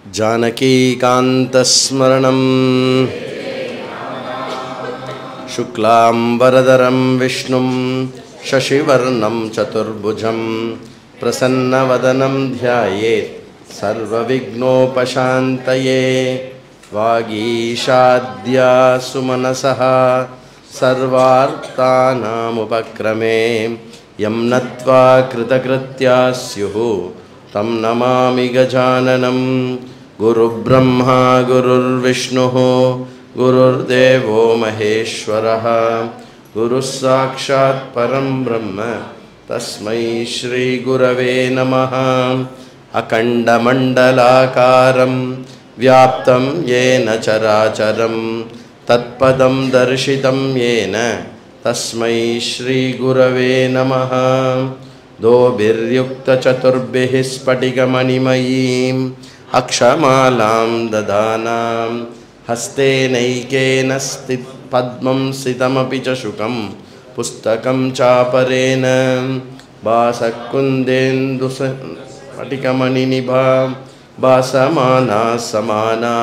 जानकीकान्तस्मरणं शुक्लांबरधरं विष्णुं शशिवर्णं चतुर्भुजं प्रसन्नवदनं ध्यायेत् सर्वविघ्नोपशान्तये। वागीशाद्या सुमनसः सर्वार्थानामुपक्रमे यं नत्वा कृतकृत्या स्युः तं नमामि गजाननं। गुरुब्रह्मा गुरुर्विष्णुः गुरुर्देवो महेश्वरः गुरुस्साक्षात् परं ब्रह्म तस्मै श्रीगुरवे नमः। अखण्डमण्डलाकारं व्याप्तं येन चराचरं तत्पदं दर्शितं येन तस्मै श्रीगुरवे नमः। दोभिर्युक्तचतुर्भिः स्फटिकमणिमयीम् अक्षमालां ददानां हस्तेनैकेन पद्मं स्थितमपि च शुकं पुस्तकं चापरेण भासकुन्देन्दुस्फटिकमणिनिभा भासमाना समाना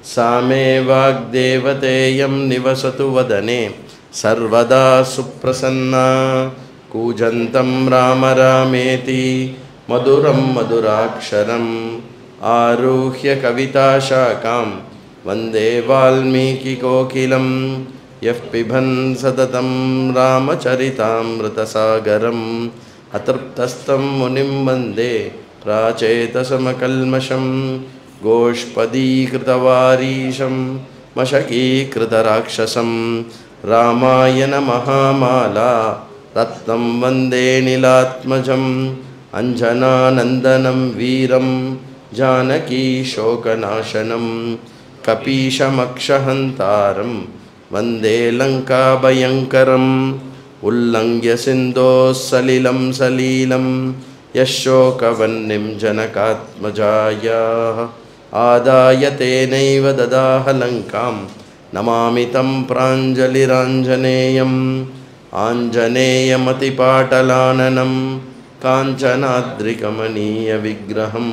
सा मे वाग्देवतेयं निवसतु वदने सर्वदा सुप्रसन्ना। कूजन्तं राम रामेति मधुरं मधुराक्षरम् आरुह्य कविताशाखां वन्दे वाल्मीकिकोकिलं। यः पिबन् सततं रामचरितामृतसागरम् अतृप्तस्तं मुनिं वन्दे प्राचेतसमकल्मषं। गोष्पदीकृतवारीशं मशकीकृतराक्षसं रामायण महामाला रत्नं वन्दे नीलात्मजम्। अंजनानन्दनं वीरं जानकी शोकनाशनं कपीशमक्षहन्तारं वन्दे लङ्काभयङ्करम्। उल्लङ्घ्य सिन्धोः सलिलं सलीलं यशोकवह्निं जनकात्मजायाः आदाय तेनैव ददाह लङ्कां नमामि तं प्राञ्जलिराञ्जनेयम्। आञ्जनेयमतिपाटलाननं काञ्चनाद्रिकमनीयविग्रहं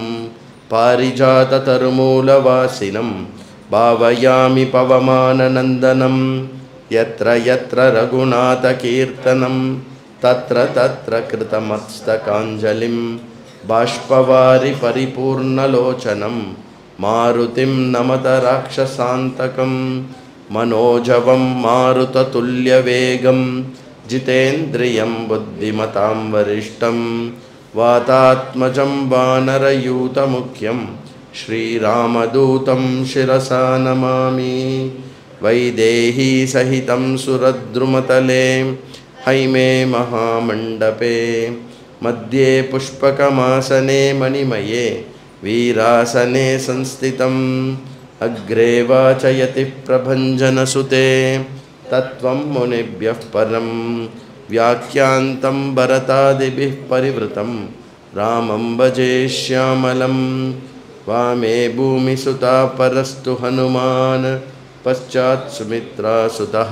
पारिजाततरुमूलवासिनं भावयामि पवमाननन्दनं। यत्र यत्र रघुनाथकीर्तनं तत्र तत्र कृतमस्तकाञ्जलिं बाष्पवारि परिपूर्णलोचनं मारुतिं नमत राक्षसान्तकं। मनोजवं मारुततुल्यवेगं जितेन्द्रियं बुद्धिमतां वरिष्ठं वातात्मजं वानरयूतमुख्यं श्रीरामदूतं शिरसा नमामि। वैदेही सहितं सुरद्रुमतले हैमे महामण्डपे मध्ये पुष्पकमासने मणिमये वीरासने संस्थितम्। अग्रे वाचयति प्रभञ्जनसुते तत्त्वं मुनिभ्यः परं व्याख्यान्तं भरतादिभिः परिवृतं रामं भजे श्यामलं। वामे भूमिसुता परस्तु हनुमान् पश्चात् सुमित्रासुतः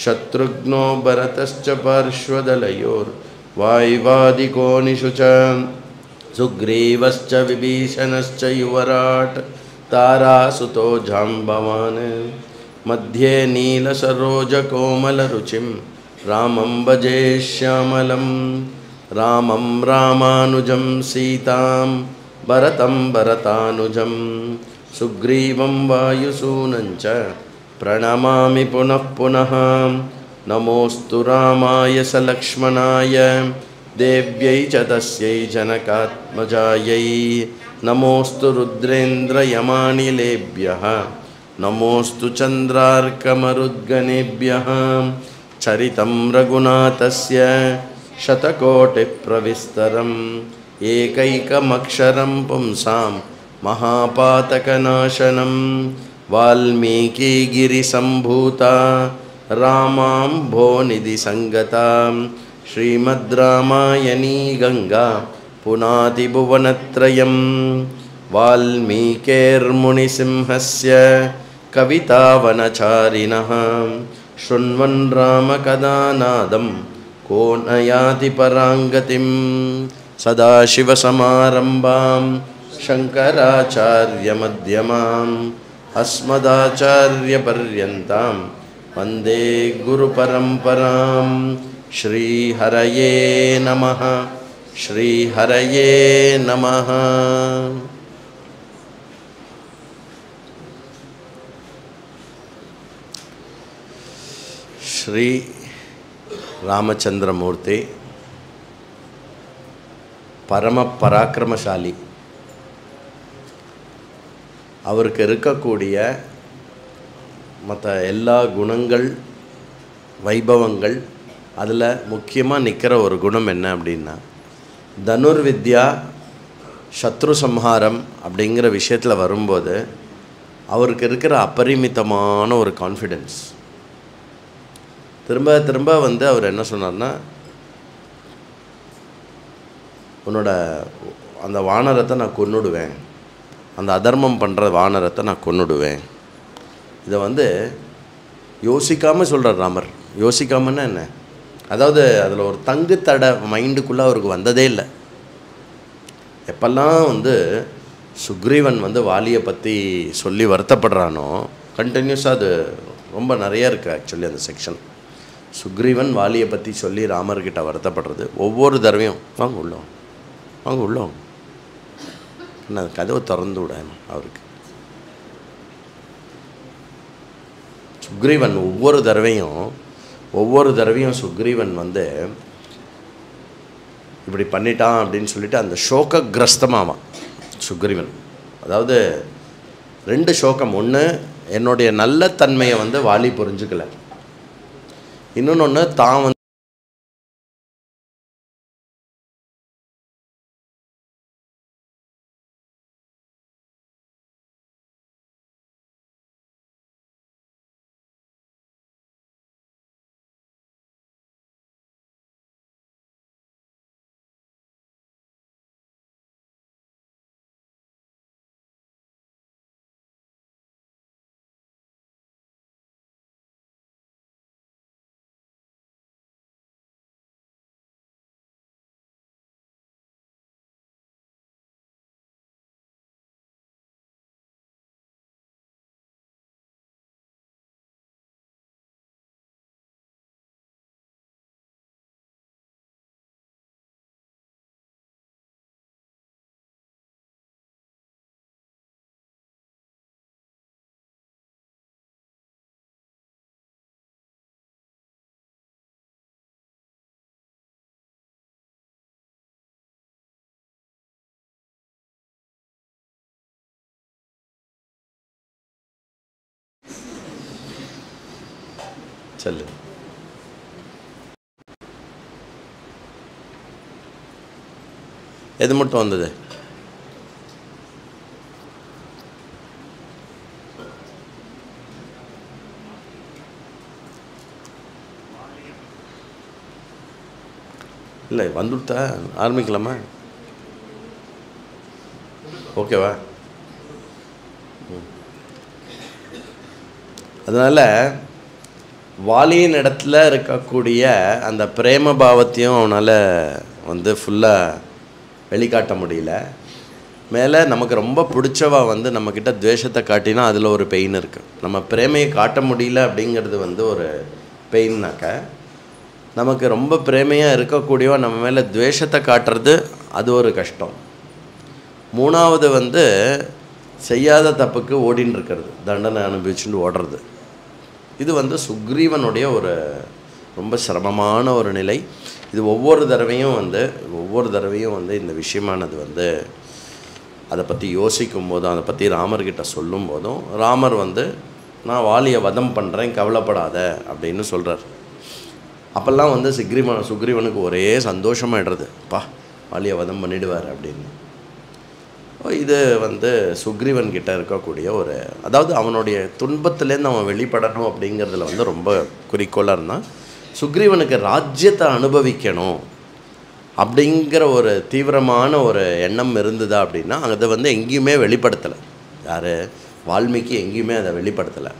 शत्रुघ्नो भरतश्च पार्श्वदलयोर्वायुवादिकोनिषु च सुग्रीवश्च विभीषणश्च युवराट् तारासुतो जाम्बवान्। मध्ये नीलसरोजकोमलरुचिं रामं भजे श्यामलं। रामं रामानुजं सीतां भरतं भरतानुजं सुग्रीवं वायुसूनं च प्रणमामि पुनः पुनः। नमोऽस्तु रामाय सलक्ष्मणाय देव्यै च तस्यै जनकात्मजायै। नमोऽस्तु रुद्रेन्द्रयमानिलेभ्यः नमोऽस्तु चन्द्रार्कमरुद्गणेभ्यः। चरितं रघुनाथस्य शतकोटिप्रविस्तरम् एकैकमक्षरं पुंसां महापातकनाशनं। वाल्मीकिगिरिसम्भूता रामाम्भोनिधिसङ्गता श्रीमद् रामायणी गङ्गा पुनाति भुवनत्रयम्। वाल्मीकिर्मुनिसिंहस्य कवितावनचारिणः शृण्वन् रामकथानादं को न याति पराङ्गतिं। सदाशिवसमारम्भां शङ्कराचार्यमध्यमाम् अस्मदाचार्यपर्यन्तां वन्दे गुरुपरम्परां. श्रीहरये नमः. श्रीहरये नमः. श्री रामचंद्रमूर्ति परम पराक्रमशाली. அவருக்கு இருக்கக்கூடிய மற்ற எல்லா குணங்கள் வைபவங்கள் அதில் முக்கியமாக நிற்கிற ஒரு குணம் என்ன அப்படின்னா, தனுர்வித்யா சத்ரு சம்ஹாரம் அப்படிங்கிற விஷயத்தில் வரும்போது அவருக்கு இருக்கிற அபரிமிதமான ஒரு கான்ஃபிடென்ஸ். திரும்ப திரும்ப அவர் என்ன சொன்னார்னா, உன்னோட அந்த வானரத்தை நான் கொன்னுடுவேன், அந்த அதர்மம் பண்ணுற வானரத்தை நான் கொன்னுடுவேன். இதை யோசிக்காமல் சொல்கிறார் ராமர். யோசிக்காமன்னா என்ன, அதாவது அதில் ஒரு தங்கு தடை மைண்டுக்குள்ளே அவருக்கு வந்ததே இல்லை. எப்பெல்லாம் சுக்ரீவன் வாலியை பற்றி சொல்லி வருத்தப்படுறானோ, கண்டினியூஸாக அது ரொம்ப நிறைய இருக்குது ஆக்சுவலி அந்த செக்ஷன். சுக்ரீவன் வாலியை பற்றி சொல்லி ராமர்கிட்ட வருத்தப்படுறது ஒவ்வொரு தடவையும், வாங்க உள்ளோம், வாங்க உள்ளோம், என்ன கதவை திறந்து விட அவருக்கு. சுக்ரீவன் ஒவ்வொரு தடவையும் சுக்ரீவன் இப்படி பண்ணிட்டான் அப்படின்னு சொல்லிட்டு அந்த சோகக்கிரஸ்தமாவான் சுக்ரீவன். அதாவது ரெண்டு சோகம். ஒன்று, என்னுடைய நல்ல தன்மையை வாலி புரிஞ்சுக்கல. இன்னொன்று, தான் சொல்லு. எது மட்டும் வந்தது? இல்லை வந்துட்டா ஆரம்பிக்கலாமா? ஓகேவா? அதனால் வாலியின் இடத்துல இருக்கக்கூடிய அந்த பிரேம பாவத்தையும் அவனால் ஃபுல்லாக வெளிக்காட்ட முடியல. மேலே நமக்கு ரொம்ப பிடிச்சவா நம்மக்கிட்ட துவேஷத்தை காட்டினா அதில் ஒரு பெயின் இருக்குது. நம்ம பிரேமையை காட்ட முடியல அப்படிங்கிறது ஒரு பெயின்னாக்க, நமக்கு ரொம்ப பிரேமையாக இருக்கக்கூடியவா நம்ம மேலே துவேஷத்தை காட்டுறது அது ஒரு கஷ்டம். மூணாவது செய்யாத தப்புக்கு ஓடின்னு இருக்கிறது, தண்டனை அனுபவிச்சுட்டு ஓடுறது. இது சுக்ரீவனுடைய ஒரு ரொம்ப சிரமமான ஒரு நிலை. இது ஒவ்வொரு தடவையும் இந்த விஷயமானது அதை பற்றி யோசிக்கும் போதும், அதை பற்றி ராமர்கிட்ட சொல்லும் போதும், ராமர் நான் வாலியை வதம் பண்ணுறேன், கவலைப்படாத அப்படின்னு சொல்கிறார். அப்போல்லாம் சுக்ரீவனுக்கு ஒரே சந்தோஷமாகிடுறது, பா வாலியை வதம் பண்ணிடுவார் அப்படின்னு. இது சுக்ரீவன் கிட்ட இருக்கக்கூடிய ஒரு, அதாவது அவனுடைய துன்பத்திலேருந்து அவன் வெளிப்படணும் அப்படிங்கிறதுல ரொம்ப குறிக்கோளாக இருந்தான். சுக்ரீவனுக்கு ராஜ்யத்தை அனுபவிக்கணும் அப்படிங்கிற ஒரு தீவிரமான ஒரு எண்ணம் இருந்ததா அப்படின்னா அதை எங்கேயுமே வெளிப்படுத்தலை. யார்? வால்மீகி எங்கேயுமே அதை வெளிப்படுத்தலை.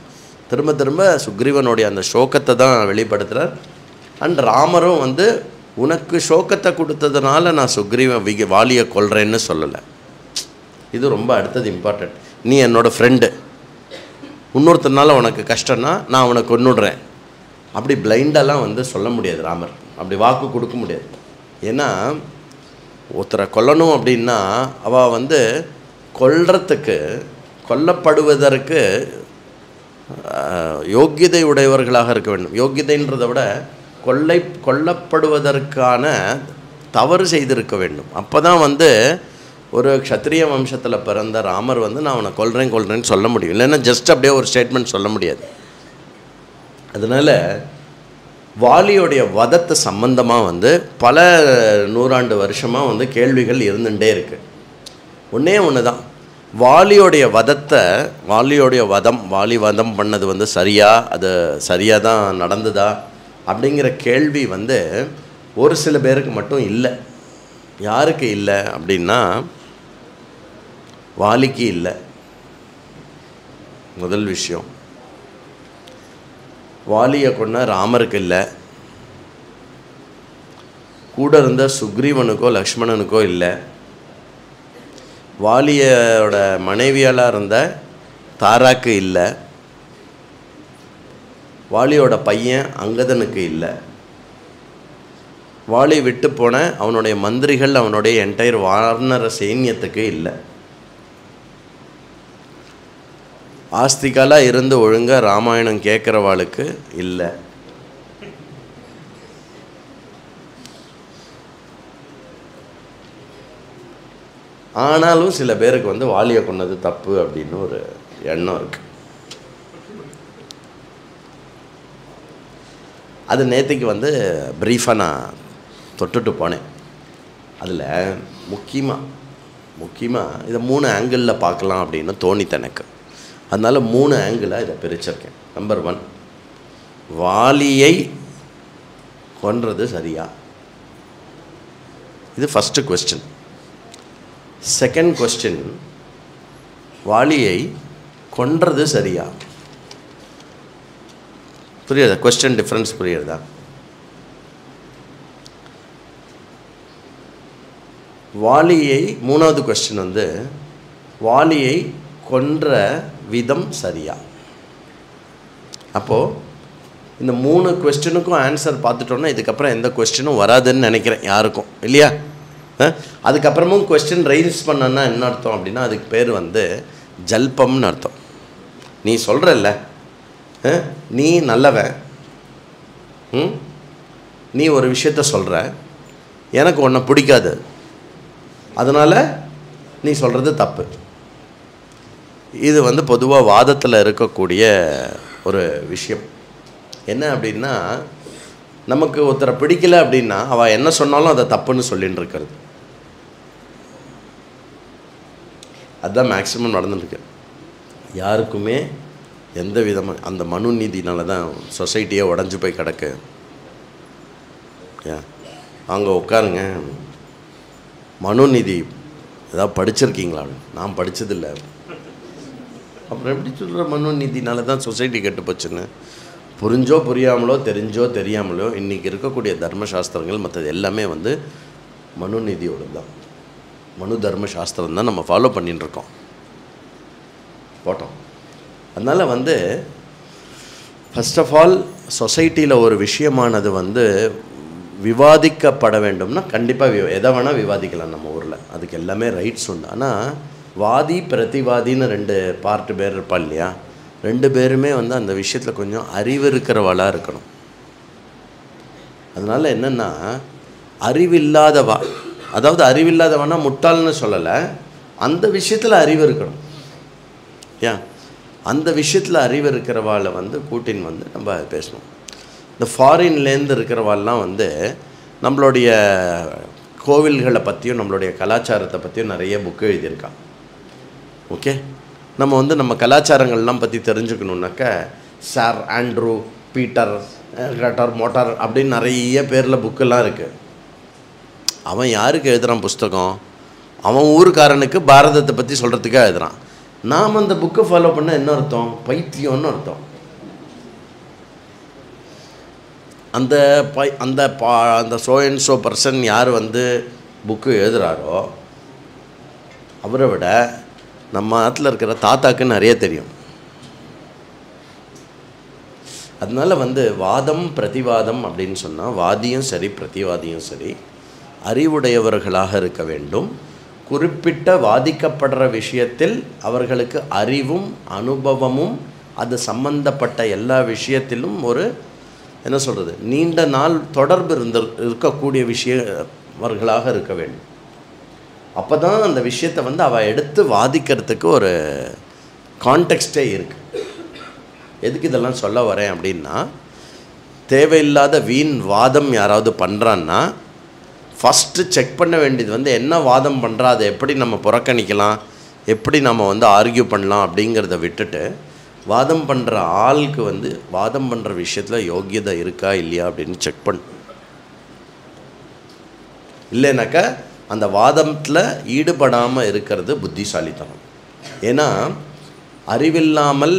திரும்ப திரும்ப சுக்ரீவனுடைய அந்த சோகத்தை தான் வெளிப்படுத்துகிறார். அண்ட் ராமரும் உனக்கு சோகத்தை கொடுத்ததுனால நான் வாலியை கொல்றேன்னு சொல்லலை. இது ரொம்ப அடுத்தது இம்பார்ட்டண்ட். நீ என்னோடய ஃப்ரெண்டு, இன்னொருத்தனால உனக்கு கஷ்டம்னா நான் அவனை கொன்னுடுறேன் அப்படி பிளைண்டெல்லாம் வந்து சொல்ல முடியாது. ராமர் அப்படி வாக்கு கொடுக்க முடியாது. ஏன்னா ஒருத்தரை கொல்லணும் அப்படின்னா அவள் வந்து கொல்றதுக்கு, கொல்லப்படுவதற்கு யோக்கியதை உடையவர்களாக இருக்க வேண்டும். யோக்கியதைன்றதை விட கொல்லப்படுவதற்கான தவறு செய்திருக்க வேண்டும். அப்போ தான் வந்து ஒரு க்ஷத்ரிய வம்சத்தில் பிறந்த ராமர் வந்து நான் அவனை கொல்றேன்னு சொல்ல முடியும். இல்லைன்னா ஜஸ்ட் அப்படியே ஒரு ஸ்டேட்மெண்ட் சொல்ல முடியாது. அதனால் வாலியோடைய வதத்தை சம்பந்தமாக வந்து பல நூறாண்டு வருஷமாக வந்து கேள்விகள் இருந்துகிட்டே இருக்குது. ஒன்றே ஒன்று தான், வாலியோடைய வதம் வாலி வதம் பண்ணது வந்து சரியா, அது சரியாக தான் நடந்ததா அப்படிங்கிற கேள்வி வந்து ஒரு சில பேருக்கு மட்டும் இல்லை. யாருக்கு இல்லை அப்படின்னா வாலிக்கு இல்லை. முதல் விஷயம், வாலியை கொன்ன ராமருக்கு இல்லை, கூட இருந்த சுக்ரீவனுக்கோ லக்ஷ்மணனுக்கோ இல்லை, வாலியோட மனைவியாலாக இருந்த தாராக்கு இல்லை, வாலியோட பையன் அங்கதனுக்கு இல்லை, வாலி விட்டு போன அவனுடைய மந்திரிகள், அவனுடைய என்டையர் வானர சைன்யத்துக்கு இல்லை. ஆஸ்திகாலாக இருந்து ஒழுங்காக ராமாயணம் கேட்குறவாளுக்கு இல்லை. ஆனாலும் சில பேருக்கு வந்து வாலியை கொன்னது தப்பு அப்படின்னு ஒரு எண்ணம் இருக்குது. அது நேற்றுக்கு வந்து ப்ரீஃபாக நான் தொட்டுட்டு போனேன். அதில் முக்கியமாக இதை 3 ஆங்கிளில் பார்க்கலாம் அப்படின்னு தோணித்து எனக்கு. அதனால் 3 ஆங்கிளாக இதை பிரிச்சிருக்கேன். நம்பர் 1, வாலியை கொன்றது சரியா? இது ஃபஸ்ட்டு கொஸ்டின். செகண்ட் கொஸ்டின், வாலியை கொன்றது சரியா? புரியுதா? கொஸ்டின் டிஃப்ரென்ஸ் புரியுறதா? வாலியை, மூணாவது கொஸ்டின் வந்து வாலியை கொன்ற விதம் சரியா? அப்போது இந்த 3 கொஸ்டினுக்கும் ஆன்சர் பார்த்துட்டோன்னா இதுக்கப்புறம் எந்த கொஸ்டினும் வராதுன்னு நினைக்கிறேன் யாருக்கும், இல்லையா? அதுக்கப்புறமும் கொஸ்டின் ரைஸ் பண்ணனா என்ன அர்த்தம் அப்படின்னா அதுக்கு பேர் வந்து ஜல்பம்னு அர்த்தம். நீ சொல்கிறல்ல, நீ நல்லவன், நீ ஒரு விஷயத்த சொல்கிற, எனக்கு உன்னை பிடிக்காது, அதனால் நீ சொல்கிறது தப்பு. இது வந்து பொதுவாக வாதத்தில் இருக்கக்கூடிய ஒரு விஷயம். என்ன அப்படின்னா, நமக்கு ஒருத்தரை பிடிக்கல அப்படின்னா அவள் என்ன சொன்னாலும் அதை தப்புன்னு சொல்லின்னு இருக்கிறது. அதுதான் மேக்ஸிமம் நடந்துருக்கு. யாருக்குமே எந்த விதமாக அந்த மனு நீதினால தான் சொசைட்டியே உடஞ்சி போய் கிடக்கு. அங்கே உட்காருங்க, மனு நீதி ஏதாவது படிச்சிருக்கீங்களா? நான் படித்ததில்லை. அப்புறம் எப்படி சொல்கிற மனு நீதினால தான் சொசைட்டி கெட்டு போச்சுன்னு? புரிஞ்சோ புரியாமலோ தெரிஞ்சோ தெரியாமலோ இன்றைக்கி இருக்கக்கூடிய தர்மசாஸ்திரங்கள் மற்றது எல்லாமே வந்து மனு நீதியோடு தான், மனு தர்மசாஸ்திரம் தான் நம்ம ஃபாலோ பண்ணிட்டுருக்கோம் போட்டோம். அதனால் வந்து ஃபஸ்ட் ஆஃப் ஆல் சொசைட்டியில் ஒரு விஷயமானது வந்து விவாதிக்கப்பட வேண்டும்னா கண்டிப்பாக எதை வேணால் விவாதிக்கலாம் நம்ம ஊரில், அதுக்கு எல்லாமே ரைட்ஸ் உண்டு. ஆனால் வாதி பிரதிவாதின்னு 2 பார்ட்டு பேர் இருப்பா இல்லையா? 2 பேருமே வந்து அந்த விஷயத்தில் கொஞ்சம் அறிவு இருக்கிறவளாக இருக்கணும். அதனால் என்னென்னா அறிவில்லாதவா, அதாவது அறிவில்லாதவனா முட்டாள்னு சொல்லலை, அந்த விஷயத்தில் அறிவு இருக்கணும். அந்த விஷயத்தில் அறிவு இருக்கிறவாளை வந்து கூட்டின் வந்து நம்ம பேசணும். இந்த ஃபாரின்லேருந்து இருக்கிறவாள்லாம் வந்து நம்மளுடைய கோவில்களை பற்றியும் நம்மளுடைய கலாச்சாரத்தை பற்றியும் நிறைய புக்கு எழுதியிருக்கான். ஓகே, நம்ம வந்து நம்ம கலாச்சாரங்கள்லாம் பற்றி தெரிஞ்சுக்கணுன்னாக்க சார் ஆண்ட்ரூ பீட்டர் கிரட்டர் மோட்டார் அப்படின்னு நிறைய பேரில் புக்கெல்லாம் இருக்குது. அவன் யாருக்கு எழுதுகிறான் புஸ்தகம்? அவன் ஊருக்காரனுக்கு பாரதத்தை பற்றி சொல்கிறதுக்காக எழுதுகிறான். நாம் அந்த புக்கை ஃபாலோ பண்ண என்ன அர்த்தம்? பைத்தியம்னு அர்த்தம். அந்த அந்த ஸோ அண்ட் ஸோ பர்சன் யார் வந்து புக்கு எழுதுகிறாரோ அவரை விட நம்ம ஆற்றுல இருக்கிற தாத்தாக்கு நிறைய தெரியும். அதனால வாதம் பிரதிவாதம் அப்படின்னு சொன்னால் வாதியும் சரி பிரதிவாதியும் சரி அறிவுடையவர்களாக இருக்க வேண்டும். குறிப்பிட்ட வாதிக்கப்படுற விஷயத்தில் அவர்களுக்கு அறிவும் அனுபவமும் அது சம்பந்தப்பட்ட எல்லா விஷயத்திலும் ஒரு என்ன சொல்கிறது நீண்ட நாள் தொடர்பு இருக்கக்கூடிய விஷயவர்களாக இருக்க வேண்டும். அப்போ தான் அந்த விஷயத்தை அவள் எடுத்து வாதிக்கிறதுக்கு ஒரு கான்டெக்ஸ்டே இருக்குது. எதுக்கு இதெல்லாம் சொல்ல வரேன் அப்படின்னா, தேவையில்லாத வீண் வாதம் யாராவது பண்ணுறான்னா ஃபஸ்ட்டு செக் பண்ண வேண்டியது என்ன வாதம் பண்ணுறா, அதை எப்படி நம்ம புறக்கணிக்கலாம், எப்படி நம்ம ஆர்கியூ பண்ணலாம் அப்படிங்கிறத விட்டுட்டு வாதம் பண்ணுற ஆளுக்கு வாதம் பண்ணுற விஷயத்தில் யோக்கியதை இருக்கா இல்லையா அப்படின்னு செக் பண்ண. இல்லைனாக்கா அந்த வாதத்தில் ஈடுபடாமல் இருக்கிறது புத்திசாலித்தனம். ஏன்னா அறிவில்லாமல்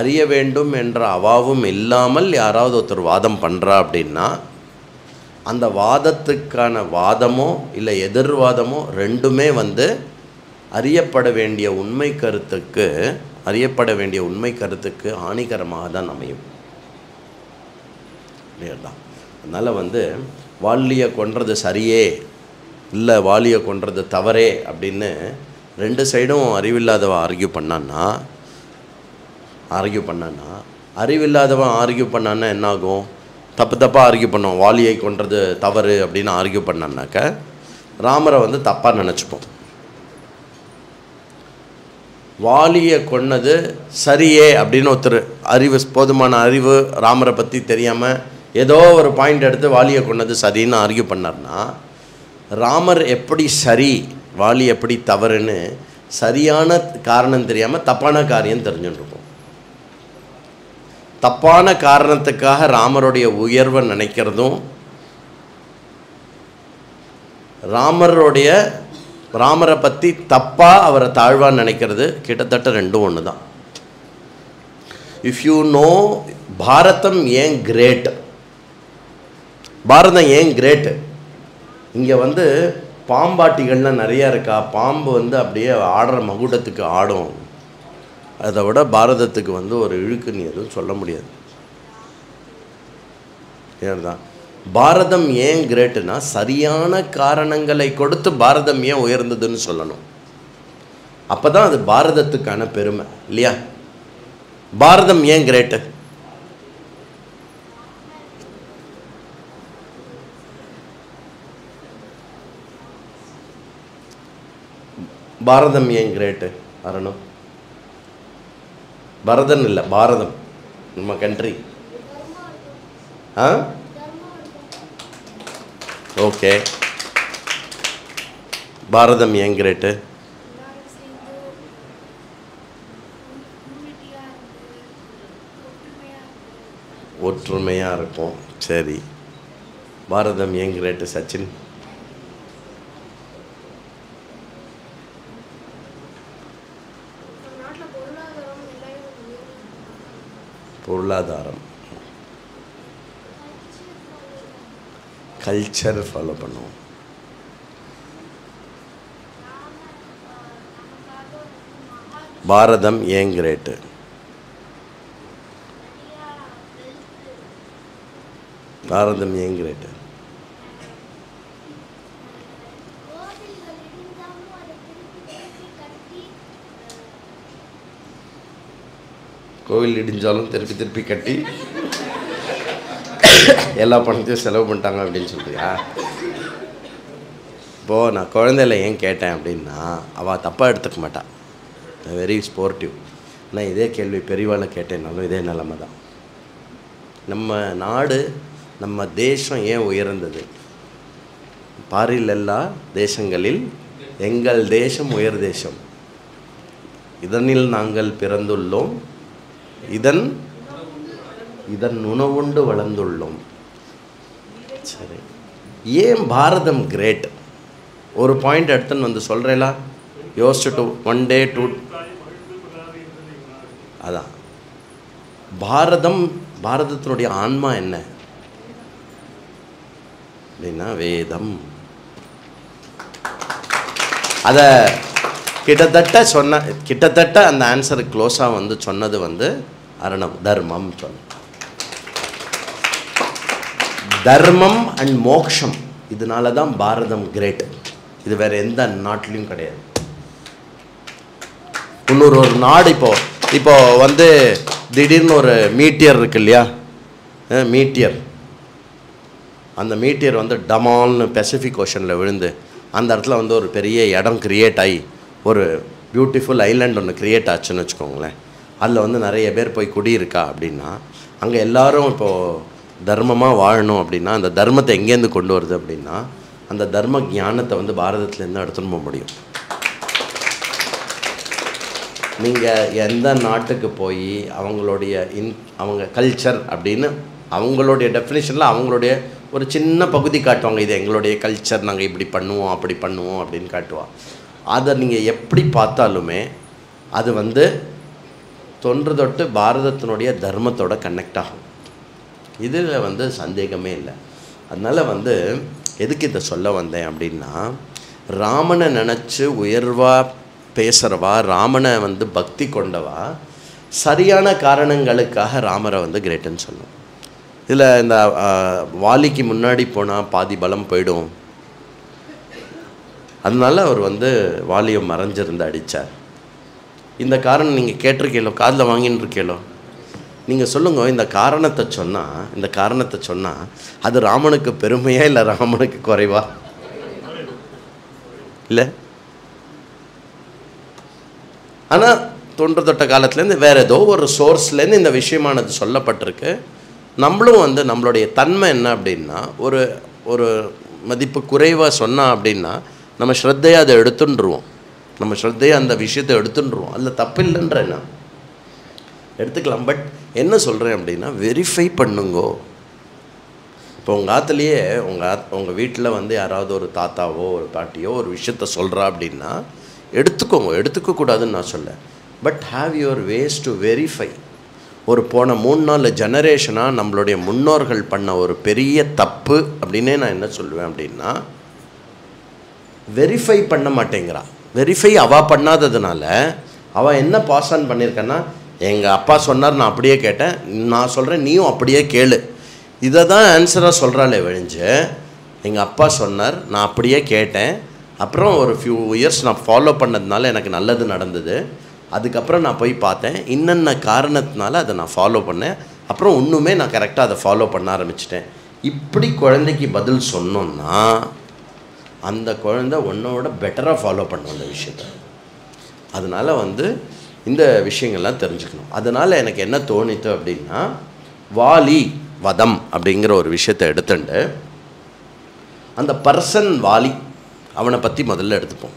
அறிய வேண்டும் என்ற அவாவும் இல்லாமல் யாராவது ஒருத்தர் வாதம் பண்ணுறா அப்படின்னா அந்த வாதத்துக்கான வாதமோ இல்லை எதிர்வாதமோ ரெண்டுமே அறியப்பட வேண்டிய உண்மை கருத்துக்கு ஹானிகரமாக தான் அமையும். தான் அதனால் வாலியை கொன்றது சரியே இல்லை வாலியை கொன்றது தவறே அப்படின்னு ரெண்டு சைடும் அறிவில்லாதவன் ஆர்கியூ பண்ணான்னா அறிவில்லாதவன் ஆர்கியூ பண்ணான்னா என்னாகும், தப்பாக ஆர்கியூ பண்ணுவோம். வாலியை கொன்றது தவறு அப்படின்னு ஆர்கியூ பண்ணான்னாக்க ராமரை தப்பாக நினச்சிப்போம். வாலியை கொன்னது சரியே அப்படின்னு ஒருத்தர் போதுமான அறிவு ராமரை பற்றி தெரியாமல் ஏதோ ஒரு பாயிண்ட் எடுத்து வாலியை கொன்னது சரின்னு ஆர்கியூ பண்ணார்னா ராமர் எப்படி சரி வாலி எப்படி தவறுன்னு சரியான காரணம் தெரியாமல் தப்பான காரியம் தெரிஞ்சுட்டுருப்போம். தப்பான காரணத்துக்காக ராமருடைய உயர்வை நினைக்கிறதும் ராமரை பற்றி தப்பாக அவரை தாழ்வாக நினைக்கிறது கிட்டத்தட்ட ரெண்டும் ஒன்று தான். இஃப் யூ நோ பாரதம் ஏன் கிரேட், பாரதம் ஏன் கிரேட்டு, இங்கே பாம்பாட்டிகள்லாம் நிறையா இருக்கா, பாம்பு அப்படியே ஆடுற மகுடத்துக்கு ஆடும், அதை விட பாரதத்துக்கு ஒரு இழுக்குன்னு எதுவும் சொல்ல முடியாது. ஏன்தான் பாரதம் ஏன் கிரேட்டுனா சரியான காரணங்களை கொடுத்து பாரதம் ஏன் உயர்ந்ததுன்னு சொல்லணும். அப்போ தான் அது பாரதத்துக்கான பெருமை இல்லையா. பாரதம் ஏன் கிரேட்டு, பாரதம் ஏன் கிரேட்டு வரணும். பரதன் இல்லை பாரதம் நம்ம கண்ட்ரி. ஓகே, பாரதம் ஏன் கிரேட்டு, ஒற்றுமையாக இருக்கும். சரி, பாரதம் ஏன் கிரேட்டு சச்சின்? பொருளாதாரம், கல்ச்சர் ஃபாலோ பண்ணுவோம். பாரதம் ஏன் கிரேட்டு, பாரதம் ஏன் கிரேட்டு, கோவில் இடிஞ்சாலும் திருப்பி திருப்பி கட்டி எல்லா பணத்தையும் செலவு பண்ணிட்டாங்க அப்படின்னு சொல்றியா? இப்போது நான் குழந்தையில ஏன் கேட்டேன் அப்படின்னா அவள் தப்பாக எடுத்துக்க மாட்டாள், வெரி ஸ்போர்ட்டிவ். ஆனால் இதே கேள்வி பெரியவாளை கேட்டேன்னாலும் இதே நிலைமை தான். நம்ம நாடு நம்ம தேசம் ஏன் உயர்ந்தது? பாரில் எல்லா தேசங்களில் எங்கள் தேசம் உயர் தேசம், இதனில் நாங்கள் பிறந்துள்ளோம், இதன் உணவுண்டு வளர்ந்துள்ளோம். சரி, ஏன் பாரதம் கிரேட்? ஒரு பாயிண்ட் எடுத்துன்னு சொல்கிறேலா, யோசிச்சுட்டு 1 day 2 அதான் பாரதத்தினுடைய ஆன்மா என்ன அப்படின்னா வேதம். அதை கிட்டத்தட்ட அந்த ஆன்சருக்கு க்ளோஸாக வந்து சொன்னது வந்து அரணம், தர்மம் சொன்ன. தர்மம் அண்ட் மோக்ஷம், இதனால தான் பாரதம் கிரேட். இது வேறு எந்த நாட்டிலையும் கிடையாது. இன்னொரு நாடு இப்போ வந்து திடீர்னு ஒரு மீட்டியர் இருக்கு இல்லையா, மீட்டியர், அந்த மீட்டியர் வந்து டமால்னு பெசிஃபிக் ஓஷனில் விழுந்து அந்த இடத்துல வந்து ஒரு பெரிய இடம் க்ரியேட் ஆகி ஒரு பியூட்டிஃபுல் ஐலாண்ட் ஒன்று க்ரியேட் ஆச்சுன்னு வச்சுக்கோங்களேன். அதில் வந்து நிறைய பேர் போய் குடியிருக்கா அப்படின்னா அங்கே எல்லோரும் இப்போது தர்மமாக வாழணும் அப்படின்னா அந்த தர்மத்தை எங்கேருந்து கொண்டு வருது அப்படின்னா அந்த தர்ம ஞானத்தை வந்து பாரதத்துலேருந்து எடுத்துன்னு போக முடியும். நீங்கள் எந்த நாட்டுக்கு போய் அவங்களுடைய அவங்க கல்ச்சர் அப்படின்னு அவங்களுடைய டெஃபினேஷனில் அவங்களுடைய ஒரு சின்ன பகுதி காட்டுவாங்க. இது எங்களுடைய கல்ச்சர், நாங்கள் இப்படி பண்ணுவோம் அப்படி பண்ணுவோம் அப்படின்னு காட்டுவாங்க. அதை நீங்கள் எப்படி பார்த்தாலுமே அது வந்து தொன்று தொட்டு பாரதத்தினுடைய தர்மத்தோட கனெக்ட் ஆகும். இதில் வந்து சந்தேகமே இல்லை. அதனால் வந்து எதுக்கு இதை சொல்ல வந்தேன் அப்படின்னா, ராமனை நினச்சி உயர்வாக பேசுகிறவா, ராமனை வந்து பக்தி கொண்டவா சரியான காரணங்களுக்காக ராமரை வந்து கிரேட்டுன்னு சொல்லும். இதில் இந்த வாலிக்கு முன்னாடி போனால் பாதி பலம் போயிடும், அதனால அவர் வந்து வாலியை மறைஞ்சிருந்து அடித்தார். இந்த காரணம் நீங்கள் கேட்டிருக்கீங்களோ, காதில் வாங்கின்னு இருக்கீங்களோ? நீங்கள் சொல்லுங்க, இந்த காரணத்தை சொன்னால் அது ராமனுக்கு பெருமையா இல்லை ராமனுக்கு குறைவா? இல்லை. ஆனால் தொன்று தொட்ட காலத்துலேருந்து வேறு ஏதோ ஒரு சோர்ஸ்லேருந்து இந்த விஷயமானது சொல்லப்பட்டிருக்கு. நம்மளும் வந்து நம்மளுடைய தன்மை என்ன அப்படின்னா, ஒரு மதிப்பு குறைவாக சொன்னால் அப்படின்னா நம்ம ஸ்ரத்தையை அதை எடுத்துட்டுருவோம், நம்ம ஸ்ரத்தையை அந்த விஷயத்தை எடுத்துட்டுருவோம். அதில் தப்பு இல்லைன்ற என்ன எடுத்துக்கலாம். பட் என்ன சொல்கிறேன் அப்படின்னா, வெரிஃபை பண்ணுங்கோ. இப்போ உங்கள் ஆற்றுலேயே உங்கள் வீட்டில் வந்து யாராவது ஒரு தாத்தாவோ ஒரு பாட்டியோ ஒரு விஷயத்த சொல்கிறா அப்படின்னா எடுத்துக்கக்கூடாதுன்னு நான் சொல்ல. But have your ways to verify. ஒரு போன 3-4 ஜெனரேஷனாக நம்மளுடைய முன்னோர்கள் பண்ண ஒரு பெரிய தப்பு அப்படின்னே நான் என்ன சொல்லுவேன் அப்படின்னா, வெரிஃபை பண்ண மாட்டேங்கிறா. வெரிஃபை அவள் பண்ணாததுனால அவள் என்ன பாஸ் ஆன் பண்ணியிருக்கேன்னா, எங்கள் அப்பா சொன்னார் நான் அப்படியே கேட்டேன், நான் சொல்கிறேன் நீயும் அப்படியே கேளு, இதை தான் ஆன்சராக சொல்கிறாளே ஒழிஞ்சு எங்கள் அப்பா சொன்னார் நான் அப்படியே கேட்டேன், அப்புறம் ஒரு ஃபியூ இயர்ஸ் நான் ஃபாலோ பண்ணதுனால எனக்கு நல்லது நடந்தது, அதுக்கப்புறம் நான் போய் பார்த்தேன் இன்னென்ன காரணத்தினால அதை நான் ஃபாலோ பண்ணேன், அப்புறம் இன்னுமே நான் கரெக்டாக அதை ஃபாலோ பண்ண ஆரம்பிச்சிட்டேன். இப்படி குழந்தைக்கு பதில் சொன்னோன்னா அந்த குழந்தை உன்னோட பெட்டராக ஃபாலோ பண்ணும் அந்த விஷயத்தை. அதனால் வந்து இந்த விஷயங்கள்லாம் தெரிஞ்சுக்கணும். அதனால் எனக்கு என்ன தோணித்து அப்படின்னா, வாலி வதம் அப்படிங்கிற ஒரு விஷயத்தை எடுத்துட்டு அந்த பர்சன் வாலி அவனை பற்றி முதல்ல எடுத்துப்போம்.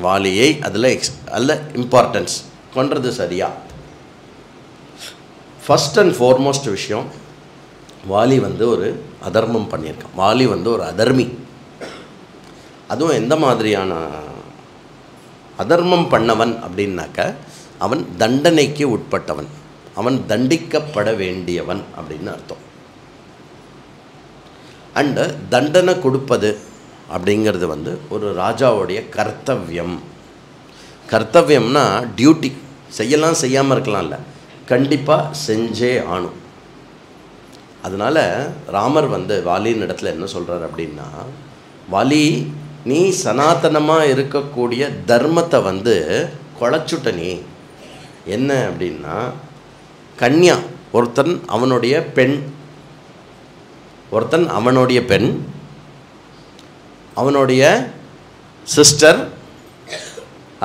வாலியை அதில் இம்பார்ட்டன்ஸ் கொன்றது சரியா? ஃபஸ்ட் அண்ட் ஃபார்மோஸ்ட் விஷயம், வாலி வந்து ஒரு அதர்மம் பண்ணியிருக்கான். வாலி வந்து ஒரு அதர்மி. அதுவும் எந்த மாதிரியான அதர்மம் பண்ணவன் அப்படின்னாக்க, அவன் தண்டனைக்கு உட்பட்டவன், அவன் தண்டிக்கப்பட வேண்டியவன் அப்படின்னு அர்த்தம். அண்டு தண்டனை கொடுப்பது அப்படிங்கிறது வந்து ஒரு ராஜாவுடைய கர்த்தவியம்னா டியூட்டி. செய்யலாம் செய்யாமல் இருக்கலாம்ல, கண்டிப்பாக செஞ்சே ஆணும். அதனால் ராமர் வந்து வாலியின் இடத்துல என்ன சொல்கிறார் அப்படின்னா, வாலி நீ சனாதனமாக இருக்கக்கூடிய தர்மத்தை வந்து குலைச்சுட்ட. நீ என்ன அப்படின்னா, கன்யா ஒருத்தன் அவனுடைய பெண், அவனுடைய சிஸ்டர்,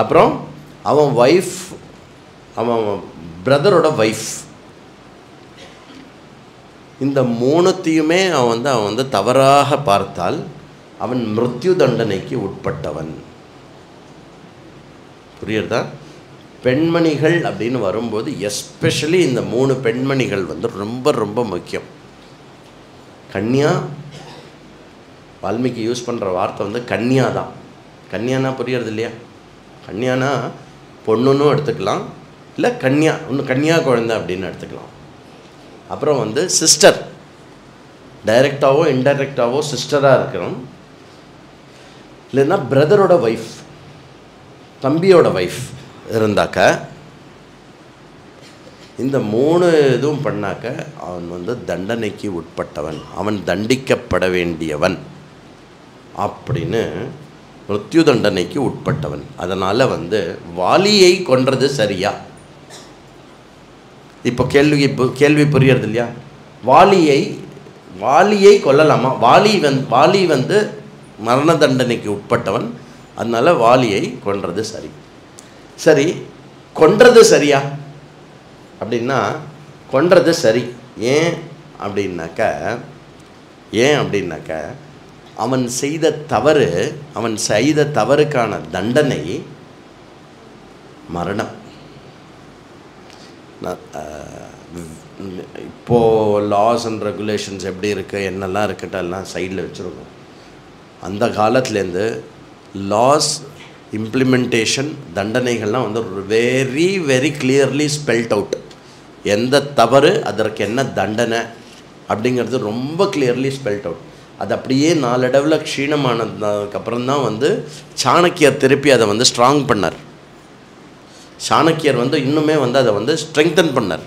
அப்புறம் அவன் ஒய்ஃப், அவன் பிரதரோட ஒய்ஃப், இந்த மூணுத்தையுமே அவன் வந்து தவறாக பார்த்தால் அவன் மிருத்யு தண்டனைக்கு உட்பட்டவன். புரியுறதா? பெண்மணிகள் அப்படின்னு வரும்போது எஸ்பெஷலி இந்த 3 பெண்மணிகள் வந்து ரொம்ப ரொம்ப முக்கியம். கன்யா, வால்மீகி யூஸ் பண்ணுற வார்த்தை வந்து கன்யா தான். கன்யானா புரியுறது இல்லையா? கன்யானா பொண்ணுன்னு எடுத்துக்கலாம், இல்லை கன்யா இன்னும் கன்யா குழந்தை அப்படின்னு எடுத்துக்கலாம். அப்புறம் வந்து சிஸ்டர், டைரெக்டாவோ இன்டைரக்டாவோ சிஸ்டராக இருக்கிறோம். இல்லைன்னா பிரதரோட ஒய்ஃப், தம்பியோட ஒய்ஃப் இருந்தாக்க, இந்த 3 இதுவும் பண்ணாக்க அவன் வந்து தண்டனைக்கு உட்பட்டவன், அவன் தண்டிக்கப்பட வேண்டியவன் அப்படின்னு, மிருத்யு தண்டனைக்கு உட்பட்டவன். அதனால் வந்து வாலியை கொன்றது சரியா? இப்போ கேள்வி புரியறது இல்லையா? வாலியை கொல்லலாமா? வாலி வந்து மரண தண்டனைக்கு உட்பட்டவன், அதனால் வாலியை கொன்றது சரி. சரி, கொன்றது சரியா அப்படின்னா, கொன்றது சரி. ஏன் அப்படின்னாக்க அவன் செய்த தவறுக்கான தண்டனை மரணம். இப்போது லாஸ் அண்ட் ரெகுலேஷன்ஸ் எப்படி இருக்குது, என்னெல்லாம் இருக்குட்டு எல்லாம் சைடில் வச்சுருக்கோம். அந்த காலத்துலேருந்து லாஸ் இம்ப்ளிமெண்டேஷன் தண்டனைகள்லாம் வந்து very very clearly spelt out. எந்த தவறு அதற்கு என்ன தண்டனை அப்படிங்கிறது ரொம்ப கிளியர்லி ஸ்பெல்ட் அவுட். அது அப்படியே நாளடைவில் க்ஷீணமானதுக்கப்புறம் தான் வந்து சாணக்கியர் திருப்பி அதை வந்து ஸ்ட்ராங் பண்ணார். சாணக்கியர் வந்து இன்னுமே வந்து அதை வந்து ஸ்ட்ரெங்தன் பண்ணார்.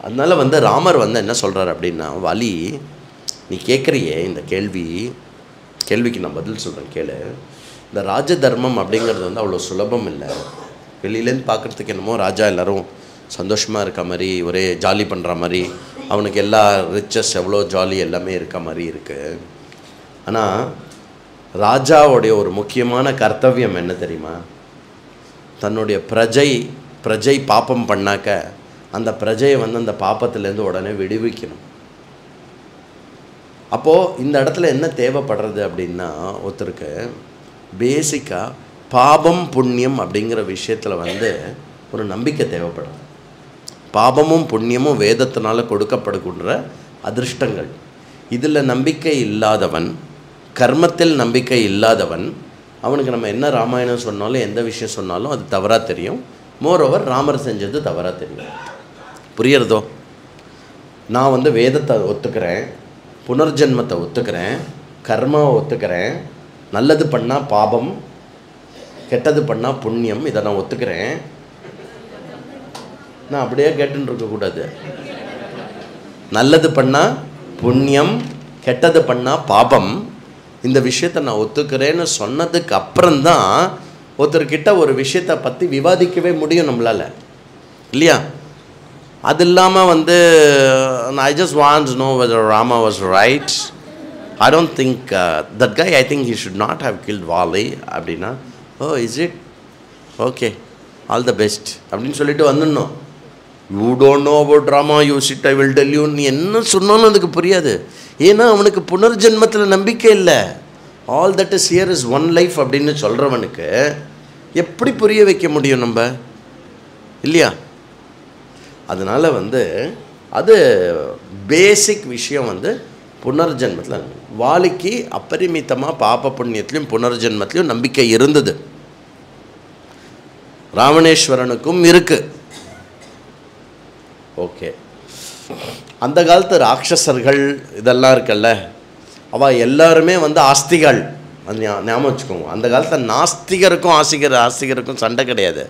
அதனால் வந்து ராமர் வந்து என்ன சொல்கிறார் அப்படின்னா, வாலி நீ கேட்குறியே இந்த கேள்விக்கு நான் பதில் சொல்கிறேன் கேளு. இந்த ராஜ தர்மம் அப்படிங்கிறது வந்து அவ்வளோ சுலபம் இல்லை. வெளியிலேருந்து பார்க்குறதுக்கு என்னமோ ராஜா எல்லோரும் சந்தோஷமாக இருக்க மாதிரி, ஒரே ஜாலி பண்ணுற மாதிரி, அவனுக்கு எல்லா ரிச்சஸ் எவ்வளோ ஜாலி எல்லாமே இருக்க மாதிரி இருக்குது. ஆனால் ராஜாவுடைய ஒரு முக்கியமான கர்த்தவியம் என்ன தெரியுமா? தன்னுடைய பிரஜை பாப்பம் பண்ணாக்க அந்த பிரஜையை வந்து அந்த பாப்பத்திலேருந்து உடனே விடுவிக்கணும். அப்போது இந்த இடத்துல என்ன தேவைப்படுறது அப்படின்னா, ஒருத்தருக்கு பேசிக்காக பாபம் புண்ணியம் அப்படிங்கிற விஷயத்தில் வந்து ஒரு நம்பிக்கை தேவைப்படுது. பாபமும் புண்ணியமும் வேதத்தினால் கொடுக்கப்படுகின்ற அதிர்ஷ்டங்கள். இதில் நம்பிக்கை இல்லாதவன், கர்மத்தில் நம்பிக்கை இல்லாதவன், அவனுக்கு நம்ம என்ன ராமாயணம் சொன்னாலும் எந்த விஷயம் சொன்னாலும் அது தவறாக தெரியும். மோரோவர் ராமர் செஞ்சது தவறாக தெரியும். புரியறதோ? நான் வந்து வேதத்தை ஒத்துக்கிறேன், புனர்ஜென்மத்தை ஒத்துக்கிறேன், கர்மாவை ஒத்துக்கிறேன், நல்லது பண்ணால் பாபம், கெட்டது பண்ணால் புண்ணியம், இதை நான் ஒத்துக்கிறேன். நான் அப்படியே கேட்டுன்னு இருக்கக்கூடாது. நல்லது பண்ணால் புண்ணியம், கெட்டது பண்ணால் பாபம், இந்த விஷயத்தை நான் ஒத்துக்கிறேன்னு சொன்னதுக்கு அப்புறம்தான் ஒருத்தர்கிட்ட ஒரு விஷயத்தை பற்றி விவாதிக்கவே முடியும் நம்மளால், இல்லையா? அது இல்லாமல் வந்து I just want to know whether Rama was right. I don't think that guy, I think he should not have killed Vali அப்படின்னா, oh is it? Okay, all the best அப்படின்னு சொல்லிட்டு வந்துடணும். You don't know about Rama, you sit, I will tell you. நீ என்ன சொன்னாலும் அதுக்கு புரியாது. ஏன்னா அவனுக்கு புனர்ஜென்மத்தில் நம்பிக்கை இல்லை. All that is here is one life அப்படின்னு சொல்கிறவனுக்கு எப்படி புரிய வைக்க முடியும் நம்ம, இல்லையா? அதனால் வந்து அது பேசிக் விஷயம் வந்து புனர்ஜென்மத்தில். வாலிக்கு அப்பரிமித்தமாக பாப புண்ணியத்திலையும் புனர்ஜென்மத்திலையும் நம்பிக்கை இருந்தது. ராவணேஸ்வரனுக்கும் இருக்குது. ஓகே, அந்த காலத்து ராட்சசர்கள் இதெல்லாம் இருக்குல்ல, அவள் எல்லாருமே வந்து ஆஸ்திகள். அது ஞாபகம் வச்சுக்கோங்க. அந்த காலத்தில் நாஸ்திகருக்கும் ஆஸ்திகருக்கும் சண்டை கிடையாது.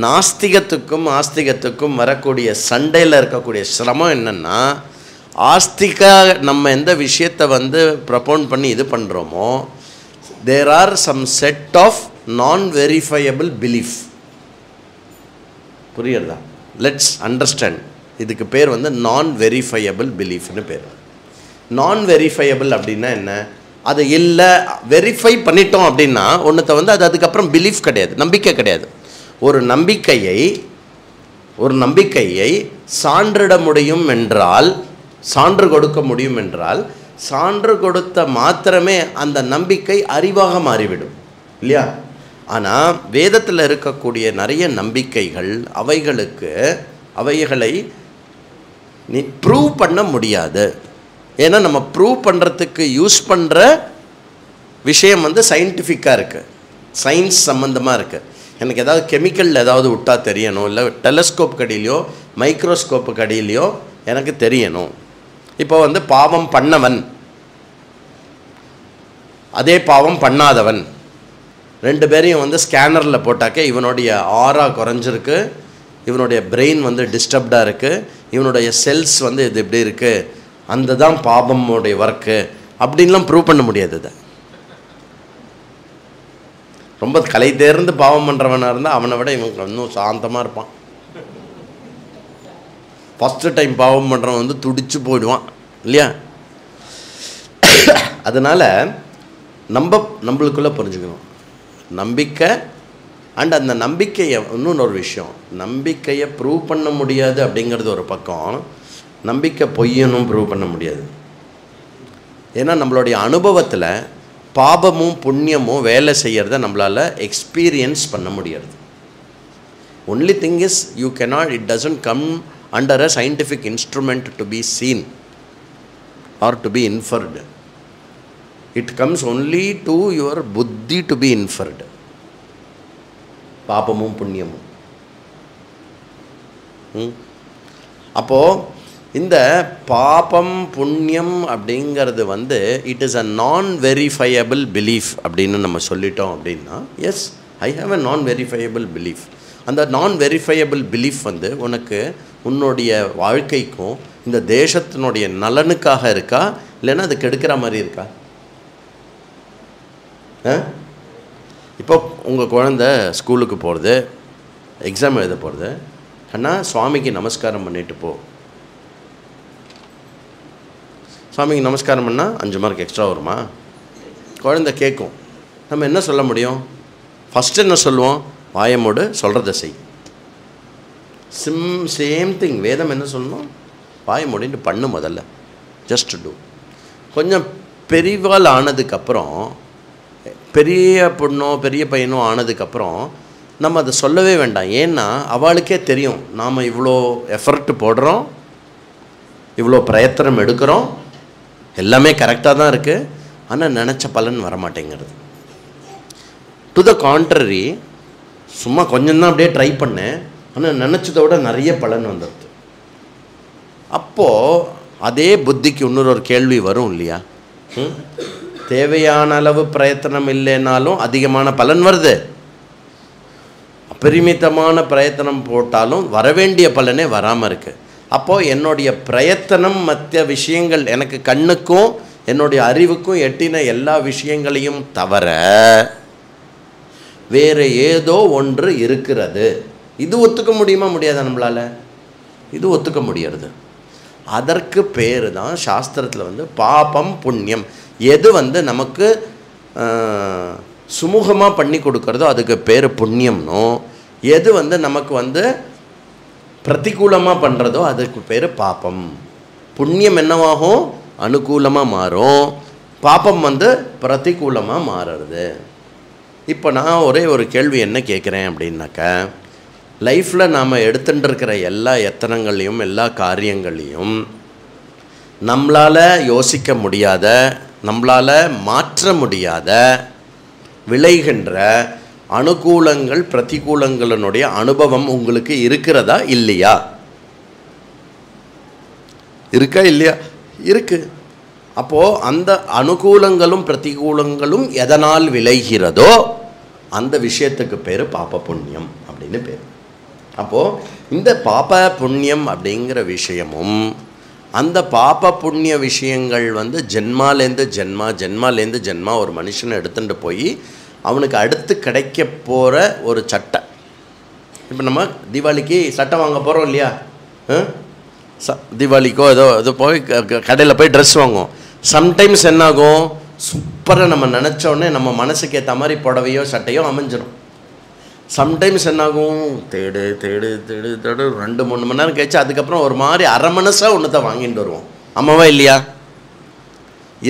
நாஸ்திகத்துக்கும் ஆஸ்திகத்துக்கும் வரக்கூடிய சண்டையில் இருக்கக்கூடிய சிரமம் என்னென்னா, ஆஸ்திகா நம்ம எந்த விஷயத்தை வந்து ப்ரப்போன் பண்ணி இது பண்ணுறோமோ, there are some set of non verifiable belief. புரியுறதா? Let's understand. இதுக்கு பேர் வந்து நான் வெரிஃபையபிள் பிலீஃப்னு பேர். நான் வெரிஃபையபிள் அப்படின்னா என்ன? அது இல்லை, வெரிஃபை பண்ணிட்டோம் அப்படின்னா ஒன்றத்தை வந்து அது அதுக்கப்புறம் பிலீஃப் கிடையாது, நம்பிக்கை கிடையாது. ஒரு நம்பிக்கையை சான்றிட முடியும் என்றால், சான்று கொடுக்க முடியும் என்றால், சான்று கொடுத்த மாத்திரமே அந்த நம்பிக்கை அறிவாக மாறிவிடும், இல்லையா? ஆனால் வேதத்தில் இருக்கக்கூடிய நிறைய நம்பிக்கைகள் அவைகளை நீ ப்ரூவ் பண்ண முடியாது. ஏன்னா நம்ம ப்ரூவ் பண்ணுறதுக்கு யூஸ் பண்ணுற விஷயம் வந்து சயின்டிஃபிக்காக இருக்குது, சயின்ஸ் சம்மந்தமாக இருக்குது. எனக்கு ஏதாவது கெமிக்கல் ஏதாவது விட்டா தெரியணும், இல்லை டெலஸ்கோப் கடியிலையோ மைக்ரோஸ்கோப்பு கடியிலையோ எனக்கு தெரியணும். இப்போ வந்து பாவம் பண்ணவன் அதே பாவம் பண்ணாதவன், ரெண்டு பேரையும் வந்து ஸ்கேனரில் போட்டாக்க இவனுடைய ஆரா குறைஞ்சிருக்கு, இவனுடைய பிரெயின் வந்து டிஸ்டர்ப்டாக இருக்குது, இவனுடைய செல்ஸ் வந்து இது இப்படி இருக்குது, அந்த தான் பாபமுடைய ஒர்க்கு அப்படின்லாம் ப்ரூவ் பண்ண முடியாது. இதை ரொம்ப கலை தேர்ந்து பாவம் பண்ணுறவனாக இருந்தால் அவனை விட இவன் இன்னும் சாந்தமாக இருப்பான். ஃபஸ்ட்டு டைம் பாவம் பண்ணுறவன் வந்து துடிச்சு போயிடுவான் இல்லையா? அதனால் நம்மளுக்குள்ளே புரிஞ்சுக்கணும் நம்பிக்கை. அண்ட் அந்த நம்பிக்கையை இன்னொன்று விஷயம், நம்பிக்கையை ப்ரூவ் பண்ண முடியாது அப்படிங்கிறது ஒரு பக்கம், நம்பிக்கை பொய்யனும் ப்ரூவ் பண்ண முடியாது. ஏன்னா நம்மளுடைய அனுபவத்தில் பாபமும் புண்ணியமும் வேலை செய்கிறத நம்மளால் எக்ஸ்பீரியன்ஸ் பண்ண முடியாது. Only thing is you cannot, it doesn't come under a scientific instrument to be seen or to be inferred. It comes only to your புத்தி டு பி இன்ஃபர்டு. பாபமும் புண்ணியமும். அப்போது இந்த பாபம் புண்ணியம் அப்படிங்கிறது வந்து இட் இஸ் அ நான் வெரிஃபையபிள் பிலீஃப் அப்படின்னு நம்ம சொல்லிட்டோம் அப்படின்னா, எஸ் ஐ ஹாவ் அ நான் வெரிஃபையபிள் பிலீஃப். அந்த நான் வெரிஃபையபிள் பிலீஃப் வந்து உனக்கு உன்னுடைய வாழ்க்கைக்கும் இந்த தேசத்தினுடைய நலனுக்காக இருக்கா, இல்லைன்னா அது கெடுக்கிற மாதிரி இருக்கா? இப்போ உங்கள் குழந்த ஸ்கூலுக்கு போகிறது, எக்ஸாம் எழுத போகிறது, அண்ணா சுவாமிக்கு நமஸ்காரம் பண்ணிட்டு போ. சுவாமிக்கு நமஸ்காரம் பண்ணால் 5 மார்க் எக்ஸ்ட்ரா வருமா? குழந்தை கேட்கும். நம்ம என்ன சொல்ல முடியும்? ஃபஸ்ட்டு என்ன சொல்லுவோம்? வாயமோடு சொல்கிறத செய். சேம் திங் வேதம் என்ன சொல்லணும்? வாயமோடின்னு பண்ணு, முதல்ல ஜஸ்ட் டூ. கொஞ்சம் பெரியவாள் ஆனதுக்கப்புறம், பெரிய பொண்ணோ பெரிய பையனோ ஆனதுக்கப்புறம் நம்ம அதை சொல்லவே வேண்டாம். ஏன்னா அவளுக்கே தெரியும் நாம் இவ்வளோ எஃபர்ட் போடுறோம், இவ்வளோ பிரயத்தனம் எடுக்கிறோம், எல்லாமே கரெக்டாக தான் இருக்குது, ஆனால் நினச்ச பலன் வரமாட்டேங்கிறது. டு த கான்ட்ரரி, சும்மா கொஞ்சம்தான் அப்படியே ட்ரை பண்ணேன், ஆனால் நினச்சதை விட நிறைய பலன் வந்துடுது. அப்போது அதே புத்திக்கு இன்னொரு கேள்வி வரும் இல்லையா? தேவையான அளவு பிரயத்தனம் இல்லைனாலும் அதிகமான பலன் வருது, அபரிமிதமான பிரயத்தனம் போட்டாலும் வரவேண்டிய பலனே வராமல் இருக்குது. அப்போது என்னுடைய பிரயத்தனம் மற்ற விஷயங்கள், எனக்கு கண்ணுக்கும் என்னுடைய அறிவுக்கும் எட்டின எல்லா விஷயங்களையும் தவிர வேறு ஏதோ ஒன்று இருக்கிறது. இது ஒத்துக்க முடியுமா? முடியாதா நம்மளால்? இது ஒத்துக்க முடியாது. அதற்கு பேர் தான் சாஸ்திரத்தில் வந்து பாபம் புண்ணியம். எது வந்து நமக்கு சுமூகமாக பண்ணி கொடுக்கறதோ அதுக்கு பேர் புண்ணியம்னோ, எது வந்து நமக்கு வந்து பிரதிகூலமாக பண்ணுறதோ அதுக்கு பேர் பாபம். புண்ணியம் என்னவாகும்? அனுகூலமாக மாறும், பாபம் வந்து பிரதிகூலமாக மாறுறது. இப்போ நான் ஒரே ஒரு கேள்வி என்ன கேட்குறேன் அப்படின்னாக்கா, லைஃப்பில் நாம் எடுத்துகிட்டு இருக்கிற எல்லா எத்தனங்களையும் எல்லா காரியங்களையும் நம்மளால் யோசிக்க முடியாத, நம்மளால் மாற்ற முடியாத விளைகின்ற அனுகூலங்கள் பிரதிகூலங்களினுடைய அனுபவம் உங்களுக்கு இருக்கிறதா இல்லையா? இருக்கா இல்லையா? இருக்குது. அப்போது அந்த அனுகூலங்களும் பிரதிகூலங்களும் எதனால் விளைகிறதோ அந்த விஷயத்துக்கு பேர் பாப புண்ணியம் அப்படின்னு பேர். அப்போது இந்த பாப புண்ணியம் அப்படிங்கிற விஷயமும், அந்த பாப புண்ணிய விஷயங்கள் வந்து ஜென்மாலேருந்து ஜென்மா, ஜென்மாலேருந்து ஜென்மா ஒரு மனுஷனை எடுத்துகிட்டு போய் அவனுக்கு அடுத்து கிடைக்க போகிற ஒரு சட்டை. இப்போ நம்ம தீபாவளிக்கு சட்டை வாங்க போகிறோம் இல்லையா? தீபாவளிக்கோ ஏதோ போய் கடையில் போய் ட்ரெஸ் வாங்குவோம். சம்டைம்ஸ் என்னாகும், சூப்பராக நம்ம நினச்சோடனே நம்ம மனசுக்கு ஏற்ற மாதிரி புடவையோ சட்டையோ அமைஞ்சிடும். சம்டைம்ஸ் என்னாகும், தேடு தேடு தேடு தேடு 2-3 மணி நேரம் கழிச்சு அதுக்கப்புறம் ஒரு மாதிரி அரை மனசாக ஒன்று தான் வாங்கிட்டு வருவோம். ஆமாவா இல்லையா?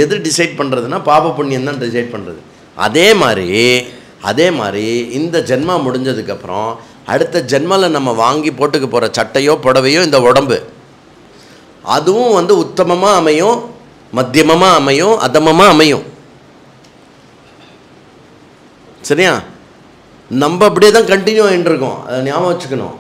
எது டிசைட் பண்ணுறதுன்னா பாப புண்ணியம் தான் டிசைட் பண்ணுறது. அதே மாதிரி இந்த ஜென்மா முடிஞ்சதுக்கப்புறம் அடுத்த ஜென்மாவில் நம்ம வாங்கி போட்டுக்க போகிற சட்டையோ புடவையோ இந்த உடம்பு, அதுவும் வந்து உத்தமமாக அமையும், மத்தியமமாக அமையும், அதமமாக அமையும். சரியா? நம்ம அப்படியே தான் கண்டினியூ ஆகிட்டு இருக்கோம். அதை ஞாபகம் வச்சுக்கணும்.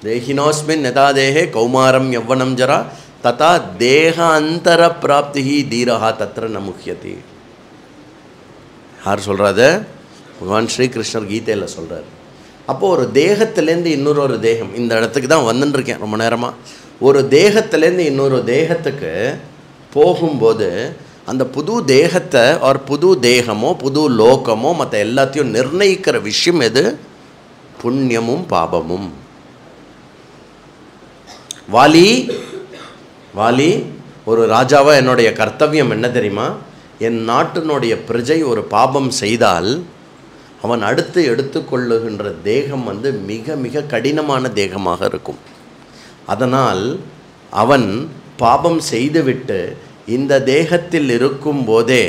தேஹினோஸ்மின் நெதா தேகே கௌமாரம் யவ்வனம் ஜரா ததா தேக அந்தர பிராப்தி தீரஹா தத்ர ந முஹ்யதி. யார் சொல்கிறாரு? பகவான் ஸ்ரீகிருஷ்ணர் கீதையில் சொல்கிறார். அப்போது ஒரு தேகத்திலேருந்து இன்னொரு தேகம், இந்த இடத்துக்கு தான் வந்துட்டுருக்கேன் ரொம்ப நேரமாக. ஒரு தேகத்திலேருந்து இன்னொரு தேகத்துக்கு போகும்போது அந்த புது தேகத்தை ஒரு புது தேகமோ புது லோகமோ மற்ற எல்லாத்தையும் நிர்ணயிக்கிற விஷயம் எது? புண்ணியமும் பாபமும். வாலி ஒரு ராஜாவாக என்னுடைய கர்த்தவியம் என்ன தெரியுமா? என் நாட்டினுடைய பிரஜை ஒரு பாபம் செய்தால் அவன் அடுத்து எடுத்துக்கொள்ளுகின்ற தேகம் வந்து மிக மிக கடினமான தேகமாக இருக்கும். அதனால் அவன் பாபம் செய்துவிட்டு இந்த தேகத்தில் இருக்கும்போதே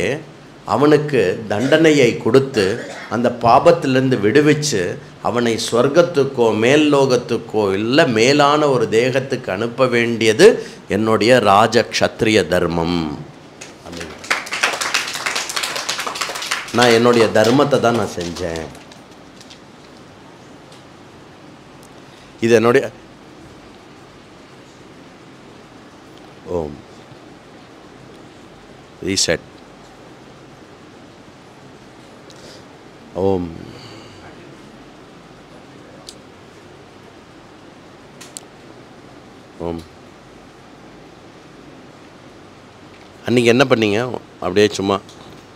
அவனுக்கு தண்டனையை கொடுத்து அந்த பாபத்திலிருந்து விடுவிச்சு அவனை ஸ்வர்க்கத்துக்கோ மேல் லோகத்துக்கோ இல்லை மேலான ஒரு தேகத்துக்கு அனுப்ப வேண்டியது என்னுடைய ராஜ க்ஷத்ரிய தர்மம். நான் என்னுடைய தர்மத்தை தான் நான் செஞ்சேன். இது என்னுடைய ஓம் ரீசெட் ஓம் ஓம். அன்றைக்கி என்ன பண்ணீங்க? அப்படியே சும்மா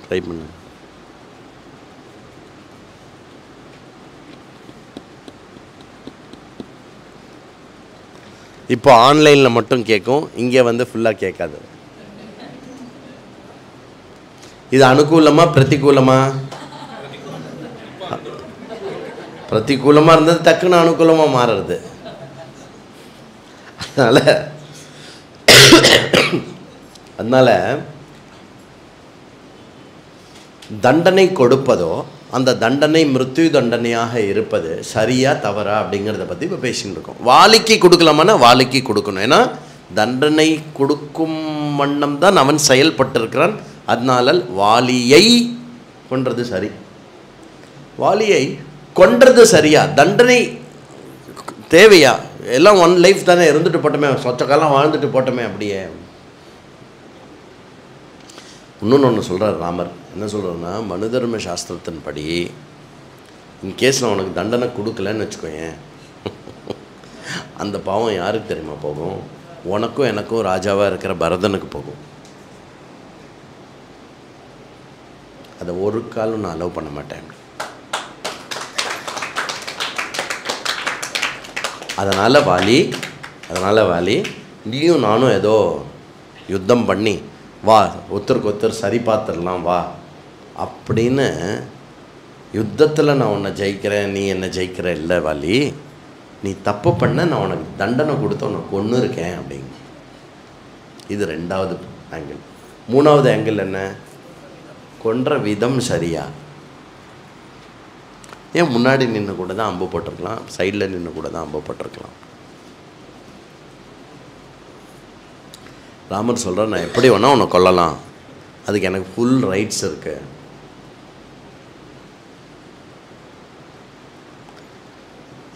ட்ரை பண்ணு. இப்போ ஆன்லைனில் மட்டும் கேட்கும், இங்கே வந்து ஃபுல்லாக கேட்காது. இது அனுகூலமா பிரதிகூலமா? பிரதிகூலமாக இருந்தது டக்குன்னு அனுகூலமாக மாறுறது. அதனால் தண்டனை கொடுப்பதோ அந்த தண்டனை மிருத்யு தண்டனையாக இருப்பது சரியா தவறா அப்படிங்கிறத பற்றி இப்போ பேசின்னு இருக்கோம். வாலிக்கு கொடுக்கலாமான்னா வாலிக்கு கொடுக்கணும். ஏன்னா தண்டனை கொடுக்கும் வண்ணம் தான் அவன் செயல்பட்டிருக்கிறான். அதனால வாலியை கொன்றது சரி. வாலியை கொன்றது சரியா? தண்டனை தேவையா? எல்லாம் ஒன் லைஃப் தானே, இருந்துட்டு போட்டோமே, சொச்ச காலம் வாழ்ந்துட்டு போட்டோமே. அப்படியே இன்னொன்று சொல்கிறார் ராமர். என்ன சொல்கிறேன்னா, மனு தர்ம சாஸ்திரத்தின் படி இன்கேஸ் நான் உனக்கு தண்டனை கொடுக்கலன்னு வச்சுக்கோயேன், அந்த பாவம் யாருக்கு தெரியுமா போகும்? உனக்கும் எனக்கும் ராஜாவாக இருக்கிற பரதனுக்கு போகும். அதை ஒரு காலம் நான் அலோவ் பண்ண மாட்டேன். அதனால் வாலி நீயும் நானும் ஏதோ யுத்தம் பண்ணி வா ஒருத்தருக்கு ஒருத்தர் சரி பார்த்துடலாம் வா அப்படின்னு யுத்தத்தில் நான் உன்னை ஜெயிக்கிறேன், நீ என்ன ஜெயிக்கிற இல்லை வாலி. நீ தப்பு பண்ண, நான் உனக்கு தண்டனை கொடுத்து உனக்கு கொன்று இருக்கேன் அப்படிங்க. இது ரெண்டாவது ஆங்கிள். மூணாவது ஆங்கிள் என்ன? கொன்ற விதம் சரியா? ஏன் முன்னாடி நின்று கூட தான் அம்பு போட்டிருக்கலாம், சைடில் நின்று கூட தான் அம்பு போட்டிருக்கலாம். ராமர் சொல்கிறார், நான் எப்படி வேணால் உன்னை கொல்லலாம், அதுக்கு எனக்கு ஃபுல் ரைட்ஸ் இருக்கு.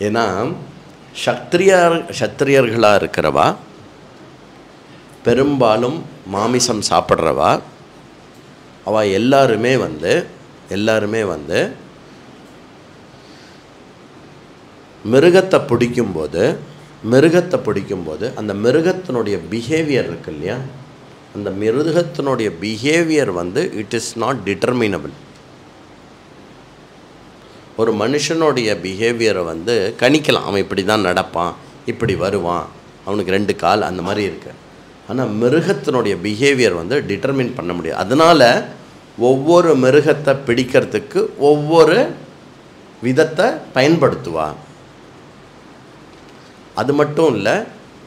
ஏன்னா சத்திரியர்களாக இருக்கிறவா பெரும்பாலும் மாமிசம் சாப்பிட்றவா அவள் எல்லாருமே வந்து மிருகத்தை பிடிக்கும்போது அந்த மிருகத்தினுடைய பிஹேவியர் இருக்கு இல்லையா, அந்த மிருகத்தினுடைய பிஹேவியர் வந்து இட் இஸ் நாட் டிட்டர்மினபிள். ஒரு மனுஷனுடைய பிஹேவியரை வந்து கணிக்கலாம், அவன் இப்படி தான் நடப்பான், இப்படி வருவான், அவனுக்கு 2 கால் அந்த மாதிரி இருக்கு. ஆனால் மிருகத்தினுடைய பிஹேவியர் வந்து டிட்டர்மின் பண்ண முடியாது. அதனால் ஒவ்வொரு மிருகத்தை பிடிக்கிறதுக்கு ஒவ்வொரு விதத்தை பயன்படுத்துவா. அது மட்டும் இல்லை,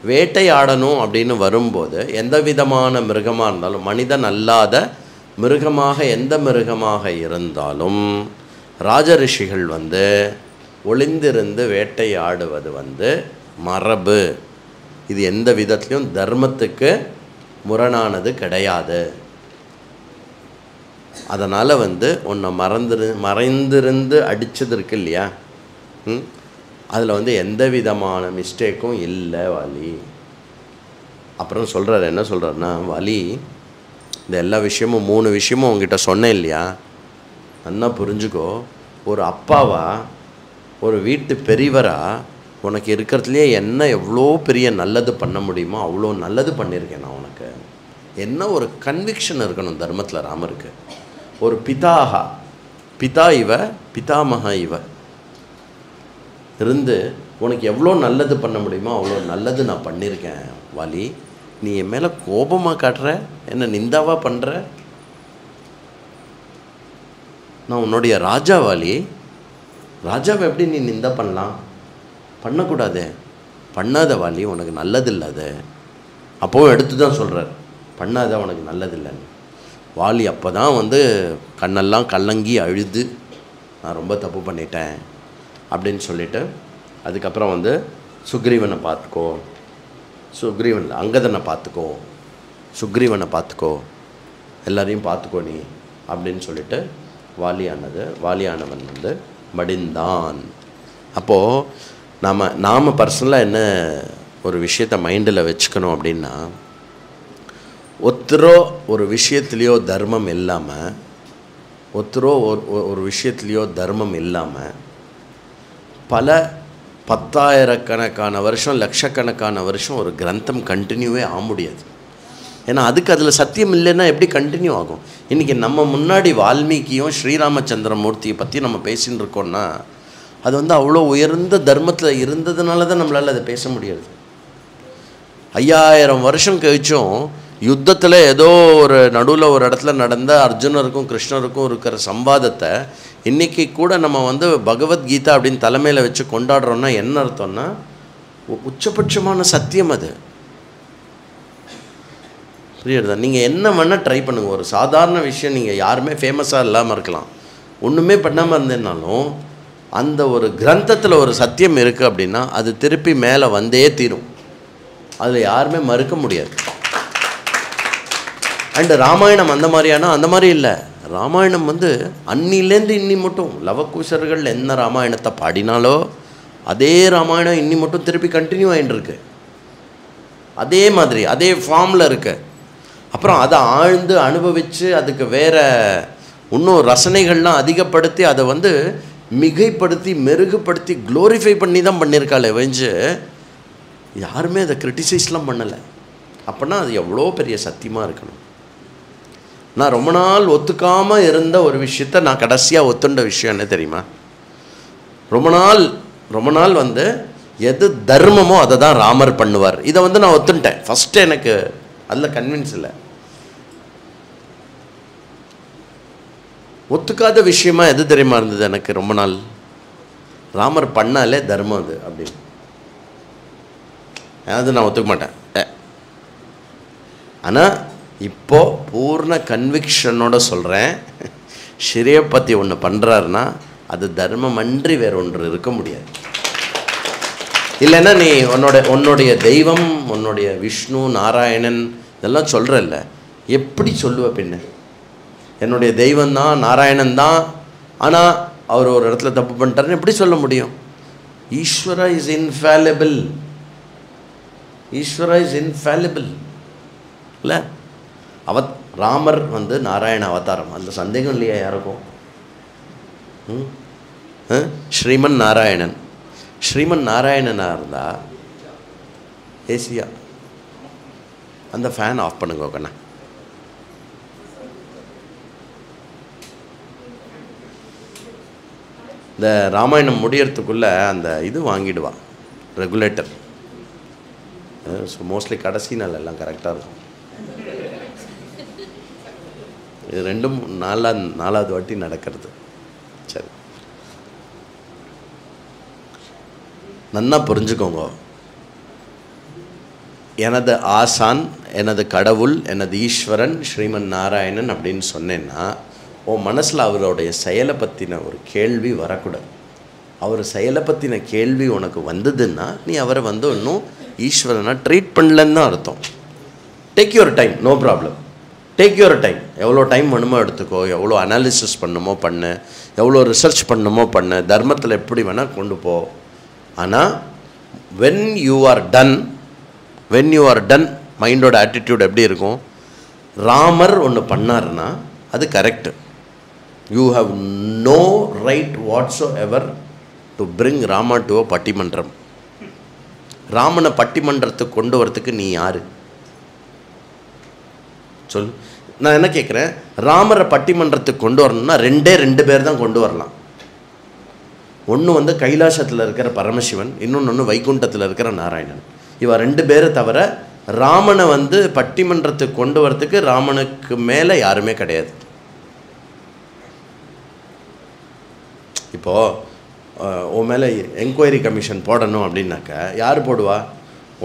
வேட்டையாடணும் அப்படின்னு வரும்போது எந்த விதமான மிருகமாக இருந்தாலும், மனிதன் அல்லாத மிருகமாக எந்த மிருகமாக இருந்தாலும் ராஜரிஷிகள் வந்து ஒளிந்திருந்து வேட்டையாடுவது வந்து மரபு. இது எந்த விதத்துலையும் தர்மத்துக்கு முரணானது கிடையாது. அதனால் வந்து உன்னை மறைந்திருந்து அடித்தது இருக்கு இல்லையா, அதில் வந்து எந்த விதமான மிஸ்டேக்கும் இல்லை வாலி. அப்புறம் சொல்கிறார், என்ன சொல்கிறாருன்னா, வாலி இந்த எல்லா விஷயமும் 3 விஷயமும் உங்ககிட்ட சொன்னேன் இல்லையா, நல்லா புரிஞ்சுக்கோ. ஒரு அப்பாவா, ஒரு வீட்டு பெரியவரா உனக்கு இருக்கிறதுலையே என்ன எவ்வளோ பெரிய நல்லது பண்ண முடியுமோ அவ்வளோ நல்லது பண்ணியிருக்கேன் நான் உனக்கு. என்ன ஒரு கன்விக்ஷன் இருக்கணும் தர்மத்தில் ராமருக்கு. ஒரு பிதாஹா, பிதா இவ பிதாமகா இவ இருந்து உனக்கு எவ்வளோ நல்லது பண்ண முடியுமோ அவ்வளோ நல்லது நான் பண்ணியிருக்கேன் வாலி. நீ என் மேலே கோபமாக காட்டுற, என்ன நிந்தாவாக பண்ணுற? நான் உன்னுடைய ராஜா வாலி. ராஜாவை எப்படி நீ நிந்தா பண்ணலாம்? பண்ணக்கூடாதே. பண்ணாத வாலி, உனக்கு நல்லது இல்லாத. அப்போவும் எடுத்து தான் சொல்கிறார், பண்ணாத உனக்கு நல்லது இல்லைன்னு. வாலி அப்போ தான் கண்ணெல்லாம் கலங்கி அழுது நான் ரொம்ப தப்பு பண்ணிட்டேன் அப்படின்னு சொல்லிவிட்டு அதுக்கப்புறம் சுக்ரீவனை பார்த்துக்கோ, சுக்ரீவன் அங்கதனை பார்த்துக்கோ, சுக்ரீவனை பார்த்துக்கோ, எல்லாரையும் பார்த்துக்கோ நீ அப்படின்னு சொல்லிட்டு வாலியானவன் மடிந்தான். அப்போது நாம் பர்சனலாக என்ன ஒரு விஷயத்தை மைண்டில் வச்சுக்கணும் அப்படின்னா, ஒருத்தரோ ஒரு விஷயத்துலேயோ தர்மம் இல்லாமல், ஒரு விஷயத்துலேயோ தர்மம் இல்லாமல் பல 10,000கணக்கான வருஷம், லட்சக்கணக்கான வருஷம் ஒரு கிரந்தம் கண்டினியூவே ஆக முடியாது. ஏன்னா அதுக்கு அதில் சத்தியம் இல்லைன்னா எப்படி கண்டினியூ ஆகும்? இன்றைக்கி நம்ம முன்னாடி வால்மீகியும் ஸ்ரீராமச்சந்திரமூர்த்தியை பற்றி நம்ம பேசின்னு இருக்கோன்னா அது அவ்வளோ உயர்ந்த தர்மத்தில் இருந்ததுனால தான் நம்மளால் அதை பேச முடியாது. 5000 வருஷம் கழிச்சும் யுத்தத்தில் ஏதோ ஒரு நடுவில் ஒரு இடத்துல நடந்த அர்ஜுனருக்கும் கிருஷ்ணருக்கும் இருக்கிற சம்வாதத்தை இன்றைக்கி கூட நம்ம பகவத்கீதா அப்படின்னு தலைமையில் வச்சு கொண்டாடுறோன்னா என்ன அர்த்தம்னா, உச்சபட்சமான சத்தியம் அது. புரியுறதா? நீங்கள் என்ன வேணால் ட்ரை பண்ணுங்கள். ஒரு சாதாரண விஷயம், நீங்கள் யாருமே ஃபேமஸாக இல்லாமல் இருக்கலாம், ஒன்றுமே பண்ணாமல் இருந்தேன்னாலும் அந்த ஒரு கிரந்தத்தில் ஒரு சத்தியம் இருக்குது அப்படின்னா அது திருப்பி மேலே வந்தே தீரும். அதில் யாருமே மறுக்க முடியாது. அண்டு ராமாயணம் அந்த மாதிரியானா அந்த மாதிரி இல்லை. ராமாயணம் அன்னிலேருந்து இன்னி மட்டும் லவகுஷர்கள் என்ன ராமாயணத்தை பாடினாலோ அதே ராமாயணம் இன்னி மட்டும் திருப்பி கண்டினியூ ஆகிட்டுருக்கு. அதே மாதிரி அதே ஃபார்மில் இருக்கு. அப்புறம் அதை ஆழ்ந்து அனுபவித்து அதுக்கு வேறு இன்னும் ரசனைகள்லாம் அதிகப்படுத்தி அதை மிகைப்படுத்தி மெருகுப்படுத்தி க்ளோரிஃபை பண்ணி தான் பண்ணியிருக்காளே வெஞ்சு யாருமே அதை கிரிட்டிசைஸ்லாம் பண்ணலை. அப்படின்னா அது எவ்வளோ பெரிய சத்தியமாக இருக்கணும். நான் ரொம்ப நாள் ஒத்துக்காமல் இருந்த ஒரு விஷயத்தை நான் கடைசியாக ஒத்துண்ட விஷயம் என்ன தெரியுமா? ரொம்ப நாள் எது தர்மமோ அதை தான் ராமர் பண்ணுவார். இதை நான் ஒத்துட்டேன். ஃபஸ்ட்டு எனக்கு அதில் கன்வின்ஸ் இல்லை. ஒத்துக்காத விஷயமா எது தெரியுமா இருந்தது எனக்கு ரொம்ப நாள்? ராமர் பண்ணாலே தர்மம் அது அப்படின்னு. அது நான் ஒத்துக்க மாட்டேன். ஆனால் இப்போது பூர்ண கன்விக்ஷனோட சொல்கிறேன், ஸ்ரீயை பற்றி ஒன்று பண்ணுறாருன்னா அது தர்மம் அன்றி வேறு ஒன்று இருக்க முடியாது. இல்லைன்னா நீ உன்னுடைய தெய்வம், உன்னுடைய விஷ்ணு நாராயணன் இதெல்லாம் சொல்கிறல்ல, எப்படி சொல்லுவ பின்ன? என்னுடைய தெய்வம் தான், நாராயணன் தான், ஆனால் அவர் ஒரு இடத்துல தப்பு பண்ணிட்டாருன்னு எப்படி சொல்ல முடியும்? ஈஸ்வரா இஸ் இன்ஃபேலிபிள். ஈஸ்வரா இஸ் இன்ஃபேலிபிள் இல்லை? ராமர் நாராயண அவதாரம், அந்த சந்தேகம் இல்லையா யாருக்கும்? ஸ்ரீமன் நாராயணன், ஸ்ரீமன் நாராயணனாக இருந்தால் ஏசியா அந்த ஃபேன் ஆஃப் பண்ணுங்க கண்ணா. இந்த ராமாயணம் முடியறதுக்குள்ளே அந்த இது வாங்கிடுவா, ரெகுலேட்டர். ஸோ மோஸ்ட்லி கடைசி நாள் எல்லாம் கரெக்டாக இருக்கும். இது ரெண்டும் நாலாவது வாட்டி நடக்கிறது. சரி, நன்னா புரிஞ்சுக்கோங்க. எனது ஆசான், எனது கடவுள், எனது ஈஸ்வரன் ஸ்ரீமன் நாராயணன் அப்படின்னு சொன்னேன்னா உன் மனசில் அவருடைய செயலை பற்றின ஒரு கேள்வி வரக்கூடாது. அவர் செயலை பற்றின கேள்வி உனக்கு வந்ததுன்னா நீ அவரை இன்னும் ஈஸ்வரனாக ட்ரீட் பண்ணலன்னு தான் அர்த்தம். Take your time, no problem. Take your time. எவ்வளோ டைம் வேணுமோ எடுத்துக்கோ, எவ்வளோ அனாலிசிஸ் பண்ணுமோ பண்ணு, எவ்வளோ ரிசர்ச் பண்ணுமோ பண்ணு, தர்மத்தில் எப்படி வேணால் கொண்டு போ. ஆனால் when you are done மைண்டோட ஆட்டிடியூட் எப்படி இருக்கும்? ராமர் ஒன்று பண்ணாருன்னா அது correct, you have no right whatsoever to bring Rama to a பட்டிமன்றம். ராமனை பட்டிமன்றத்துக்கு கொண்டு வரத்துக்கு நீ யார் சொல். நான் என்ன கேட்குறேன், ராமரை பட்டிமன்றத்துக்கு கொண்டு வரணும்னா ரெண்டு பேர் தான் கொண்டு வரலாம். ஒன்று வந்து கைலாசத்தில் இருக்கிற பரமசிவன், இன்னொன்று வைகுண்டத்தில் இருக்கிற நாராயணன். இவ 2 பேரை தவிர ராமனை வந்து பட்டிமன்றத்துக்கு கொண்டு வரத்துக்கு ராமனுக்கு மேலே யாருமே கிடையாது. இப்போது உன் மேலே என்கொயரி கமிஷன் போடணும் அப்படின்னாக்க யார் போடுவா?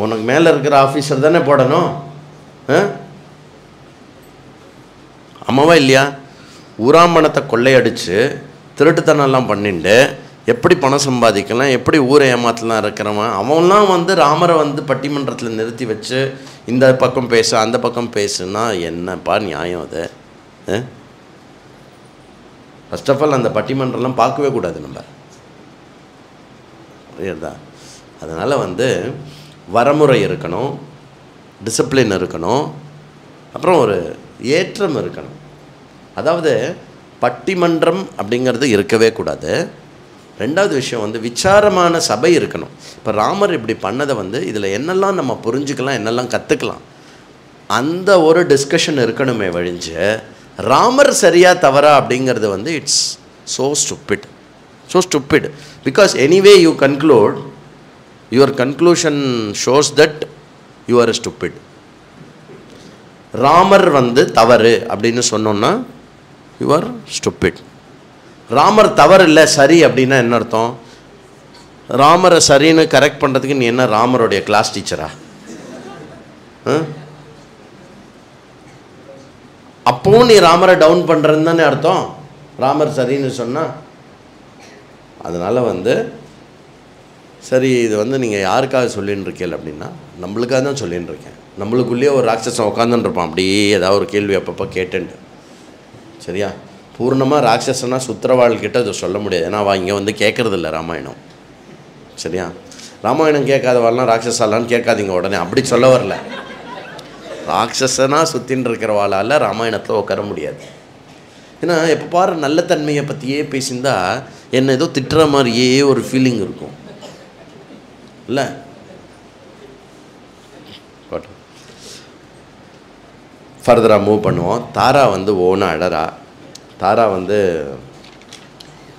உனக்கு மேலே இருக்கிற ஆஃபீஸர் தானே போடணும். ஆமாவா இல்லையா? ஊராம்பணத்தை கொள்ளையடித்து திருட்டுத்தனம்லாம் பண்ணிட்டு எப்படி பணம் சம்பாதிக்கலாம், எப்படி ஊரை ஏமாத்தலாம் இருக்கிறவன் அவன்லாம் வந்து ராமரை வந்து பட்டிமன்றத்தில் நிறுத்தி வச்சு இந்த பக்கம் பேசு அந்த பக்கம் பேசுனா என்னப்பா நியாயம் அது? ஃபர்ஸ்ட் ஆஃப் ஆல் அந்த பட்டிமன்றம்லாம் பார்க்கவே கூடாது நம்ம, புரியுதா? அதனால் வந்து வரமுறை இருக்கணும், டிசிப்ளின் இருக்கணும், அப்புறம் ஒரு ஏற்றம் இருக்கணும். அதாவது பட்டிமன்றம் அப்படிங்கிறது இருக்கவே கூடாது. ரெண்டாவது விஷயம் வந்து விசாரமான சபை இருக்கணும். இப்போ ராமர் இப்படி பண்ணதை வந்து இதில் என்னெல்லாம் நம்ம புரிஞ்சுக்கலாம், என்னெல்லாம் கற்றுக்கலாம், அந்த ஒரு டிஸ்கஷன் இருக்கணுமே வழிஞ்சு ராமர் சரியா தவறா அப்படிங்கிறது வந்து it's so stupid because anyway you conclude your conclusion shows that you are stupid. Ramar வந்து தவறு அப்படின்னு சொன்னோன்னா யூ ஆர் ஸ்டூப்பிட். ராமர் தவறு இல்லை சரி அப்படின்னா என்ன அர்த்தம்? ராமரை சரின்னு கரெக்ட் பண்ணுறதுக்கு நீ என்ன ராமருடைய கிளாஸ் டீச்சரா? அப்பவும் நீ ராமரை டவுன் பண்ணுறன்னு தானே அர்த்தம், ராமர் சரின்னு சொன்னால். அதனால் வந்து சரி, இது வந்து நீங்கள் யாருக்காக சொல்லின்னு இருக்கீங்க அப்படின்னா நம்மளுக்காக தான் சொல்லின்னு இருக்கேன். நம்மளுக்குள்ளேயே ஒரு ராட்சசன் உட்காந்துருப்பான் அப்படியே ஏதாவது ஒரு கேள்வி அப்பப்போ கேட்டுண்டு. சரியா? பூர்ணமாக ராட்சசனா சுத்திரவாள்கிட்ட அதை சொல்ல முடியாது. ஏன்னா அவள் இங்கே வந்து கேட்குறதில்ல ராமாயணம். சரியா? ராமாயணம் கேட்காதவாள்லாம் ராட்சசாலான்னு கேட்காதீங்க உடனே, அப்படி சொல்ல வரல. ராட்சசனாக சுற்றின்னு இருக்கிறவாளால் ராமாயணத்தில் உட்கார முடியாது. ஏன்னா எப்போ பாரு நல்ல தன்மையை பற்றியே பேசியிருந்தா என்ன ஏதோ திட்டுற மாதிரியே ஒரு ஃபீலிங் இருக்கும் இல்லை? ஃபர்தராக மூவ் பண்ணுவோம். தாரா வந்து ஓன அழறா. தாரா வந்து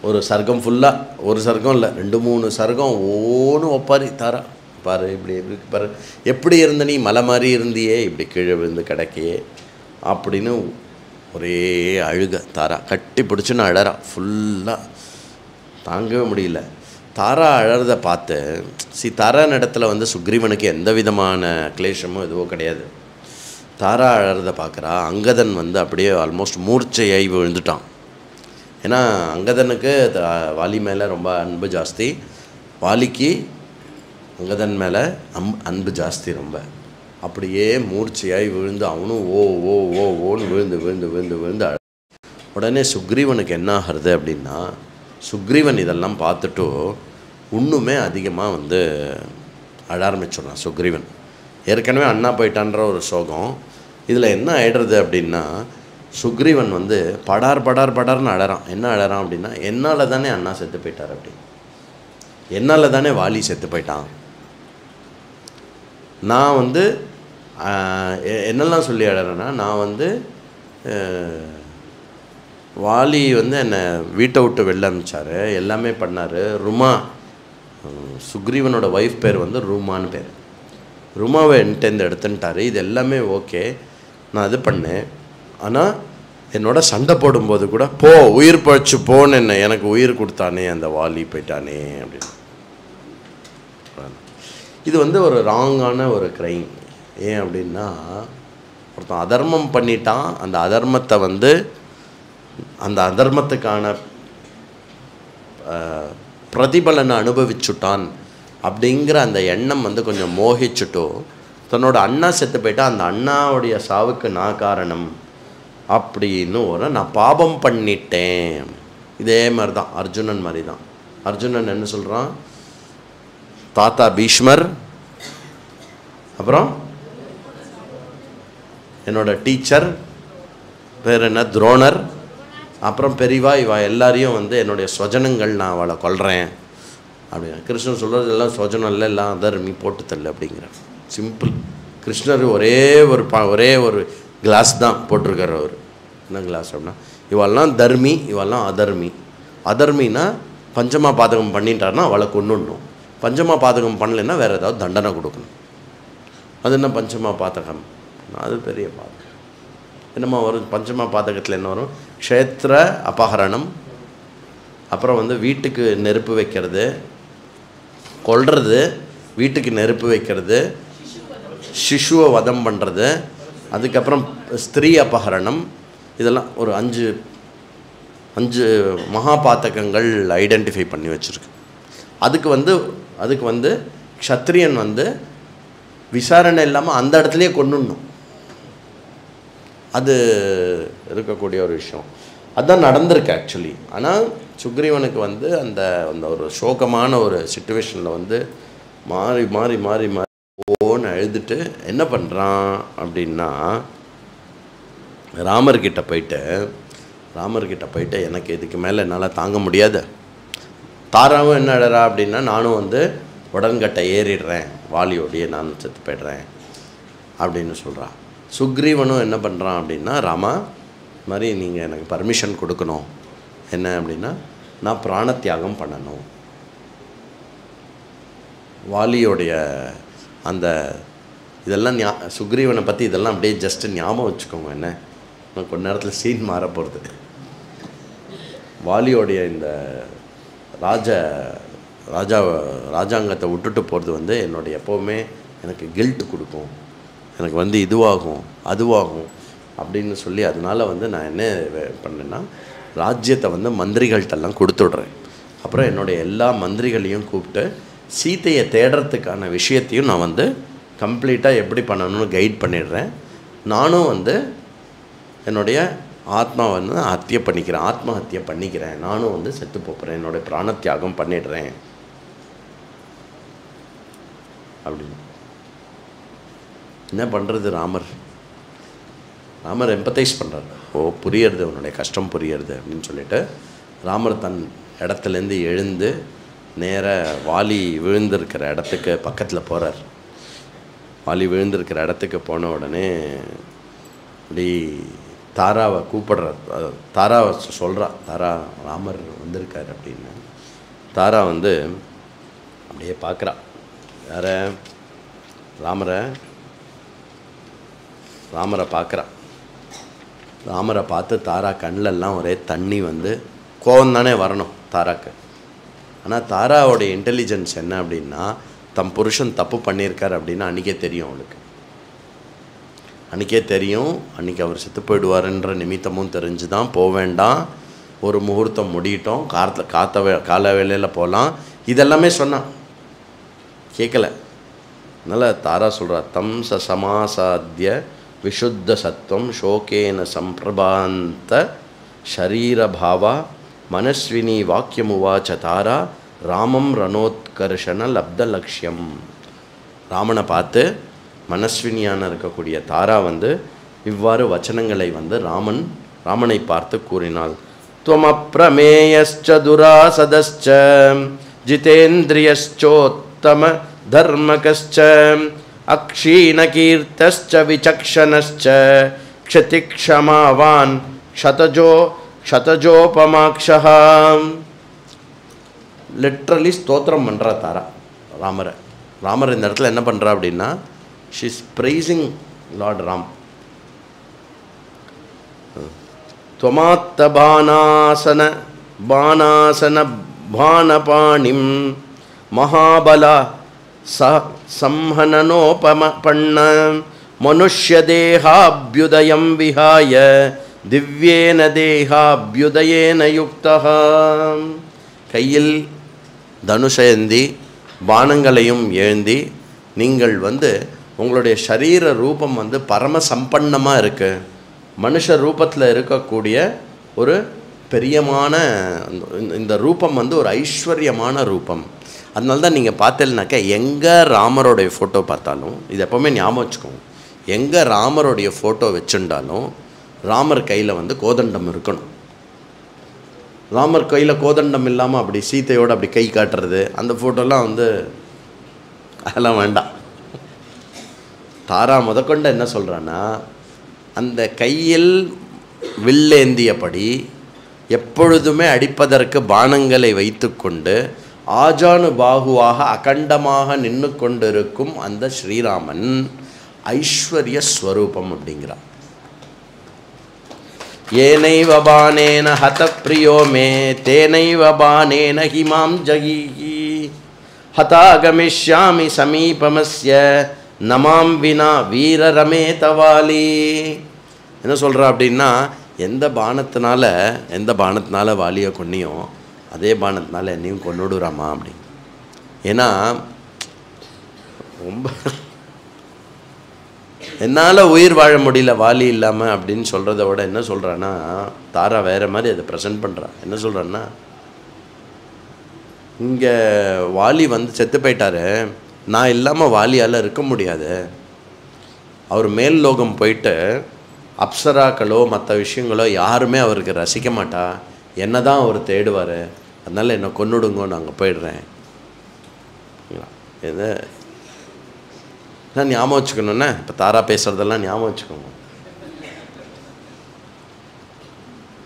ஒரு சர்க்கம் ஃபுல்லாக, ஒரு சர்க்கம் இல்லை 2-3 சர்க்கம் ஓன்னு ஒப்பாரி. தாரா பாரு இப்படி எப்படி பாரு, எப்படி இருந்த நீ மலை மாதிரி இருந்தியே, இப்படி கீழே விழுந்து கிடக்கையே அப்படின்னு ஒரே அழுக. தாரா கட்டி பிடிச்சுன்னு அழறா, ஃபுல்லாக தாங்கவே முடியல. தாரா அழறதை பார்த்து தாரான் இடத்துல வந்து சுக்ரீவனுக்கு எந்த விதமான கிளேஷமும் எதுவோ கிடையாது. தாரா அழறதை பார்க்குறா. அங்கதன் வந்து அப்படியே ஆல்மோஸ்ட் மூர்ச்சையாகி விழுந்துட்டான். ஏன்னா அங்கதனுக்கு வாலி மேலே ரொம்ப அன்பு ஜாஸ்தி, வாலிக்கு அங்கதன் மேலே அன்பு ஜாஸ்தி ரொம்ப. அப்படியே மூர்ச்சையாகி விழுந்து அவனும் ஓ ஓ ஓ ஓன்னு விழுந்து விழுந்து விழுந்து விழுந்து அழ. உடனே சுக்ரீவனுக்கு என்ன ஆகிறது அப்படின்னா, சுக்ரீவன் இதெல்லாம் பார்த்துட்டு இன்னுமே அதிகமாக வந்து அழ ஆரம்பிச்சிடுறான். சுக்ரீவன் ஏற்கனவே அண்ணா போயிட்டான்ற ஒரு சோகம். இதில் என்ன ஆயிடுறது அப்படின்னா, சுக்ரீவன் வந்து படார்னு அழறான். என்ன அழறான் அப்படின்னா, என்னால் தானே அண்ணா செத்து போயிட்டார், அப்படி என்னால் தானே வாலி செத்து போயிட்டான். நான் வந்து என்னெல்லாம் சொல்லி அழறேன்னா, நான் வந்து வாலி வந்து என்னை வீட்டை விட்டு வெளில அனுப்பிச்சார், எல்லாமே பண்ணார். ருமா, சுக்ரீவனோட ஒய்ஃப் பேர் வந்து ரூமான்னு பேர். ருமாவை என்கிட்ட எடுத்துட்டார். இது எல்லாமே ஓகே, நான் இது பண்ணேன். ஆனால் என்னோட சண்டை போடும்போது கூட போ உயிர் பழிச்சு போன்னு என்ன எனக்கு உயிர் கொடுத்தானே அந்த வாலி போயிட்டானே அப்படின்னு. இது வந்து ஒரு ராங்கான ஒரு க்ரைம். ஏன் அப்படின்னா, ஒருத்தன் அதர்மம் பண்ணிட்டான், அந்த அதர்மத்தை வந்து அந்த அதர்மத்துக்கான பிரதிபலனை அனுபவிச்சுட்டான் அப்படிங்கிற அந்த எண்ணம் வந்து கொஞ்சம் மோகிச்சுட்டோ, தன்னோட அண்ணா செத்து போயிட்டா அந்த அண்ணாவுடைய சாவுக்கு நான் காரணம் அப்படின்னு ஒரு நான் பாபம் பண்ணிட்டேன். இதே மாதிரி தான் அர்ஜுனன் மாதிரி தான். அர்ஜுனன் என்ன சொல்கிறான், தாத்தா பீஷ்மர், அப்புறம் என்னோட டீச்சர் பேர் என்ன துரோணர், அப்புறம் பெரியவா இவா எல்லாரையும் வந்து என்னுடைய ஸ்வஜனங்கள், நான் அவளை கொல்றேன் அப்படின்னா. கிருஷ்ணன் சொல்கிறது எல்லாம் ஸ்வஜனம் இல்லை, எல்லாம் அதர்மி, போட்டு தள்ளு அப்படிங்கிறார். சிம்பிள். கிருஷ்ணர் ஒரே ஒரு கிளாஸ் தான் போட்டிருக்கார். அவர் என்ன கிளாஸ் அப்படின்னா, இவெல்லாம் தர்மி, இவெல்லாம் அதர்மி. அதர்மின்னா பஞ்சமா பாதகம் பண்ணிட்டாருன்னா அவளை கொன்னுடணும். பஞ்சமா பாதகம் பண்ணலைன்னா வேறு ஏதாவது தண்டனை கொடுக்கணும். அது என்ன பஞ்சமா பாதகம்? அது பெரிய பாதகம். என்னம்மா வரும் பஞ்சமா பாதகத்தில்? என்ன வரும்? க்ஷேத்திர அபகரணம், அப்புறம் வந்து வீட்டுக்கு நெருப்பு வைக்கிறது, கொல்றது, வீட்டுக்கு நெருப்பு வைக்கிறது, சிசுவை வதம் பண்ணுறது, அதுக்கப்புறம் ஸ்திரீ அபகரணம். இதெல்லாம் ஒரு அஞ்சு மகாபாத்தகங்கள் ஐடென்டிஃபை பண்ணி வச்சுருக்கு. அதுக்கு வந்து க்ஷத்ரியன் வந்து விசாரணை இல்லாமல் அந்த இடத்துலையே கொண்டுடணும். அது இருக்கக்கூடிய ஒரு விஷயம். அதுதான் நடந்திருக்கு ஆக்சுவலி. ஆனால் சுக்ரீவனுக்கு வந்து அந்த அந்த ஒரு சோகமான ஒரு சிச்சுவேஷனில் வந்து மாறி மாறி மாறி மாறி ஓன்னு அழுதுட்டு என்ன பண்ணுறான் அப்படின்னா, ராமர்கிட்ட போயிட்டு எனக்கு இதுக்கு மேலே என்னால் தாங்க முடியாது. தாராவும் என்ன அழறா அப்படின்னா, நானும் வந்து உடன்கட்டை ஏறிடுறேன், வாலியோடையே நானும் செத்து போய்டுறேன் அப்படின்னு சொல்கிறான். சுக்ரீவனும் என்ன பண்ணுறான் அப்படின்னா, ராமா மாதிரி நீங்கள் எனக்கு பர்மிஷன் கொடுக்கணும். என்ன அப்படின்னா, நான் பிராணத்தியாகம் பண்ணணும். வாலியோடைய அந்த இதெல்லாம் சுக்ரீவனை பற்றி இதெல்லாம் அப்படியே ஜஸ்ட்டு ஞாபகம் வச்சுக்கோங்க. என்ன கொஞ்ச நேரத்தில் சீன் மாற போகிறது. வாலியோடைய இந்த ராஜாங்கத்தை விட்டுட்டு போகிறது வந்து என்னுடைய எப்போவுமே எனக்கு கில்ட் கொடுக்கும், எனக்கு வந்து இதுவாகும் அதுவாகும் அப்படின்னு சொல்லி, அதனால் வந்து நான் என்ன பண்ணேன்னா, ராஜ்யத்தை வந்து மந்திரிகள்கிட்டெல்லாம் கொடுத்துட்றேன். அப்புறம் என்னுடைய எல்லா மந்திரிகளையும் கூப்பிட்டு சீத்தையை தேடுறதுக்கான விஷயத்தையும் நான் வந்து கம்ப்ளீட்டாக எப்படி பண்ணணும்னு கைட் பண்ணிடுறேன். நானும் வந்து என்னுடைய ஆத்மாவை வந்து ஆத்மஹத்தியை பண்ணிக்கிறேன். நானும் வந்து செத்து போகிறேன், என்னுடைய பிராணத்தியாகம் பண்ணிடுறேன் அப்படின்னு. என்ன பண்ணுறது? ராமர் எம்பத்தைஸ் பண்ணுறாரு. புரியறது, உன்னுடைய கஷ்டம் புரியறது அப்படின்னு சொல்லிட்டு ராமர் தன் இடத்துலேருந்து எழுந்து நேர வாலி விழுந்திருக்கிற இடத்துக்கு பக்கத்தில் போகிறார். வாலி விழுந்திருக்கிற இடத்துக்கு போன உடனே அப்படி தாராவை கூப்பிடுறார். தாராவை சொல்கிறா, தாரா ராமர் வந்திருக்கார் அப்படின்னு. தாரா வந்து அப்படியே பார்க்குறா. யார? ராமரை பார்க்குறா. ராமரை பார்த்து தாரா கண்ணிலெல்லாம் ஒரே தண்ணி வந்து, கோவம் தானே வரணும் தாராக்கு. ஆனால் தாராவோடைய இன்டெலிஜென்ஸ் என்ன அப்படின்னா, தம் புருஷன் தப்பு பண்ணியிருக்கார் அப்படின்னா அன்றைக்கே தெரியும் அவளுக்கு. அன்றைக்கி அவர் செத்து போயிடுவாருன்ற நிமித்தமும் தெரிஞ்சு தான் போக வேண்டாம், ஒரு முகூர்த்தம் முடியிட்டோம், கால வேளையில் போகலாம், இதெல்லாமே சொன்னான். கேட்கலை. அதனால் தாரா சொல்கிறா, தம் சமாசாத்திய விசுத்த சத்வம் ஷோகேன சம்பிரபாந்த ஷரீரபாவா மனஸ்வினி வாக்கியமுவாச்ச தாரா ராமம் ரணோத்கர்ஷன லப்த லக்ஷ்யம். ராமனை பார்த்து மனஸ்வினியான இருக்கக்கூடிய தாரா வந்து இவ்வாறு வச்சனங்களை வந்து ராமனை பார்த்து கூறினாள். துவமப்ரமேயஸ்ச துராசதஸ்ச ஜிதேந்திரியஸ்சோத்தம தர்மகஸ்ச அக்ஷீணகீர்த்தஸ்ச விசக்ஷணஸ்ச க்ஷதிக்ஷமாவான் க்ஷதஜோபமாக்ஷஹ. லிட்ரலி ஸ்தோத்திரம் பண்ணுறா தாரா ராமர் இந்த இடத்துல என்ன பண்ணுறா அப்படின்னா, she is praising lord Ram. துவமாத்த பானாசன பானபாணிம் மகாபலா சம்ஹனனோபமபண்ண மனுஷ்யதேகாப்யுதயம் விஹாய திவ்யேன தேகாப்யுதயேன யுக்தஹ. கையில் தனுஷேந்தி பானங்களையும் ஏந்தி நீங்கள் வந்து உங்களுடைய சரீர ரூபம் வந்து பரம சம்பன்னமாக இருக்குது. மனுஷ ரூபத்தில் இருக்கக்கூடிய ஒரு பெரியமான இந்த ரூபம் வந்து ஒரு ஐஸ்வர்யமான ரூபம். அதனால தான் நீங்கள் பார்த்தேன்னாக்கா எங்கே ராமருடைய ஃபோட்டோ பார்த்தாலும், இது எப்போவுமே ஞாபகம் வச்சுக்கோங்க, எங்கே ராமருடைய ஃபோட்டோ வச்சுருந்தாலும் ராமர் கையில் வந்து கோதண்டம் இருக்கணும். ராமர் கையில் கோதண்டம் இல்லாமல் அப்படி சீத்தையோடு அப்படி கை காட்டுறது, அந்த ஃபோட்டோலாம் வந்து அதெல்லாம் வேண்டாம். தாரா முதற்கொண்டு என்ன சொல்கிறான்னா, அந்த கையில் வில்லேந்தியபடி எப்பொழுதுமே அடிப்பதற்கு பானங்களை வைத்து கொண்டு ஆஜானு பாகுவாக அகண்டமாக நின்று கொண்டிருக்கும் அந்த ஸ்ரீராமன் ஐஸ்வர்ய ஸ்வரூபம் அப்படிங்கிறார். ஏனைவ பானேன ஹத பிரியோ மே தேனைவ பானேன ஹிமாம் ஜகீஹி ஹதாகமிஷ்யாமி சமீபமஸ்ய நமாம் வினா வீர ரமேதவாலி. என்ன சொல்கிறா அப்படின்னா, எந்த பானத்தினால வாலியை கொன்னியோ அதே பானத்தினால என்னையும் கொன்னுடுறாமா அப்படி. ஏன்னா ரொம்ப என்னால் உயிர் வாழ முடியல வாலி இல்லாமல் அப்படின்னு சொல்கிறத விட என்ன சொல்கிறான்னா, தாரா வேறு மாதிரி அதை ப்ரெசென்ட் பண்ணுறா. என்ன சொல்கிறான்னா, இங்கே வாலி வந்து செத்து போயிட்டாரு, நான் இல்லாமல் வாலியால் இருக்க முடியாது. அவர் மேல் லோகம் போயிட்டு அப்சராக்களோ மற்ற விஷயங்களோ யாருமே அவருக்கு ரசிக்க மாட்டா, என்ன தான் அவர் தேடுவார், அதனால் என்னை கொன்னுடுங்கோ, நான் அங்கே போயிடுறேன். இது நான் ஞாபகம் வச்சுக்கணுன்னே, இப்போ தாரா பேசுகிறதெல்லாம் ஞாபகம் வச்சுக்கோங்க.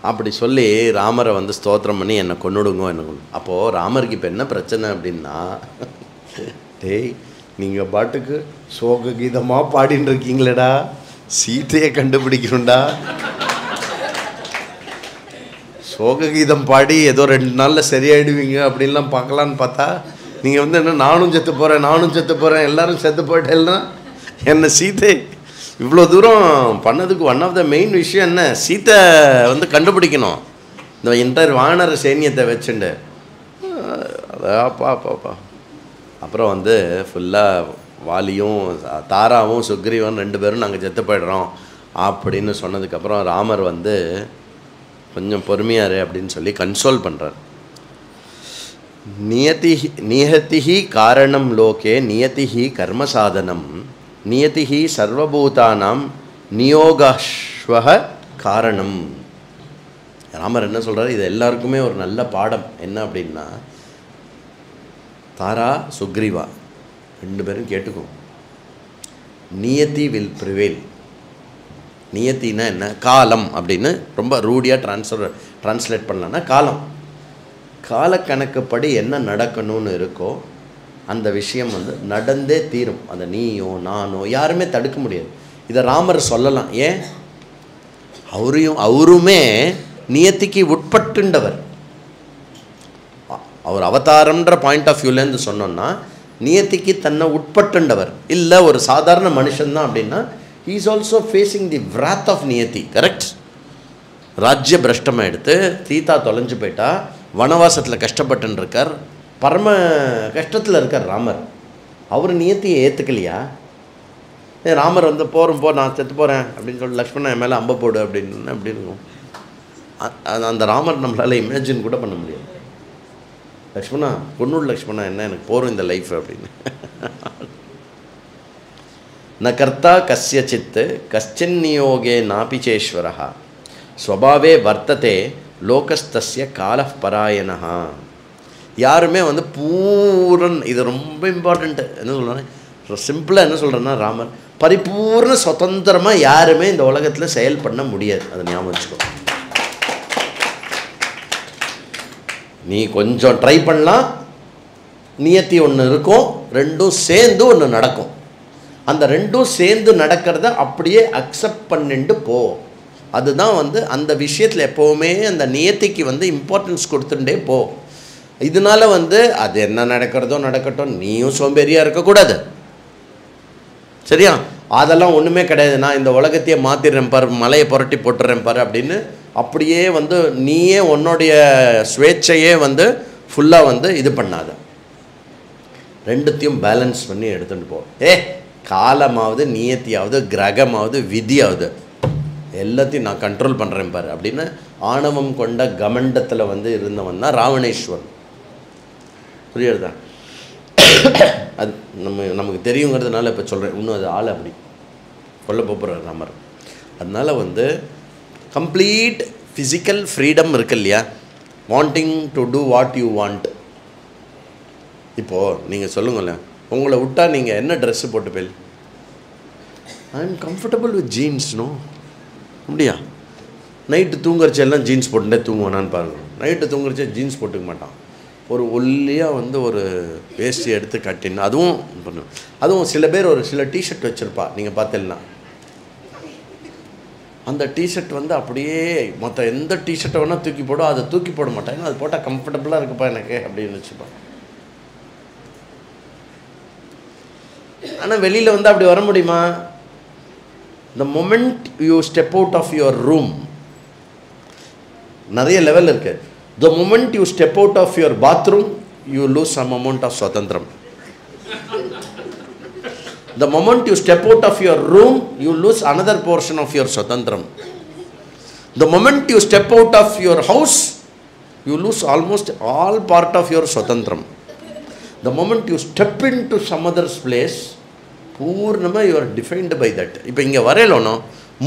அப்படி சொல்லி ராமரை வந்து ஸ்தோத்திரம் பண்ணி என்னை கொன்னுடுங்கோ, என்ன அப்போது ராமருக்கு இப்போ என்ன பிரச்சனை அப்படின்னா, டேய் நீங்கள் பாட்டுக்கு சோக கீதமாக பாடின்னு இருக்கீங்களேடா, சீத்தையை கண்டுபிடிக்கணும்டா. சோக கீதம் பாடி ஏதோ 2 நாளில் சரியாயிடுவீங்க அப்படின்லாம் பார்க்கலான்னு பார்த்தா, நீங்கள் வந்து என்ன நானும் செத்து போகிறேன் எல்லோரும் செத்து போயிட்டேன்னா என்ன சீத்தை இவ்வளோ தூரம் பண்ணதுக்கு ஒன் ஆஃப் த மெயின் விஷயம் என்ன, சீத்தை வந்து கண்டுபிடிக்கணும். இந்த என்டையர் வானர சைன்யத்தை வச்சுண்டு அப்பாப்பா. அப்புறம் வந்து ஃபுல்லாக வாலியும் தாராவும் சுக்ரீவன் 2 பேரும் நாங்கள் செத்து போய்டுறோம் அப்படின்னு சொன்னதுக்கப்புறம் ராமர் வந்து கொஞ்சம் பொறுமையாரு அப்படின்னு சொல்லி கன்சோல் பண்ணுறார். நியதிஹி காரணம் லோகே நியதிஹி கர்மசாதனம் நியதிஹி சர்வபூதானாம் நியோகாஸ்வஹ காரணம். ராமர் என்ன சொல்கிறார், இது எல்லாருக்குமே ஒரு நல்ல பாடம். என்ன அப்படின்னா, தாரா சுக்ரீவா 2 பேரும் கேட்டுக்கோ, நியதி வில் ப்ரிவேல். நியத்தின்னா என்ன, காலம் அப்படின்னு ரொம்ப ரூடியாக ட்ரான்ஸ்லேட் பண்ணலான்னா காலம். காலக்கணக்குப்படி என்ன நடக்கணும்னு இருக்கோ அந்த விஷயம் வந்து நடந்தே தீரும். அதை நீயோ நானோ யாருமே தடுக்க முடியாது. இதை ராமர் சொல்லலாம். ஏன், அவருமே நியத்திக்கு உட்பட்டுண்டவர். அவர் அவதாரம்ன்ற பாயிண்ட் ஆஃப் வியூலேருந்து சொன்னோன்னா நியத்திக்கு தன்னை உட்பட்டுண்டவர் இல்லை, ஒரு சாதாரண மனுஷன்தான் அப்படின்னா he is also facing the wrath of நியத்தி. கரெக்ட். ராஜ்ய பிரஷ்டமாக எடுத்து சீதா தொலைஞ்சு போயிட்டா, வனவாசத்தில் கஷ்டப்பட்டுன்னு இருக்கார், பரம கஷ்டத்தில் இருக்கார் ராமர். அவர் நியத்தியை ஏற்றுக்கலையா? ராமர் வந்து போகிறோம் நான் செத்து போகிறேன் அப்படின்னு சொல்லி லக்ஷ்மணன் என் மேலே அம்பை போடு அப்படின்னு அப்படி இருக்கும். அந்த ராமர் நம்மளால் இமேஜின் கூட பண்ண முடியாது. லக்ஷ்மணா பொண்ணுள் லக்ஷ்மணா என்ன எனக்கு போகிறோம் இந்த லைஃப் அப்படின்னு. ந கர்த்தா கஸ்யசித் கஷ்டின்னியோகே நாபிச்சேஸ்வரஹ ஸ்வபாவே வர்த்ததே லோகஸ்தஸ்ய காலஃப் பராயணஹா. யாருமே வந்து பூரண், இது ரொம்ப இம்பார்ட்டண்ட்டு. என்ன சொல்கிறேன், சிம்பிளாக என்ன சொல்கிறேன்னா, ராமர் பரிபூர்ண சுதந்திரமாக யாருமே இந்த உலகத்தில் செயல் பண்ண முடியாது. அதை ஞாபகம் வச்சுக்கோ. நீ கொஞ்சம் ட்ரை பண்ணலாம், நியத்தி ஒன்று இருக்கும், 2ம் சேர்ந்து ஒன்று நடக்கும். அந்த 2ம் சேர்ந்து நடக்கிறத அப்படியே அக்செப்ட் பண்ணிட்டு போ. அதுதான் வந்து அந்த விஷயத்தில் எப்போவுமே அந்த நியத்திக்கு வந்து இம்பார்ட்டன்ஸ் கொடுத்துட்டே போ. இதனால வந்து அது என்ன நடக்கிறதோ நடக்கட்டும், நீயும் சோம்பேறியாக இருக்கக்கூடாது. சரியா? அதெல்லாம் ஒன்றுமே கிடையாது, நான் இந்த உலகத்தையே மாற்றிடுறேன் பார், மலையை புரட்டி போட்டுறேன் பார் அப்படின்னு அப்படியே வந்து நீயே உன்னுடைய ஸ்வேச்சையே வந்து ஃபுல்லாக வந்து இது பண்ணாத. 2த்தையும் பேலன்ஸ் பண்ணி எடுத்துகிட்டு போ. காலமாவது நியத்தியாவது கிரகமாவது விதியாவது எல்லாத்தையும் நான் கண்ட்ரோல் பண்ணுறேன் பாரு அப்படின்னு ஆணவம் கொண்ட கமண்டத்தில் வந்து இருந்தவன் தான் ராவணேஸ்வரன். புரியுறதா? அது நமக்கு தெரியுங்கிறதுனால இப்போ சொல்கிறேன். இன்னும் அது ஆள் அப்படி கொல்ல போகிறார் ராமர். அதனால் வந்து கம்ப்ளீட் ஃபிசிக்கல் ஃப்ரீடம் இருக்கு இல்லையா, wanting to do what you want. இப்போது நீங்கள் சொல்லுங்களேன், உங்களை விட்டால் நீங்கள் என்ன ட்ரெஸ்ஸு போட்டு போய்? I am comfortable with jeans. No அப்படியா? நைட்டு தூங்குறச்ச எல்லாம் ஜீன்ஸ் போட்டுட்டே தூங்குவானான்னு பாருங்கள். நைட்டு தூங்குறச்ச ஜீன்ஸ் போட்டுக்க மாட்டான். ஒரு ஒல்லியாக வந்து ஒரு வேஷ்டி எடுத்து கட்டின்னு அதுவும் பண்ணுவேன். அதுவும் சில பேர் ஒரு சில டிஷர்ட் வச்சுருப்பா, நீங்கள் பார்த்தீங்கன்னா அந்த டிஷர்ட் வந்து அப்படியே மற்ற எந்த டிஷர்ட்டை வேணால் தூக்கி போடும், அதை தூக்கி போட மாட்டேன். ஏன்னா அது போட்டால் கம்ஃபர்டபுளாக இருக்குப்பா எனக்கு அப்படின்னு வச்சுப்பான். ஆனால் வெளியில் வந்து அப்படி வர முடியுமா? the moment you step out of your room, நிறைய லெவல் இருக்கு. The moment you step out of your bathroom, you lose some amount of swatantram. The moment you step out of your room, you lose another portion of your swatantram. The moment you step out of your house, you lose almost all part of your swatantram. The moment you step into some other's place, பூர்ணமாக you are defined by that. இப்போ இங்கே வரையலோனோ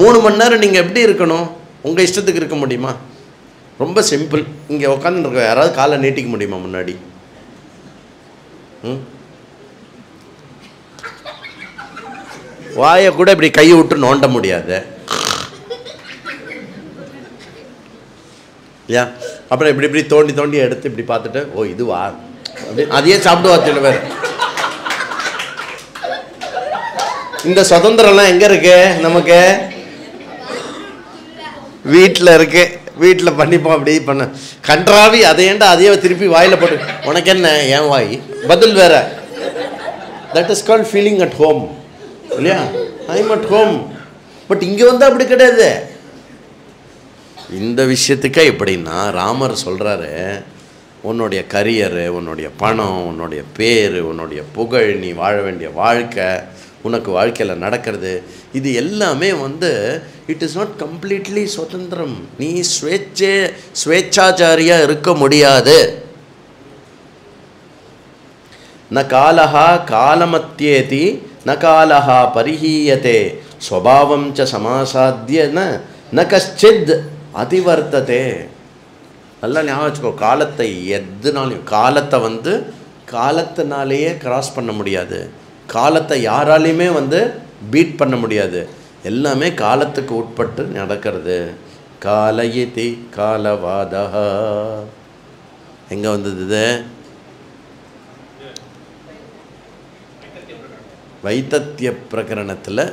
3 மணி நேரம் நீங்கள் எப்படி இருக்கணும்? உங்கள் இஷ்டத்துக்கு இருக்க முடியுமா? ரொம்ப சிம்பிள். இங்கே உட்காந்துருக்க யாராவது காலை நீட்டிக்க முடியுமா முன்னாடி? வாயை கூட இப்படி கையை விட்டு நோண்ட முடியாது இல்லையா? அப்புறம் இப்படி இப்படி தோண்டி தோண்டி எடுத்து இப்படி பார்த்துட்டு, ஓ இதுவா அப்படி அதையே சாப்பிடுவா சில பேர். இந்த சுதந்திரம்லாம் எங்கே இருக்கு? நமக்கு வீட்டில் இருக்கு. வீட்டில் பண்ணிப்போம். அப்படி பண்ண கன்றாவி அதையேண்டா அதையே திருப்பி வாயில் போட்டு, உனக்கு என்ன ஏன் வாய் பதில் வேற. That is called feeling at home இல்லையா? I am at home. But இங்கே வந்து அப்படி கிடையாது. இந்த விஷயத்துக்கே எப்படின்னா ராமர் சொல்கிறாரு, உன்னுடைய கரியரு, உன்னுடைய பணம், உன்னுடைய பேர், உன்னுடைய புகழ், நீ வாழ வேண்டிய வாழ்க்கை, உனக்கு வாழ்க்கையில் நடக்கிறது, இது எல்லாமே வந்து இட் இஸ் நாட் கம்ப்ளீட்லி சுதந்திரம். நீ ஸ்வேச்சாச்சாரியாக இருக்க முடியாது. ந காலஹா காலமத்யேதி ந காலஹா பரிஹீயதே ஸ்வபாவம் ச சமாசாத்திய ந கஷ்சித் அதிவர்த்ததே. நல்லா ஞாபகம் வச்சுக்கோ. காலத்தை எதுனாலையும் காலத்தை வந்து காலத்தினாலேயே கிராஸ் பண்ண முடியாது. காலத்தை யாராலையுமே வந்து பீட் பண்ண முடியாது. எல்லாமே காலத்துக்கு உட்பட்டு நடக்கிறது. காலயிதி காலவாதா எங்கே வந்தது? இது வைத்தத்திய பிரகரணத்தில்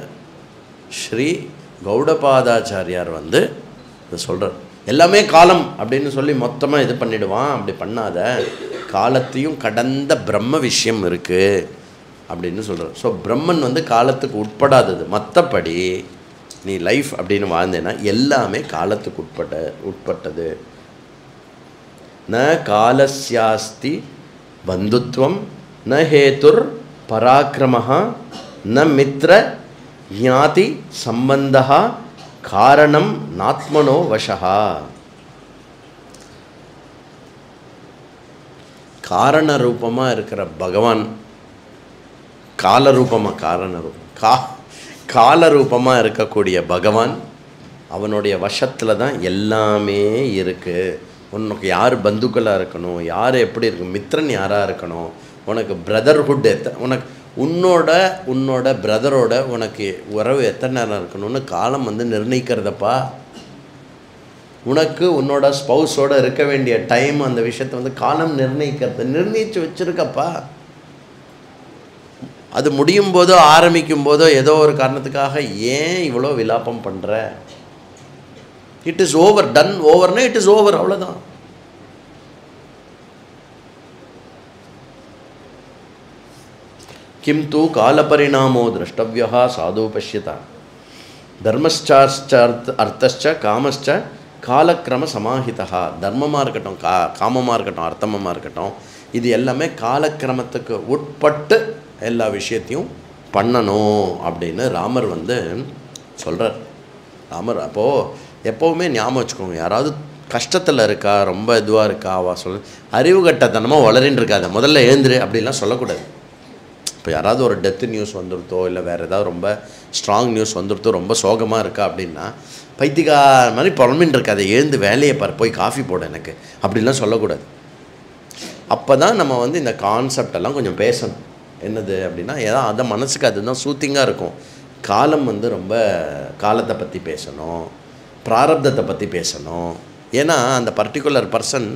ஸ்ரீ கௌடபாதாச்சாரியார் வந்து இதை சொல்கிறார். எல்லாமே காலம் அப்படின்னு சொல்லி மொத்தமாக இது பண்ணிவிடுவான். அப்படி பண்ணாத, காலத்தையும் கடந்த பிரம்ம விஷயம் இருக்குது அப்படின்னு சொல்கிறார். ஸோ பிரம்மன் வந்து காலத்துக்கு உட்படாதது. மற்றபடி நீ லைஃப் அப்படின்னு வாழ்ந்தேன்னா எல்லாமே காலத்துக்கு உட்பட்டது. ந காலஸ்யாஸ்தி பந்துத்வம் ந ஹேதுர் பராக்கிரமஹா ந மித்ர ஞாதி சம்பந்தா காரணம் நாத்மனோ வசஹா. காரண ரூபமாக இருக்கிற பகவான் காலரூபமாக இருக்கக்கூடிய பகவான் அவனுடைய வசத்தில் தான் எல்லாமே இருக்குது. உனக்கு யார் பந்துக்களாக இருக்கணும், யார் எப்படி இருக்கணும், மித்ரன் யாராக இருக்கணும், உனக்கு பிரதர்ஹுட் உனக்கு உன்னோட பிரதரோட உனக்கு உறவு எத்தனை நேரம் இருக்கணும்னு காலம் வந்து நிர்ணயிக்கிறதப்பா. உனக்கு உன்னோட ஸ்பௌஸோடு இருக்க வேண்டிய டைம், அந்த விஷயத்தை வந்து காலம் நிர்ணயிச்சு வச்சுருக்கப்பா. அது முடியும் போதோ ஆரம்பிக்கும் போதோ ஏதோ ஒரு காரணத்துக்காக ஏன் இவ்வளோ விலாப்பம் பண்ணுற? It is over. டன் ஓவர்னா இட் இஸ் ஓவர், அவ்வளோதான். கிம் தூ காலபரிணாமோ திரஷ்டவ்யா சாது பஷ்யதா தர்மஸ்சார்ச்ச அர்த்தச்ச காமஸ்ச காலக்கிரம சமாஹிதா. தர்மமாக இருக்கட்டும், காமமாக இருக்கட்டும், அர்த்தமமாக இருக்கட்டும், இது எல்லாமே காலக்கிரமத்துக்கு உட்பட்டு எல்லா விஷயத்தையும் பண்ணணும் அப்படின்னு ராமர் வந்து சொல்கிறார். ராமர் அப்போது எப்போவுமே ஞாபகம் வச்சுக்கோங்க, யாராவது கஷ்டத்தில் இருக்கா, ரொம்ப இதுவாக இருக்கா, அறிவு கட்டத்தனமாக வளரின்னு இருக்காத, முதல்ல எழுந்துரு அப்படிலாம் சொல்லக்கூடாது. இப்போ யாராவது ஒரு டெத்து நியூஸ் வந்துருத்தோ இல்லை வேறு ஏதாவது ரொம்ப ஸ்ட்ராங் நியூஸ் வந்துருத்தோ, ரொம்ப சோகமாக இருக்கா அப்படின்னா பைத்தியக்கார மாதிரி புலம்பின்னு இருக்காது, எழுந்து வேலையை பாரு, போய் காஃபி போட எனக்கு அப்படிலாம் சொல்லக்கூடாது. அப்போ தான் நம்ம வந்து இந்த கான்செப்டெல்லாம் கொஞ்சம் பேசணும். என்னது அப்படின்னா ஏதோ அதை மனசுக்கு அதுதான் சூத்திங்காக இருக்கும். காலம் வந்து ரொம்ப காலத்தை பற்றி பேசணும், பிராரப்தத்தை பற்றி பேசணும். ஏன்னா அந்த பர்டிகுலர் பர்சன்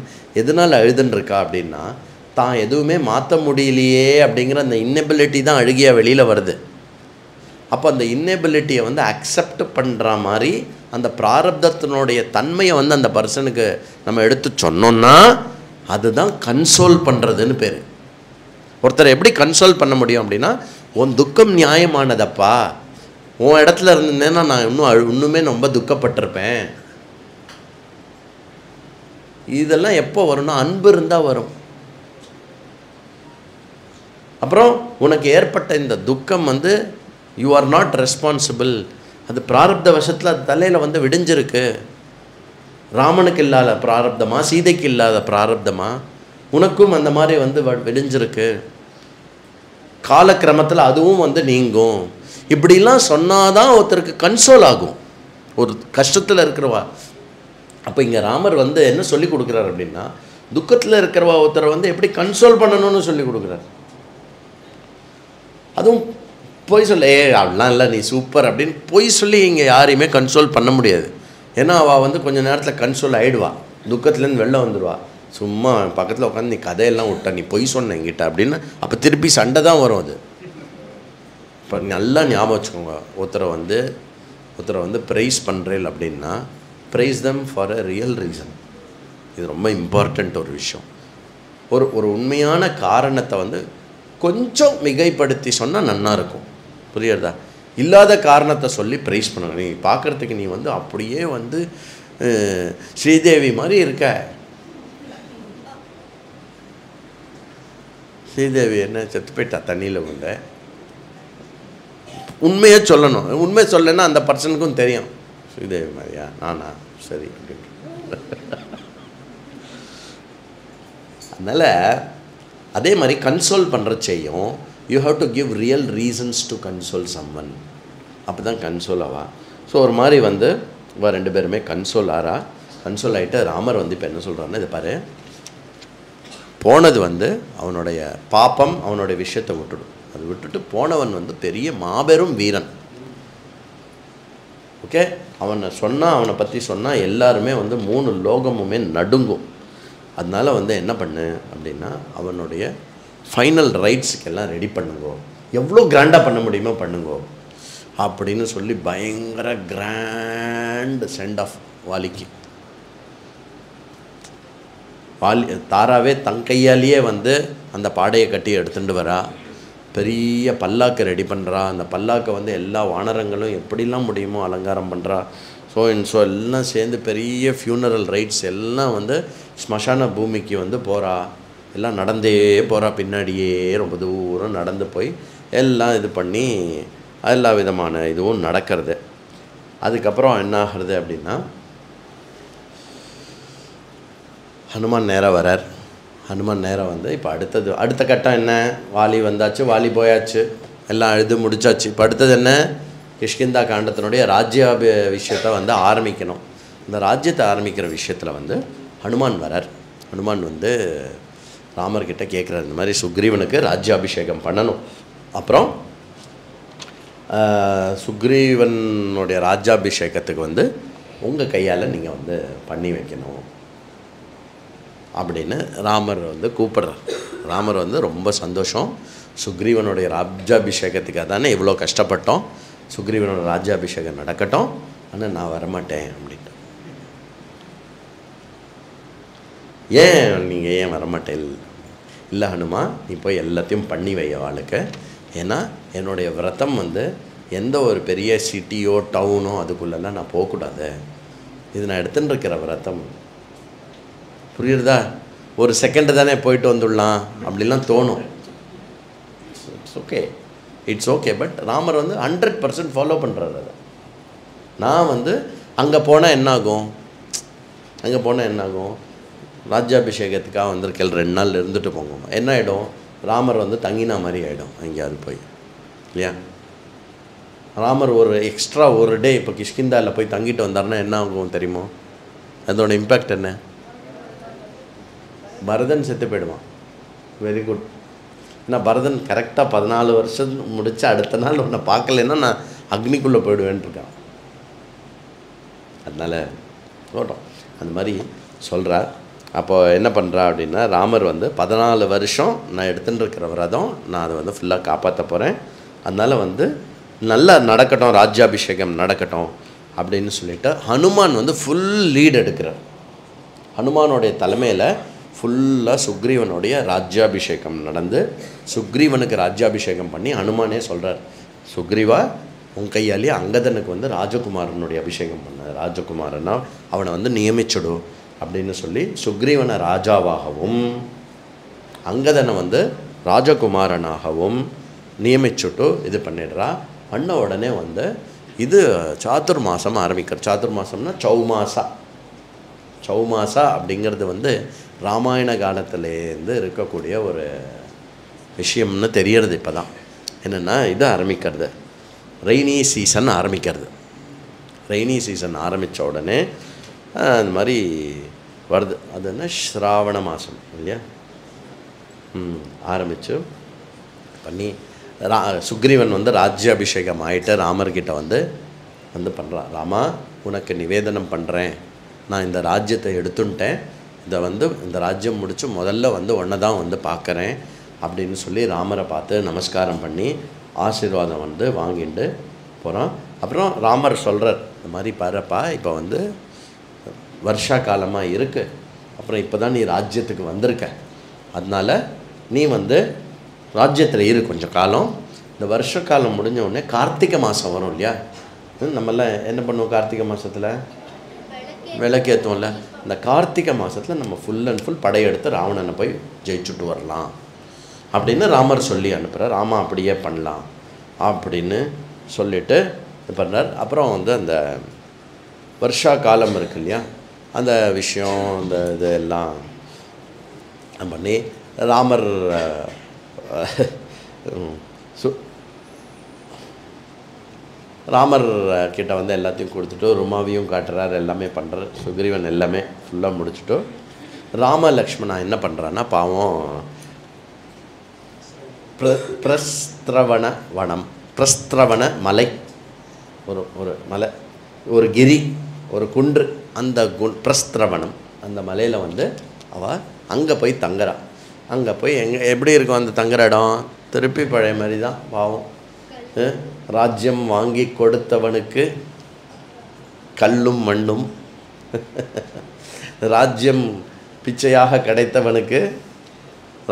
எதனால் அழுதுன்னுருக்கா அப்படின்னா தான் எதுவுமே மாற்ற முடியலையே அப்படிங்கிற அந்த இன்னெபிலிட்டி தான் அழுகியாக வெளியில் வருது. அப்போ அந்த இன்னெபிலிட்டியை வந்து அக்செப்ட் பண்ணுற மாதிரி அந்த பிராரப்தத்தினுடைய தன்மையை வந்து அந்த பர்சனுக்கு நம்ம எடுத்து சொன்னோன்னா அதுதான் கன்சோல் பண்ணுறதுன்னு பேர். ஒருத்தரை எப்படி கன்சோல் பண்ண முடியும் அப்படின்னா, உன் துக்கம் நியாயமானதப்பா, உன் இடத்துல இருந்தேன்னா நான் இன்னுமே ரொம்ப துக்கப்பட்டிருப்பேன். இதெல்லாம் எப்போ வரும்னா அன்பு இருந்தால் வரும். அப்புறம் உனக்கு ஏற்பட்ட இந்த துக்கம் வந்து யூ ஆர் நாட் ரெஸ்பான்சிபிள், அது பிராரப்த வசத்தில் அது தலையில் வந்து விடிஞ்சிருக்கு. ராமனுக்கு இல்லாத பிராரப்தமா, சீதைக்கு இல்லாத பிராரப்தமா, உனக்கும் அந்த மாதிரி வந்து விடிஞ்சிருக்கு. காலக்கிரமத்தில் அதுவும் வந்து நீங்கும். இப்படிலாம் சொன்னாதான் ஒருத்தருக்கு கன்சோல் ஆகும், ஒரு கஷ்டத்தில் இருக்கிறவா. அப்போ இங்கே ராமர் வந்து என்ன சொல்லி கொடுக்குறார் அப்படின்னா, துக்கத்தில் இருக்கிறவா ஒருத்தரை வந்து எப்படி கன்சோல் பண்ணணும்னு சொல்லி கொடுக்குறார். அதுவும் பொய் சொல்ல அப்படிலாம் இல்லை நீ சூப்பர் அப்படின்னு பொய் சொல்லி இங்கே யாரையுமே கன்சோல் பண்ண முடியாது. ஏன்னா அவள் வந்து கொஞ்சம் நேரத்தில் கன்சோல் ஆகிடுவா, துக்கத்துலேருந்து வெளில வந்துடுவா. சும்மா பக்கத்தில் உட்காந்து நீ கதையெல்லாம் விட்டா, நீ பொய் சொன்ன என்கிட்ட அப்படின்னு அப்போ திருப்பி சண்டை தான் வரும். அது இப்போ நல்லா ஞாபகம் வச்சுக்கோங்க, ஒருத்தரை வந்து ப்ரைஸ் பண்ணுறேன் அப்படின்னா praise them for a real reason. இது ரொம்ப இம்பார்ட்டண்ட் ஒரு விஷயம். ஒரு உண்மையான காரணத்தை வந்து கொஞ்சம் மிகைப்படுத்தி சொன்னால் நன்னா இருக்கும். புரியுறதா? இல்லாத காரணத்தை சொல்லி ப்ரைஸ் பண்ணுங்க. நீ பார்க்குறதுக்கு நீ வந்து அப்படியே வந்து ஸ்ரீதேவி மாதிரி இருக்க. ஸ்ரீதேவி என்ன செத்து போயிட்டா தண்ணியில் உண்ட. உண்மையை சொல்லணும். உண்மையை சொல்லலைன்னா அந்த பர்சனுக்கும் தெரியும், ஸ்ரீதேவி மாதிரியா நானா சரி அப்படின்னு. அதனால் அதே மாதிரி கன்சோல் பண்ணுற செய்யும். You have to give real reasons to console someone. அப்போ தான் கன்சோல் ஆவா. ஸோ ஒரு மாதிரி வந்து இவ ரெண்டு பேருமே கன்சோல் ஆகிட்டு ராமர் வந்து இப்போ என்ன சொல்கிறாருன்னா, இதை பாரு, போனது வந்து அவனுடைய பாப்பம், அவனுடைய விஷயத்தை அது விட்டுட்டு போனவன் வந்து பெரிய மாபெரும் வீரன். ஓகே, அவனை பற்றி சொன்னால் எல்லாருமே வந்து 3 லோகமுமே நடுங்கும். அதனால் வந்து என்ன பண்ணு அப்படின்னா, அவனுடைய ஃபைனல் ரைட்ஸுக்கெல்லாம் ரெடி பண்ணுங்கோ, எவ்வளோ கிராண்டாக பண்ண முடியுமோ பண்ணுங்கோ அப்படின்னு சொல்லி பயங்கர கிராண்ட் சென்ட் ஆஃப் வாலிக்கு. தாராவே தன் கையாலேயே வந்து அந்த பாடையை கட்டி எடுத்துகிட்டு வரா. பெரிய பல்லாக்கு ரெடி பண்ணுறா. அந்த பல்லாக்கை வந்து எல்லா வானரங்களும் எப்படிலாம் முடியுமோ அலங்காரம் பண்ணுறா. ஸோ எல்லாம் சேர்ந்து பெரிய ஃபியூனரல் ரைட்ஸ் எல்லாம் வந்து ஸ்மசான பூமிக்கு வந்து போகிறா. எல்லாம் நடந்தே போகிறா, பின்னாடியே ரொம்ப தூரம் நடந்து போய் எல்லாம் இது பண்ணி எல்லா விதமான இதுவும் நடக்கிறது. அதுக்கப்புறம் என்ன ஆகிறது அப்படின்னா, ஹனுமான் நேரம் வரார். ஹனுமான் நேரம் வந்து இப்போ அடுத்த கட்டம் என்ன, வாலி வந்தாச்சு, வாலி போயாச்சு, எல்லாம் அழுது முடிச்சாச்சு. இப்போ அடுத்தது என்ன, கிஷ்கிந்தா காண்டத்தினுடைய விஷயத்தை வந்து ஆரம்பிக்கணும். இந்த ராஜ்யத்தை ஆரம்பிக்கிற விஷயத்தில் வந்து ஹனுமான் வரார். ஹனுமான் வந்து ராமர்கிட்ட கேட்குறாரு, இந்த மாதிரி சுக்ரீவனுக்கு ராஜ்யாபிஷேகம் பண்ணணும். அப்புறம் சுக்ரீவனுடைய ராஜ்யாபிஷேகத்துக்கு வந்து உங்கள் கையால் நீங்கள் வந்து பண்ணி வைக்கணும் அப்படின்னு ராமர் வந்து கூப்பிட்றார். ராமர் வந்து ரொம்ப சந்தோஷம், சுக்ரீவனுடைய ராஜ்யாபிஷேகத்துக்காக தானே இவ்வளோ கஷ்டப்பட்டோம், சுக்ரீவனோட ராஜ்யாபிஷேகம் நடக்கட்டும், ஆனால் நான் வரமாட்டேன் அப்படின்ட்டு. நீங்கள் ஏன் வரமாட்டேன்? இல்லை ஹனுமா, நீ போய் எல்லாத்தையும் பண்ணி வை அவளுக்கு. ஏன்னா என்னுடைய விரதம் வந்து எந்த ஒரு பெரிய சிட்டியோ டவுனோ அதுக்குள்ளெல்லாம் நான் போகக்கூடாது. இது நான் எடுத்துன்னு இருக்கிற விரதம். புரியுறதா? ஒரு செகண்டு தானே போயிட்டு வந்துடலாம் அப்படிலாம் தோணும். It's okay. பட் ராமர் வந்து 100% ஃபாலோ பண்ணுறாரு அதை. நான் வந்து அங்கே போனால் என்னாகும், ராஜ்யாபிஷேகத்துக்காக வந்திருக்கேன், 2 நாள் இருந்துட்டு போங்க. என்ன ஆகிடும், ராமர் வந்து தங்கினா மாதிரி ஆகிடும் எங்கேயாவது போய், இல்லையா? ராமர் ஒரு எக்ஸ்ட்ரா ஒரு டே இப்போ கிஷ்கிந்தாவில் போய் தங்கிட்டு வந்தாருன்னா என்ன ஆகும் தெரியுமோ? அதோட இம்பேக்ட் என்ன? பரதன் செத்து போயிடுவான். Very good. ஏன்னா பரதன் கரெக்டாக 14 வருஷம் முடித்து அடுத்த நாள் உன்னை பார்க்கலன்னா நான் அக்னிக்குள்ளே போயிடுவேன்ட்டு இருக்கான். அதனால் ஓட்டம் அந்த மாதிரி சொல்கிறார். அப்போ என்ன பண்ணுறா அப்படின்னா, ராமர் வந்து 14 வருஷம் நான் எடுத்துகிட்டு இருக்கிற விரதம், நான் அதை வந்து ஃபுல்லாக காப்பாற்ற போகிறேன். அதனால் வந்து நல்லா நடக்கட்டும், ராஜ்யாபிஷேகம் நடக்கட்டும் அப்படின்னு சொல்லிவிட்டு ஹனுமான் வந்து ஃபுல் லீட் எடுக்கிறார். ஹனுமானுடைய தலைமையில் ஃபுல்லாக சுக்ரீவனுடைய ராஜ்யாபிஷேகம் நடந்து, சுக்ரீவனுக்கு ராஜ்யாபிஷேகம் பண்ணி ஹனுமானே சொல்கிறார், சுக்ரீவா உன் கையாலே அங்கதனுக்கு வந்து ராஜகுமாரனுடைய அபிஷேகம் பண்ண, ராஜகுமாரனா அவனை வந்து நியமிச்சுடு அப்படின்னு சொல்லி சுக்ரீவனை ராஜாவாகவும் அங்கதனை வந்து ராஜகுமாரனாகவும் நியமிச்சுட்டு இது பண்ணிடுறா. பண்ண உடனே வந்து இது சாதுர்மாசம் ஆரம்பிக்கிற. சாதுர்மாசம்னா சௌமாசா அப்படிங்கிறது வந்து ராமாயண காலத்திலேருந்து இருக்கக்கூடிய ஒரு விஷயம்னு தெரியறது. இப்போ தான் என்னென்னா இது ஆரம்பிக்கிறது, ரெய்னி சீசன் ஆரம்பிக்கிறது. ரெய்னி சீசன் ஆரம்பித்த உடனே அந்த மாதிரி வருது. அது என்ன ஸ்ராவண மாதம் இல்லையா? ஆரம்பித்து பண்ணி சுக்ரீவன் வந்து ராஜ்யாபிஷேகம் ஆகிட்டு ராமர்கிட்ட வந்து பண்ணுறான். ராமா உனக்கு நிவேதனம் பண்ணுறேன், நான் இந்த ராஜ்யத்தை எடுத்துட்டேன், இதை வந்து இந்த ராஜ்யம் முடித்து முதல்ல வந்து ஒன்றை தான் வந்து பார்க்குறேன் அப்படின்னு சொல்லி ராமரை பார்த்து நமஸ்காரம் பண்ணி ஆசீர்வாதம் வந்து வாங்கிட்டு போகிறோம். அப்புறம் ராமர் சொல்கிறார், இந்த மாதிரி பாருப்பா, இப்போ வந்து வருஷா காலமாக இருக்குது, அப்புறம் இப்போ தான் நீ ராஜ்யத்துக்கு வந்திருக்க, அதனால் நீ வந்து ராஜ்யத்தில் இரு கொஞ்சம் காலம். இந்த வருஷ காலம் முடிஞ்ச உடனே கார்த்திகை மாதம் வரும் இல்லையா? நம்மளாம் என்ன பண்ணுவோம் கார்த்திகை மாதத்தில்? விளக்கேற்றுவோம்ல. இந்த கார்த்திகை மாதத்தில் நம்ம ஃபுல் அண்ட் ஃபுல் படையெடுத்து ராவணனை போய் ஜெயிச்சுட்டு வரலாம் அப்படின்னு ராமர் சொல்லி அனுப்புகிறார். ராமா அப்படியே பண்ணலாம் அப்படின்னு சொல்லிவிட்டு இது பண்ணுறார். அப்புறம் வந்து அந்த வருஷா காலம் இருக்கு இல்லையா, அந்த விஷயம் அந்த இது எல்லாம் பண்ணி ராமர் ராமர் கிட்ட வந்து எல்லாத்தையும் கொடுத்துட்டு ருமாவையும் காட்டுறார், எல்லாமே பண்ணுறார். சுக்ரீவன் எல்லாமே ஃபுல்லாக முடிச்சுட்டு ராம லக்ஷ்மணா என்ன பண்ணுறான்னா, பாவம் பிரஸ்திரவண வனம், பிரஸ்திரவண மலை, ஒரு மலை, ஒரு கிரி, ஒரு குன்று, அந்த பிரஸ்திரவனம் அந்த மலையில் வந்து அவள் அங்கே போய் தங்குறா. அங்கே போய் எப்படி இருக்கும் அந்த தங்குற இடம்? திருப்பி பழைய மாதிரி தான். பாவம், ராஜ்யம் வாங்கி கொடுத்தவனுக்கு கல்லும் மண்ணும், ராஜ்யம் பிச்சையாக கிடைத்தவனுக்கு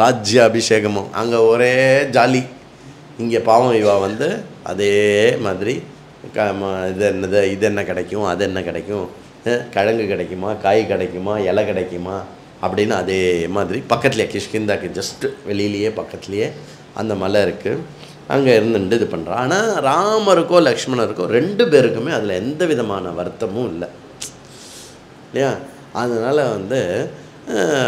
ராஜ்ய அபிஷேகமும். அங்கே ஒரே ஜாலி. இங்கே பாவம் இவா வந்து அதே மாதிரி இது என்னது, இது என்ன கிடைக்கும், அது என்ன கிடைக்கும், கிழங்கு கிடைக்குமா, காய் கிடைக்குமா, இலை கிடைக்குமா அப்படின்னு அதே மாதிரி பக்கத்துலேயே கிஷ்கிந்தாக்கு ஜஸ்ட்டு வெளியிலேயே பக்கத்துலேயே அந்த மலை இருக்குது. அங்கே இருந்துட்டு இது பண்ணுறான். ஆனால் ராமருக்கோ லக்ஷ்மணருக்கோ 2 பேருக்குமே அதில் எந்த விதமான வருத்தமும் இல்லை இல்லையா? அதனால் வந்து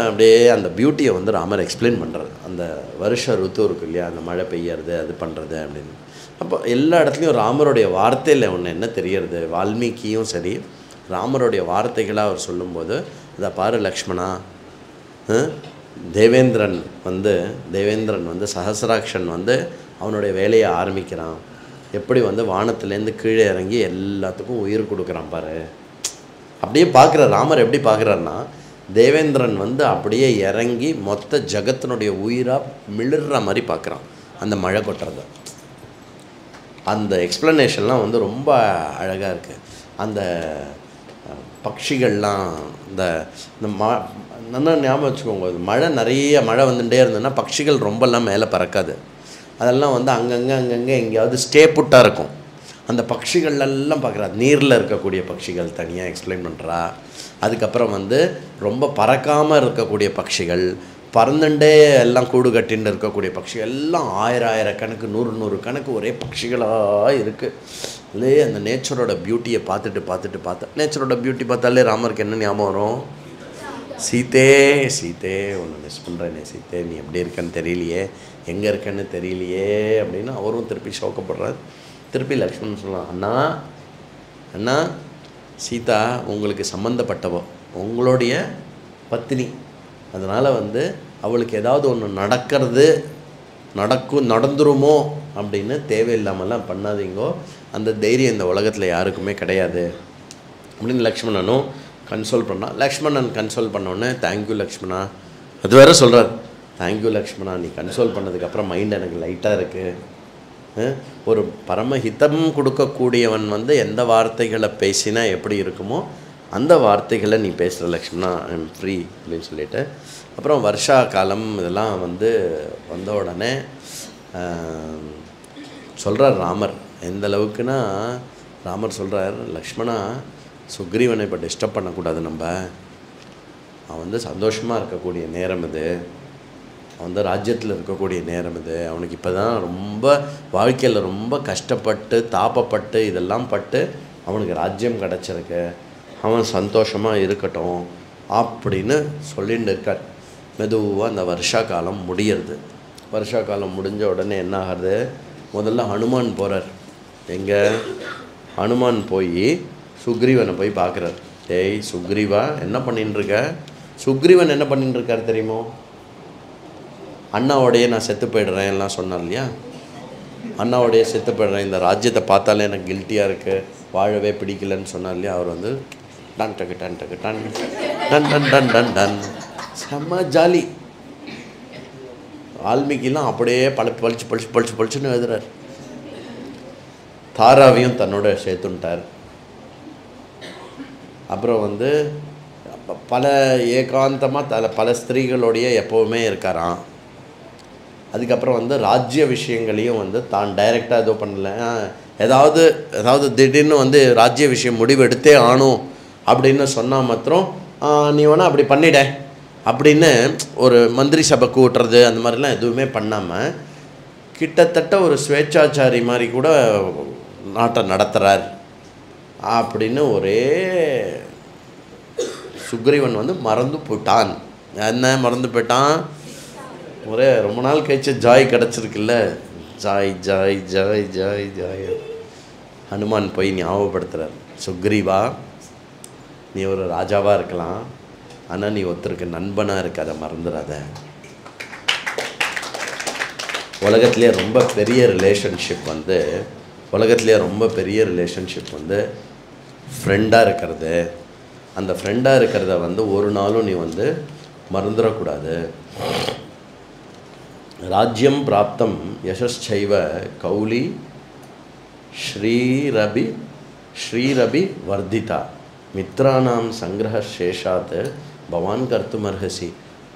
அப்படியே அந்த பியூட்டியை வந்து ராமர் எக்ஸ்பிளைன் பண்ணுறது. அந்த வருஷ ருத்து இருக்குது இல்லையா, அந்த மழை பெய்யறது அது பண்ணுறது அப்படின்னு. அப்போ எல்லா இடத்துலையும் ராமருடைய வார்த்தையில் ஒன்று என்ன தெரியறது, வால்மீகியும் சரி ராமருடைய வார்த்தைகளாக அவர் சொல்லும்போது, இதை பாரு லக்ஷ்மணா, தேவேந்திரன் வந்து சஹசிராக்ஷன் வந்து அவனுடைய வேலையை ஆரம்பிக்கிறான், எப்படி வந்து வானத்துலேருந்து கீழே இறங்கி எல்லாத்துக்கும் உயிர் கொடுக்குறான் பாரு. அப்படியே பார்க்குற ராமர் எப்படி பார்க்குறாருன்னா, தேவேந்திரன் வந்து அப்படியே இறங்கி மொத்த ஜகத்தினுடைய உயிராக மிளிர்ற மாதிரி பார்க்குறான் அந்த மழை கொட்டுறத. அந்த எக்ஸ்ப்ளனேஷன்லாம் வந்து ரொம்ப அழகாக இருக்குது. அந்த பட்சிகள்லாம் இந்த நல்லா ஞாபகம் வச்சுக்கோங்க, மழை நிறைய மழை வந்துகிட்டே இருந்ததுன்னா பட்சிகள் ரொம்பலாம் மேலே பறக்காது. அதெல்லாம் வந்து அங்கங்கே எங்கேயாவது ஸ்டே புட்டாக இருக்கும். அந்த பட்சிகள்லாம் பார்க்குறா, நீரில் இருக்கக்கூடிய பட்சிகள் தனியாக எக்ஸ்பிளைன் பண்ணுறா. அதுக்கப்புறம் வந்து ரொம்ப பறக்காமல் இருக்கக்கூடிய பட்சிகள், பறந்துட்டே எல்லாம் கூடு கட்டின்னு இருக்கக்கூடிய பட்சிகள் எல்லாம் 1000 கணக்கு 100 கணக்கு ஒரே பட்சிகளாக இருக்குது. இல்லையே அந்த நேச்சரோட பியூட்டியை பார்த்துட்டு நேச்சரோட பியூட்டி பார்த்தாலே ராமருக்கு என்ன ஞாபகம் வரும்? சீத்தே ஒன்று மிஸ் பண்ணுறேனே, சீத்தே நீ எப்படி இருக்கன்னு தெரியலையே, எங்கே இருக்கன்னு தெரியலையே அப்படின்னு அவரும் திருப்பி சோக்கப்படுறார். திருப்பி லக்ஷ்மணன் சொல்லலாம், அண்ணா அண்ணா சீதா உங்களுக்கு சம்மந்தப்பட்டவோ, உங்களுடைய பத்தினி, அதனால் அவளுக்கு ஏதாவது ஒன்று நடந்துருமோ அப்படின்னு தேவையில்லாமலாம் பண்ணாதீங்கோ, அந்த தைரியம் இந்த உலகத்தில் யாருக்குமே கிடையாது அப்படின்னு லக்ஷ்மணனும் கன்சோல் பண்ணான். லக்ஷ்மணன் கன்சோல் பண்ணோன்னே தேங்க்யூ லக்ஷ்மணா, அது வேறு சொல்கிறார், தேங்க்யூ லக்ஷ்மணா, நீ கன்சோல் பண்ணதுக்கப்புறம் மைண்ட் எனக்கு லைட்டாக இருக்குது. ஒரு பரமஹிதம் கொடுக்கக்கூடியவன் எந்த வார்த்தைகளை பேசினா எப்படி இருக்குமோ அந்த வார்த்தைகளை நீ பேசுகிற லக்ஷ்மணா, ஐ எம் ஃப்ரீ அப்படின்னு சொல்லிட்டு, அப்புறம் வருஷா காலம் இதெல்லாம் வந்த உடனே சொல்கிறார் ராமர். எந்த அளவுக்குன்னா ராமர் சொல்கிறார், லக்ஷ்மணா சுக்ரீவனை இப்போ டிஸ்டர்ப் பண்ணக்கூடாது, நம்ம அவன் சந்தோஷமாக இருக்கக்கூடிய நேரம் இது, அவன் ராஜ்யத்தில் இருக்கக்கூடிய நேரம் இது, அவனுக்கு இப்போ தான் ரொம்ப வாழ்க்கையில் ரொம்ப கஷ்டப்பட்டு தாப்பப்பட்டு இதெல்லாம் பட்டு அவனுக்கு ராஜ்யம் கிடச்சிருக்கு, அவன் சந்தோஷமாக இருக்கட்டும் அப்படின்னு சொல்லிட்டு இருக்கார். மெதுவாக அந்த வருஷா காலம் முடியறது. வருஷா காலம் முடிஞ்ச உடனே என்ன ஆகுது, முதல்ல ஹனுமான் போகிறார். எங்கே ஹனுமான் போய் சுக்ரீவனை போய் பார்க்குறார். டேய் சுக்ரீவா என்ன பண்ணிட்டுருக்க? சுக்ரீவன் என்ன பண்ணிட்டுருக்கார் தெரியுமோ? அண்ணாவோடையே நான் செத்து போய்டுறேன் எல்லாம் சொன்னார் இல்லையா, அண்ணாவோடையே செத்து போய்டுறேன், இந்த ராஜ்யத்தை பார்த்தாலே எனக்கு கில்ட்டியாக இருக்குது, வாழவே பிடிக்கலன்னு சொன்னார் இல்லையா, அவர் டன் டக்கு டன் டக்கு done done done done done done செம்ம ஜாலி. வால்மீகிலாம் அப்படியே பளிச்சுன்னு எழுதுறார். தாராவையும் தன்னோட சேர்த்துட்டார். அப்புறம் பல ஏகாந்தமாக பல ஸ்திரீகளோடைய எப்போவுமே இருக்காராம். அதுக்கப்புறம் ராஜ்ய விஷயங்களையும் தான் டைரெக்டாக ஏதோ பண்ணல, ஏதாவது திடீர்னு ராஜ்ய விஷயம் முடிவு எடுத்தே ஆணும் அப்படின்னு சொன்னால் மாத்திரம் நீ வேணால் அப்படி பண்ணிட அப்படின்னு ஒரு மந்திரி சபை கூட்டுறது அந்த மாதிரிலாம் எதுவுமே பண்ணாமல் கிட்டத்தட்ட ஒரு ஸ்வேச்சாச்சாரி மாதிரி கூட நாட்டை நடத்துகிறார் அப்படின்னு ஒரே சுக்ரீவன் மறந்து போயிட்டான். என்ன மறந்து போயிட்டான்? ஒரே ரொம்ப நாள் கழிச்சு ஜாய் கிடச்சிருக்குல்ல, joy joy joy joy joy. Hanuman போய் ஞாபகப்படுத்துகிறார், சுக்ரீவா நீ ஒரு ராஜாவாக இருக்கலாம், ஆனால் நீ ஒருத்தருக்கு நண்பனாக இருக்காத, மறந்துடாத. உலகத்துலேயே ரொம்ப பெரிய ரிலேஷன்ஷிப் ஃப்ரெண்டாக இருக்கிறது. அந்த ஃப்ரெண்டாக இருக்கிறத ஒரு நாளும் நீ மறந்துடக்கூடாது. ராஜ்யம் பிராப்தம் யசச்சைவ கௌலி ஸ்ரீரபி வர்திதா மித்ரானாம் சங்கிரஹ சேஷாத் பவான் கர்த்துமர்ஹசி.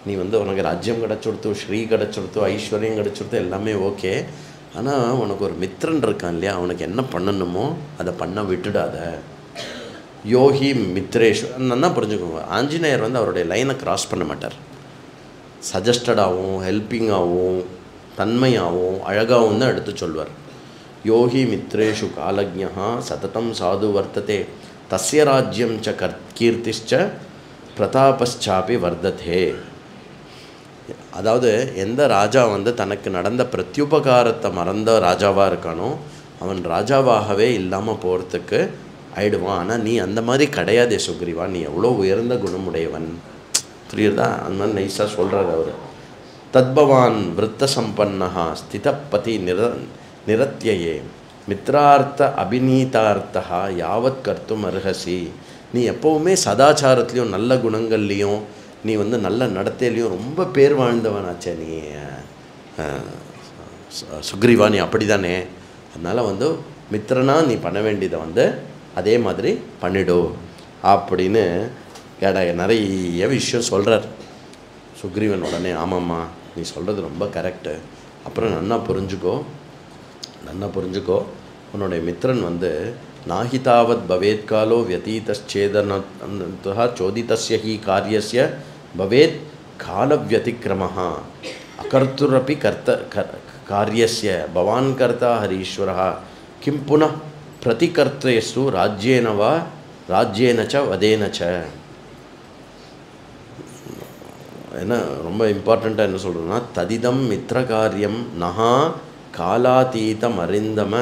நீ உனக்கு ராஜ்யம் கிடச்சுடுத்து, ஸ்ரீ கிடச்சுடுத்து, ஐஸ்வர்யம் கிடச்சுடுத்து, எல்லாமே ஓகே. ஆனால் உனக்கு ஒரு மித்திரன் இருக்கான் இல்லையா, அவனுக்கு என்ன பண்ணணுமோ அதை பண்ண விட்டுடாத. யோகி மித்ரேஷு நல்லா புரிஞ்சுக்கோங்க. ஆஞ்சநேயர் அவருடைய லைனை கிராஸ் பண்ண மாட்டார். சஜஸ்டடாகவும் ஹெல்ப்பிங்காகவும் தன்மையாகவும் அழகாகவும் தான் எடுத்து சொல்வார். யோகி மித்ரேஷு காலஜ்ஞா சததம் சாது வர்த்ததே தஸ்ய ராஜ்யம் ச கீர்த்திஷ்ச பிரதாபஸ்சாபி வர்ததே. அதாவது எந்த ராஜா தனக்கு நடந்த பிரத்யுபகாரத்தை மறந்த ராஜாவாக இருக்கானோ அவன் ராஜாவாகவே இல்லாமல் போகிறதுக்கு ஆயிடுவான். ஆனால் நீ அந்த மாதிரி கிடையாதே சுக்ரீவா, நீ எவ்வளோ உயர்ந்த குணமுடையவன், புரியுதா? அந்த மாதிரி நைஸாக சொல்கிறார் அவர். தத்பவான் விருத்த சம்பன்னா ஸ்திதப்பதி நிரத்யே மித்ரார்த்த அபிநீதார்த்தா யாவத் கர்த்தும் அர்ஹசி. நீ எப்போவுமே சதாச்சாரத்துலேயும் நல்ல குணங்கள்லேயும் நீ நல்ல நடத்தையிலையும் ரொம்ப பேர் வாழ்ந்தவனாச்சே நீ சுக்ரீவா, நீ அப்படி தானே. அதனால் மித்திரனா நீ பண்ண வேண்டியதை அதே மாதிரி பண்ணிடு அப்படின்னு நிறைய விஷயம் சொல்கிறார். சுக்ரீவன் உடனே ஆமாம்மா நீ சொல்கிறது ரொம்ப கரெக்டு, அப்புறம் நன்னா புரிஞ்சுக்கோ, உன்னுடைய மித்திரன் நாஹிதாவத் பவேத்காலோ வியதீதச்சேதனத்தா சோதிதஸ்ய ஹி காரியஸ்ய பவேத் காலவ்யதிக்ரமஹ அகர்த்துரபி காரியஸ்ய பவான் கர்த்தா ஹரீஸ்வரः கிம் புனः பிரதிகர்த்தயசு ராஜ்யேன வா ராஜ்யேன ச வதேன ச. என்ன ரொம்ப இம்பார்ட்டண்ட்டாக என்ன சொல்கிறோன்னா, ததிதம் மித்திர காரியம் நகா காலாதீதம் அறிந்தம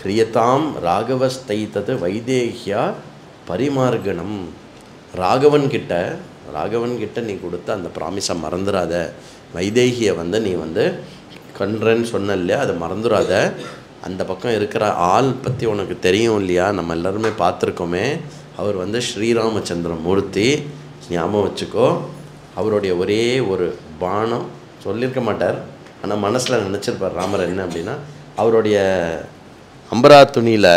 கிரியதாம் ராகவஸ்தைத்தது வைதேகியா பரிமார்கணம். ராகவன் கிட்ட நீ கொடுத்த அந்த ப்ராமிஸை மறந்துடாத. வைதேகியை வந்து நீ வந்து கன்றேன்னு சொன்ன இல்லையா, அதை மறந்துடாத. அந்த பக்கம் இருக்கிற ஆள் பற்றி உனக்கு தெரியும் இல்லையா, நம்ம எல்லாருமே பார்த்துருக்கோமே. அவர் வந்து ஸ்ரீராமச்சந்திர மூர்த்தி, ஞாபகம் வச்சுக்கோ. அவருடைய ஒரே ஒரு பானம் சொல்லியிருக்க மாட்டார், ஆனால் மனசில் நினச்சிருப்பார் ராமர். என்ன அப்படின்னா, அவருடைய அம்பரா துணியில்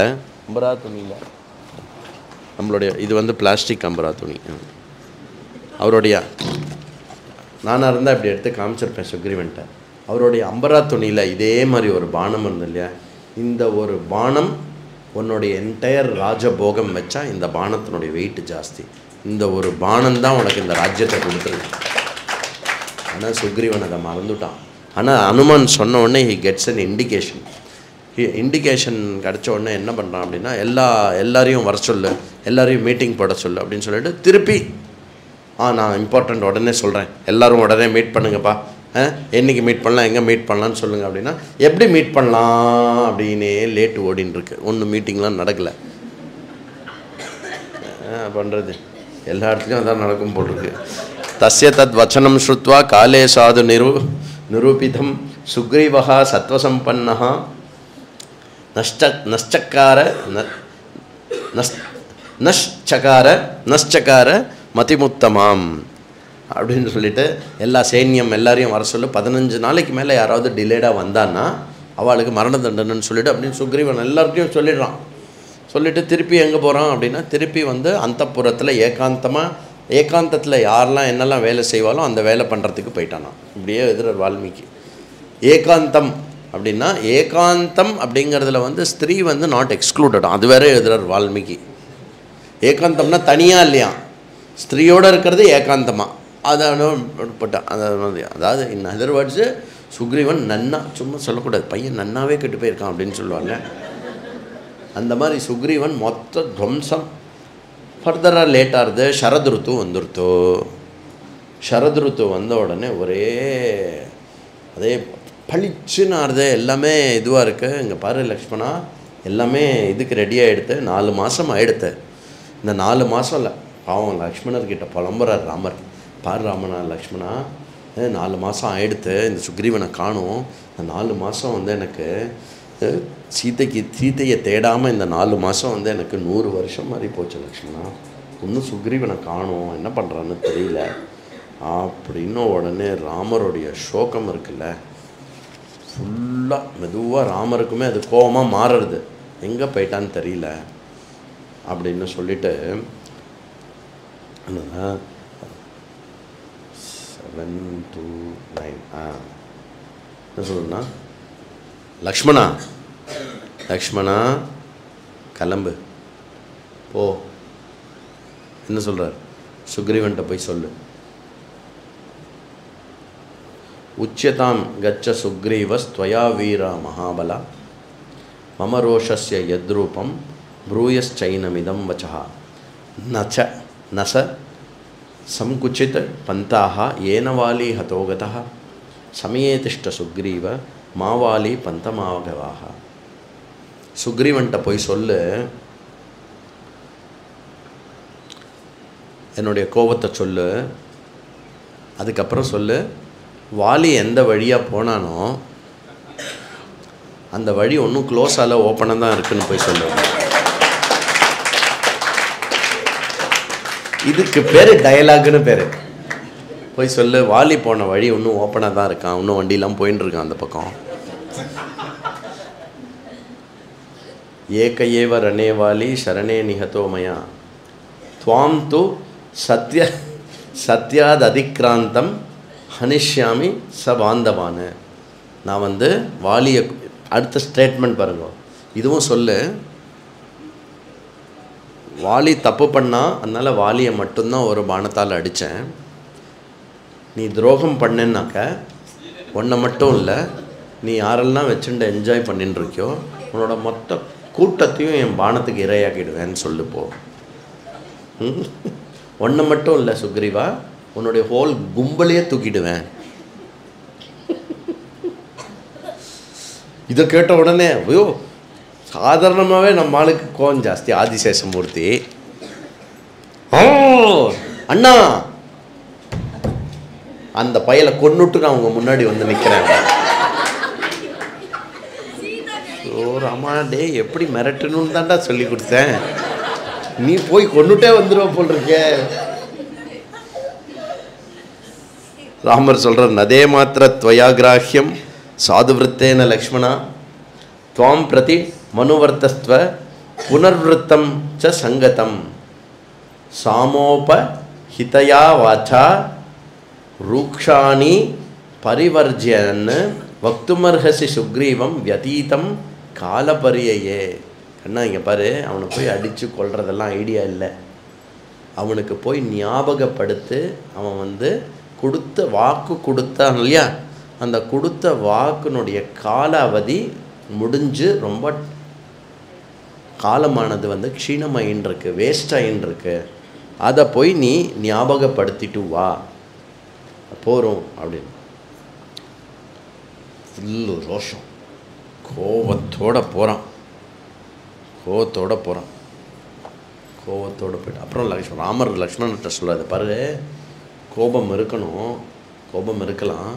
நம்மளுடைய இது வந்து பிளாஸ்டிக் அம்பரா துணி. அவருடைய நானாக இருந்தால் இப்படி எடுத்து காமிச்சிருப்பேன் சுக்ரீவன்ட்ட. அவருடைய அம்பரா துணியில் இதே மாதிரி ஒரு பானம் இருந்தது இல்லையா, இந்த ஒரு பானம் உன்னுடைய என்டையர் ராஜபோகம் வச்சா இந்த பானத்தினுடைய வெயிட் ஜாஸ்தி. இந்த ஒரு பானம் தான் உனக்கு இந்த ராஜ்யத்தை கொடுத்துருக்கு. ஆனால் சுக்ரீவன் அதை மறந்துட்டான். ஆனால் அனுமான் சொன்ன உடனே ஹி கெட்ஸ் அன் இண்டிகேஷன் கிடச்ச உடனே என்ன பண்ணுறான் அப்படின்னா, எல்லாரையும் வர சொல்லு, எல்லாரையும் மீட்டிங் போட சொல்லு அப்படின்னு சொல்லிட்டு திருப்பி நான் இம்பார்ட்டண்ட் உடனே சொல்கிறேன், எல்லோரும் உடனே மீட் பண்ணுங்கப்பா, என்றைக்கு மீட் பண்ணலாம், எங்கே மீட் பண்ணலான்னு சொல்லுங்கள் அப்படின்னா, எப்படி மீட் பண்ணலாம் அப்படின்னே லேட்டு ஓடின்னு இருக்கு. ஒன்றும் மீட்டிங்லாம் நடக்கலை. பண்ணுறது எல்லா இடத்துலையும் அதான் நடக்கும் போட்டிருக்கு. தஸ்ய தத் வச்சனம் ஸ்ருத்வா காலே சாது நிரூபிதம் சுக்ரீவஹா சத்வசம்பன்னஹா நஷ்சகார மதிமுத்தமாம் அப்படின்னு சொல்லிட்டு எல்லா சைன்யம் எல்லாரையும் வர சொல்லு. 15 நாளைக்கு மேலே யாராவது டிலேடாக வந்தான்னா அவளுக்கு மரண தண்டனைன்னு சொல்லிவிட்டு அப்படின்னு சுக்ரீவன் எல்லாருக்கையும் சொல்லிடுறான். சொல்லிவிட்டு திருப்பி எங்கே போகிறான் அப்படின்னா, திருப்பி வந்து அந்தப்புறத்தில் ஏகாந்தத்தில் யாரெல்லாம் என்னெல்லாம் வேலை செய்வாலோ அந்த வேலை பண்ணுறதுக்கு போயிட்டானா. இப்படியே எதிரார் வால்மீகி. ஏகாந்தம் அப்படின்னா, ஏகாந்தம் அப்படிங்கிறதுல வந்து ஸ்திரீ வந்து நாட் எக்ஸ்க்ளூடட், அது வேற எதிரார் வால்மீகி. ஏகாந்தம்னா தனியாக இல்லையா, ஸ்திரீயோடு இருக்கிறது ஏகாந்தமாக. அதாவது இன் அதர் வேர்ட்ஸு சுக்ரீவன் நன்னா, சும்மா சொல்லக்கூடாது, பையன் நன்னாவே கெட்டு போயிருக்கான் அப்படின்னு சொல்லுவாங்க. அந்த மாதிரி சுக்ரீவன் மொத்த துவம்சம். ஃபர்தராக லேட்டாகுது, சரத் ருத்து வந்துருத்தோ. சரத் ருத்து வந்த உடனே ஒரே அதே பளிச்சுன்னு ஆறுது, எல்லாமே இதுவாக இருக்குது. இங்கே பாரு லக்ஷ்மணா, எல்லாமே இதுக்கு ரெடியாக எடுத்து 4 மாதம் ஆகிடுத்து. இந்த 4 மாதம் இல்லை, பாவம் லக்ஷ்மணர்கிட்ட புலம்புறார் ராமர். பாரு ராமனா, லக்ஷ்மணா 4 மாதம் ஆகிடுத்து, இந்த சுக்ரீவனை காணும். இந்த 4 மாதம் வந்து எனக்கு சீதையை தேடாமல் இந்த 4 மாதம் வந்து எனக்கு 100 வருஷம் மாதிரி போச்சு லக்ஷ்மணா. இன்னும் சுக்ரீவனை காணும், என்ன பண்ணுறான்னு தெரியல அப்படின்னு. உடனே ராமருடைய சோகம் இருக்குல்ல, ஃபுல்லாக மெதுவாக ராமருக்குமே அது கோபமாக மாறுறது. எங்கே போயிட்டான்னு தெரியல அப்படின்னு சொல்லிட்டு 7 to 9 என்ன சொல்லுன்னா, லக்ஷ்மணா கிளம்பு போ. என்ன சொல்கிறார், சுக்ரீவன்ட்ட போய் சொல்லு. உச்சியதாம் கச்ச சுக்ரீவஸ்த்வயா வீரா மகாபலா மம ரோஷஸ்ய யத்ரூபம் ப்ரூயஸ்சைனமிதம் வச்சா நச சம்குச்சித் பந்தாக ஏன வாலி ஹதோகதः சமயே திஷ்ட சுக்ரீவ மாவாலி பந்தமாகவாக. சுக்ரீவன்ட்ட போய் சொல்லு, என்னுடைய கோபத்தை சொல்லு. அதுக்கப்புறம் சொல்லு, வாலி எந்த வழியாக போனானோ அந்த வழி ஒன்றும் க்ளோஸால் ஓப்பனாக தான் இருக்குன்னு போய் சொல்லு. இதுக்கு பேர் டயலாக்னு பேர். போய் சொல்லு, வாலி போன வழி இன்னும் ஓப்பனாக தான் இருக்கான், இன்னும் வண்டியெலாம் போயின்னு இருக்கான் அந்த பக்கம். ஏகையேவ ரணே வாலி சரணே நிஹதோமயா துவாம் து சத்யாத் அதிக்ராந்தம் ஹனிஷ்யாமி சபாந்தவான. நான் வந்து வாலியை அடுத்த ஸ்டேட்மெண்ட் பாருங்க, இதுவும் சொல்லு. வாலி தப்பு பண்ணா, அதனால் வாலியை மட்டும்தான் ஒரு பானத்தால் அடித்தேன். நீ துரோகம் பண்ணேன்னாக்க உன்னை மட்டும் இல்லை, நீ யாரெல்லாம் வச்சுட்டு என்ஜாய் பண்ணின்னு இருக்கியோ உன்னோட மொத்த கூட்டத்தையும் என் பானத்துக்கு இரையாக்கிடுவேன்னு சொல்லுப்போ. ஒன்றை மட்டும் இல்லை சுக்ரீவா, உன்னுடைய ஹோல் கும்பலையே தூக்கிடுவேன். இதை கேட்ட உடனே ஐயோ சாதாரணமாகவே நம்ம ஆளுக்கு கோவம் ஜாஸ்தி. ஆதிசேஷமூர்த்தி அண்ணா அந்த பையலை கொன்னுட்டு நான் உங்க முன்னாடி வந்து நிற்கிறேன். ஓ ராமா டே எப்படி மிரட்டணும்னு தான்டா சொல்லி கொடுத்தேன், நீ போய் கொன்னுட்டே வந்துடுவ போல் இருக்க. ராமர் சொல்ற நதே மாத்திர துவயாகிராஹ்யம் சாதுவிருத்தேன லக்ஷ்மணா துவாம் பிரதி மனுவர்த்தஸ்துவ புனர்விருத்தம் ச சங்கதம் சாமோப ஹிதயா வாச்சா ரூக்ஷாணி பரிவர்ஜயன் வக்துமர்ஹசி சுக்ரீவம் வியதீதம் காலபரியையே. அண்ணா இங்கே பாரு, அவனை போய் அடித்து கொள்றதெல்லாம் ஐடியா இல்லை. அவனுக்கு போய் ஞாபகப்படுத்து, அவன் வந்து கொடுத்த வாக்கு கொடுத்தான் இல்லையா, அந்த கொடுத்த வாக்குனுடைய கால அவதி முடிஞ்சு ரொம்ப காலமானது வந்து க்ஷீணமாயின்னு இருக்கு, வேஸ்டாயின்னு இருக்கு. அதை போய் நீ ஞாபகப்படுத்திட்டு வா போகிறோம் அப்படின்னு. ஃபுல்லு ரோஷம், கோவத்தோடு போகிறான். கோவத்தோடு போய்ட்டு அப்புறம் ராமர் லக்ஷ்மணர்கிட்ட சொல்லாது பாரு, கோபம் இருக்கணும், கோபம் இருக்கலாம்,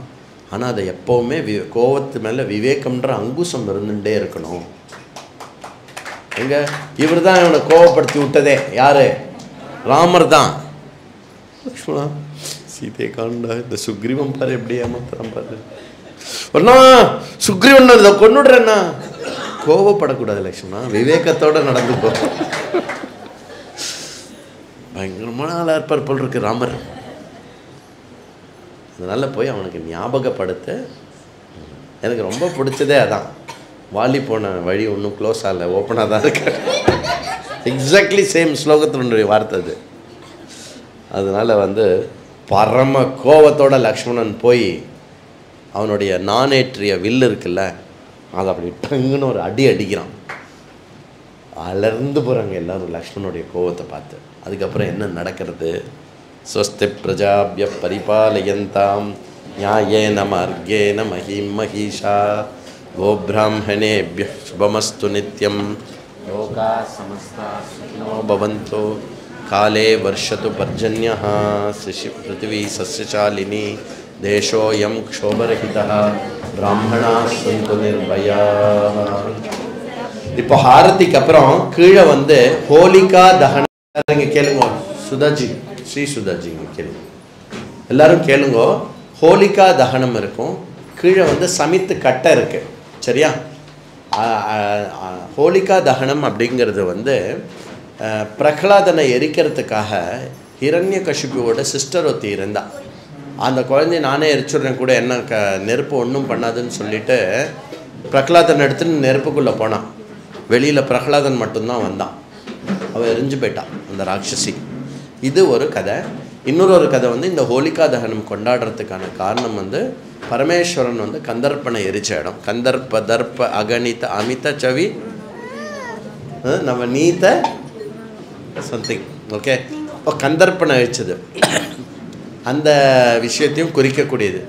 ஆனால் அதை எப்போவுமே கோபத்து மேலே விவேகம்ன்ற அங்குசம் இருந்துகிட்டே இருக்கணும். எங்க இவர் தான் இவனை கோபப்படுத்தி விட்டதே, யாரு? ராமர் தான். லக்ஷ்மணா சீதையை காண்டா, இந்த சுக்ரீவன் பாரு எப்படி ஏமாத்துறான் பாரு, ஒன்னா சுக்ரீவன் இதை கொண்டுடுறேன்னா. கோபப்படக்கூடாது லக்ஷ்மணா, விவேகத்தோடு நடந்துக்கோ. பயங்கரமான ஆளாக இருப்பார் போல் இருக்கு ராமர். அதனால் போய் அவனுக்கு ஞாபகப்படுத்த. எனக்கு ரொம்ப பிடிச்சதே அதான். வாலி போன வழி ஒன்றும் க்ளோஸ் ஆகலை, ஓப்பனாக தான் இருக்கு. எக்ஸாக்ட்லி சேம் ஸ்லோகத்தினுடைய வார்த்தை அது. அதனால் வந்து பரம கோபத்தோட லக்ஷ்மணன் போய் அவனுடைய நானேற்றிய வில்லு இருக்குல்ல, அதை அப்படி டங்குன்னு ஒரு அடி அடிக்கிறான். அலர்ந்து போகிறாங்க எல்லோரும் லக்ஷ்மணனுடைய கோபத்தை பார்த்து. அதுக்கப்புறம் என்ன நடக்கிறது? ஸ்வஸ்தி பிரஜாபிய பரிபாலயந்தாம் நியாயேன மார்கேன மஹீம் மஹீஷா கோப்ராஹ்மணேபிய சுபமஸ்து நித்யம் லோகா சமஸ்தா சுகினோ பவந்தோ காலே வர்ஷது பர்ஜன்யः பிருத்திவி சஸ்யசாலினி தேசோயம் க்ஷோபரஹிதः பிராமணாः சந்து நிர்பயாः. இப்போ ஹாரதிக்கு அப்புறம் கீழே வந்து ஹோலிகா தகனம். இங்கே கேளுங்க சுதாஜி, ஸ்ரீ சுதாஜி இங்கே கேளுங்க, எல்லாரும் கேளுங்க. ஹோலிகா தகனம் இருக்கும், கீழே வந்து சமித்து கட்டை இருக்கு, சரியா? ஹோலிகா தகனம் அப்படிங்கிறது வந்து பிரகலாதனை எரிக்கிறதுக்காக ஹிரண்யகசிபுவோட சிஸ்டர் ஒருத்தி இருந்தா. அந்த குழந்தைய நானே எரிச்சுடுறேன் கூட, என்ன நெருப்பு ஒன்றும் பண்ணாதுன்னு சொல்லிட்டு பிரகலாதன் எடுத்துன்னு நெருப்புக்குள்ளே போனான். வெளியில் பிரகலாதன் மட்டும்தான் வந்தான். அவன் எரிஞ்சு போயிட்டான் அந்த ராட்சசி. இது ஒரு கதை. இன்னொரு கதை வந்து இந்த ஹோலிகா தகனம் கொண்டாடுறதுக்கான காரணம் வந்து பரமேஸ்வரன் வந்து கந்தர்ப்பனை எரிச்ச இடம். கந்தர்ப்ப தர்ப்ப அகணித அமித சவி நம்ம நீத்த சம்திங், ஓகே. இப்போ கந்தர்ப்பனை அழிச்சது அந்த விஷயத்தையும் குறிக்கக்கூடியது.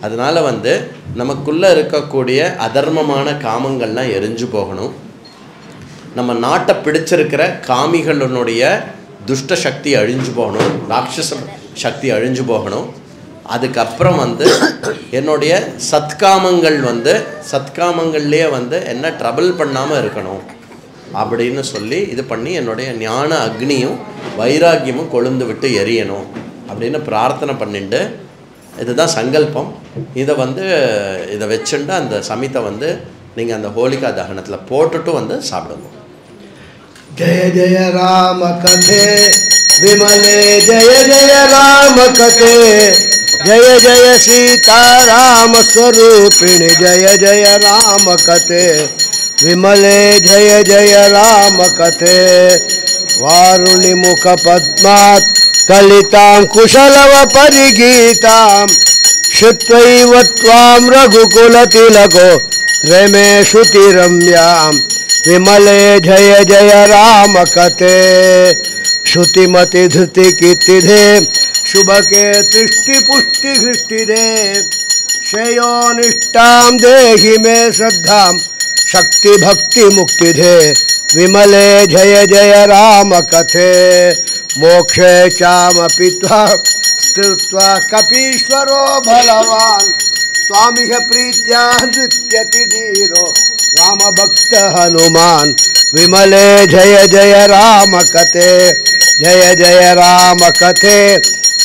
அதனால் வந்து நமக்குள்ளே இருக்கக்கூடிய அதர்மமான காமங்கள்லாம் எரிஞ்சு போகணும். நம்ம நாட்டை பிடிச்சிருக்கிற காமிகளுடைய துஷ்ட சக்தி அழிஞ்சு போகணும், ராட்சச சக்தி அழிஞ்சு போகணும். அதுக்கப்புறம் வந்து என்னுடைய சத்காமங்கள் வந்து சத்காமங்கள்லேயே வந்து என்ன ட்ரபிள் பண்ணாமல் இருக்கணும் அப்படின்னு சொல்லி இது பண்ணி என்னுடைய ஞான அக்னியும் வைராக்கியமும் கொழுந்து விட்டு எரியணும் அப்படின்னு பிரார்த்தனை பண்ணிட்டு, இதுதான் சங்கல்பம். இதை வந்து இதை வச்சுட்டு அந்த சமித்தை வந்து நீங்கள் அந்த ஹோலிகா தகனத்தில் போட்டுட்டு வந்து சாப்பிடுங்க. जय जय राम कथे विमले, जय जय राम कथे, जय जय सीता राम स्वरूपिणी, जय जय राम कथे विमले, जय जय राम कथे वारुणि मुख पद्मात् कलितां कुशलव परिगीतां श्रुत्वैव त्वां रघुकुलतिलको रमे श्रुतिरम्यां विमले, जय जय राम कथे श्रुतिमति धृति कीर्तिधे शुभके तृष्टि पुष्टि हृष्टिधे श्रेयो निष्ठां देहि मे श्रद्धां शक्ति भक्ति मुक्ति दे विमले जय जय राम कथे मोक्षे चामपि स्तुत्वा कपीश्वरो बलवान् स्वामी प्रीत्या नृत्यति धीरो राम भक्त हनुमान विमले जय जय राम कथे जय जय राम कथे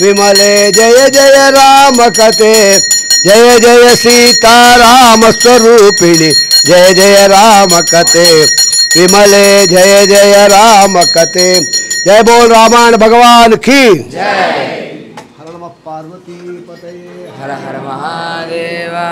विमले जय जय राम कथे जय जय सीता राम स्वरूपिणी जय जय राम कथे विमले जय जय राम कथे जय बोल रामायण भगवान की जय। हर नमः पार्वती पतये हर हर महादेवा.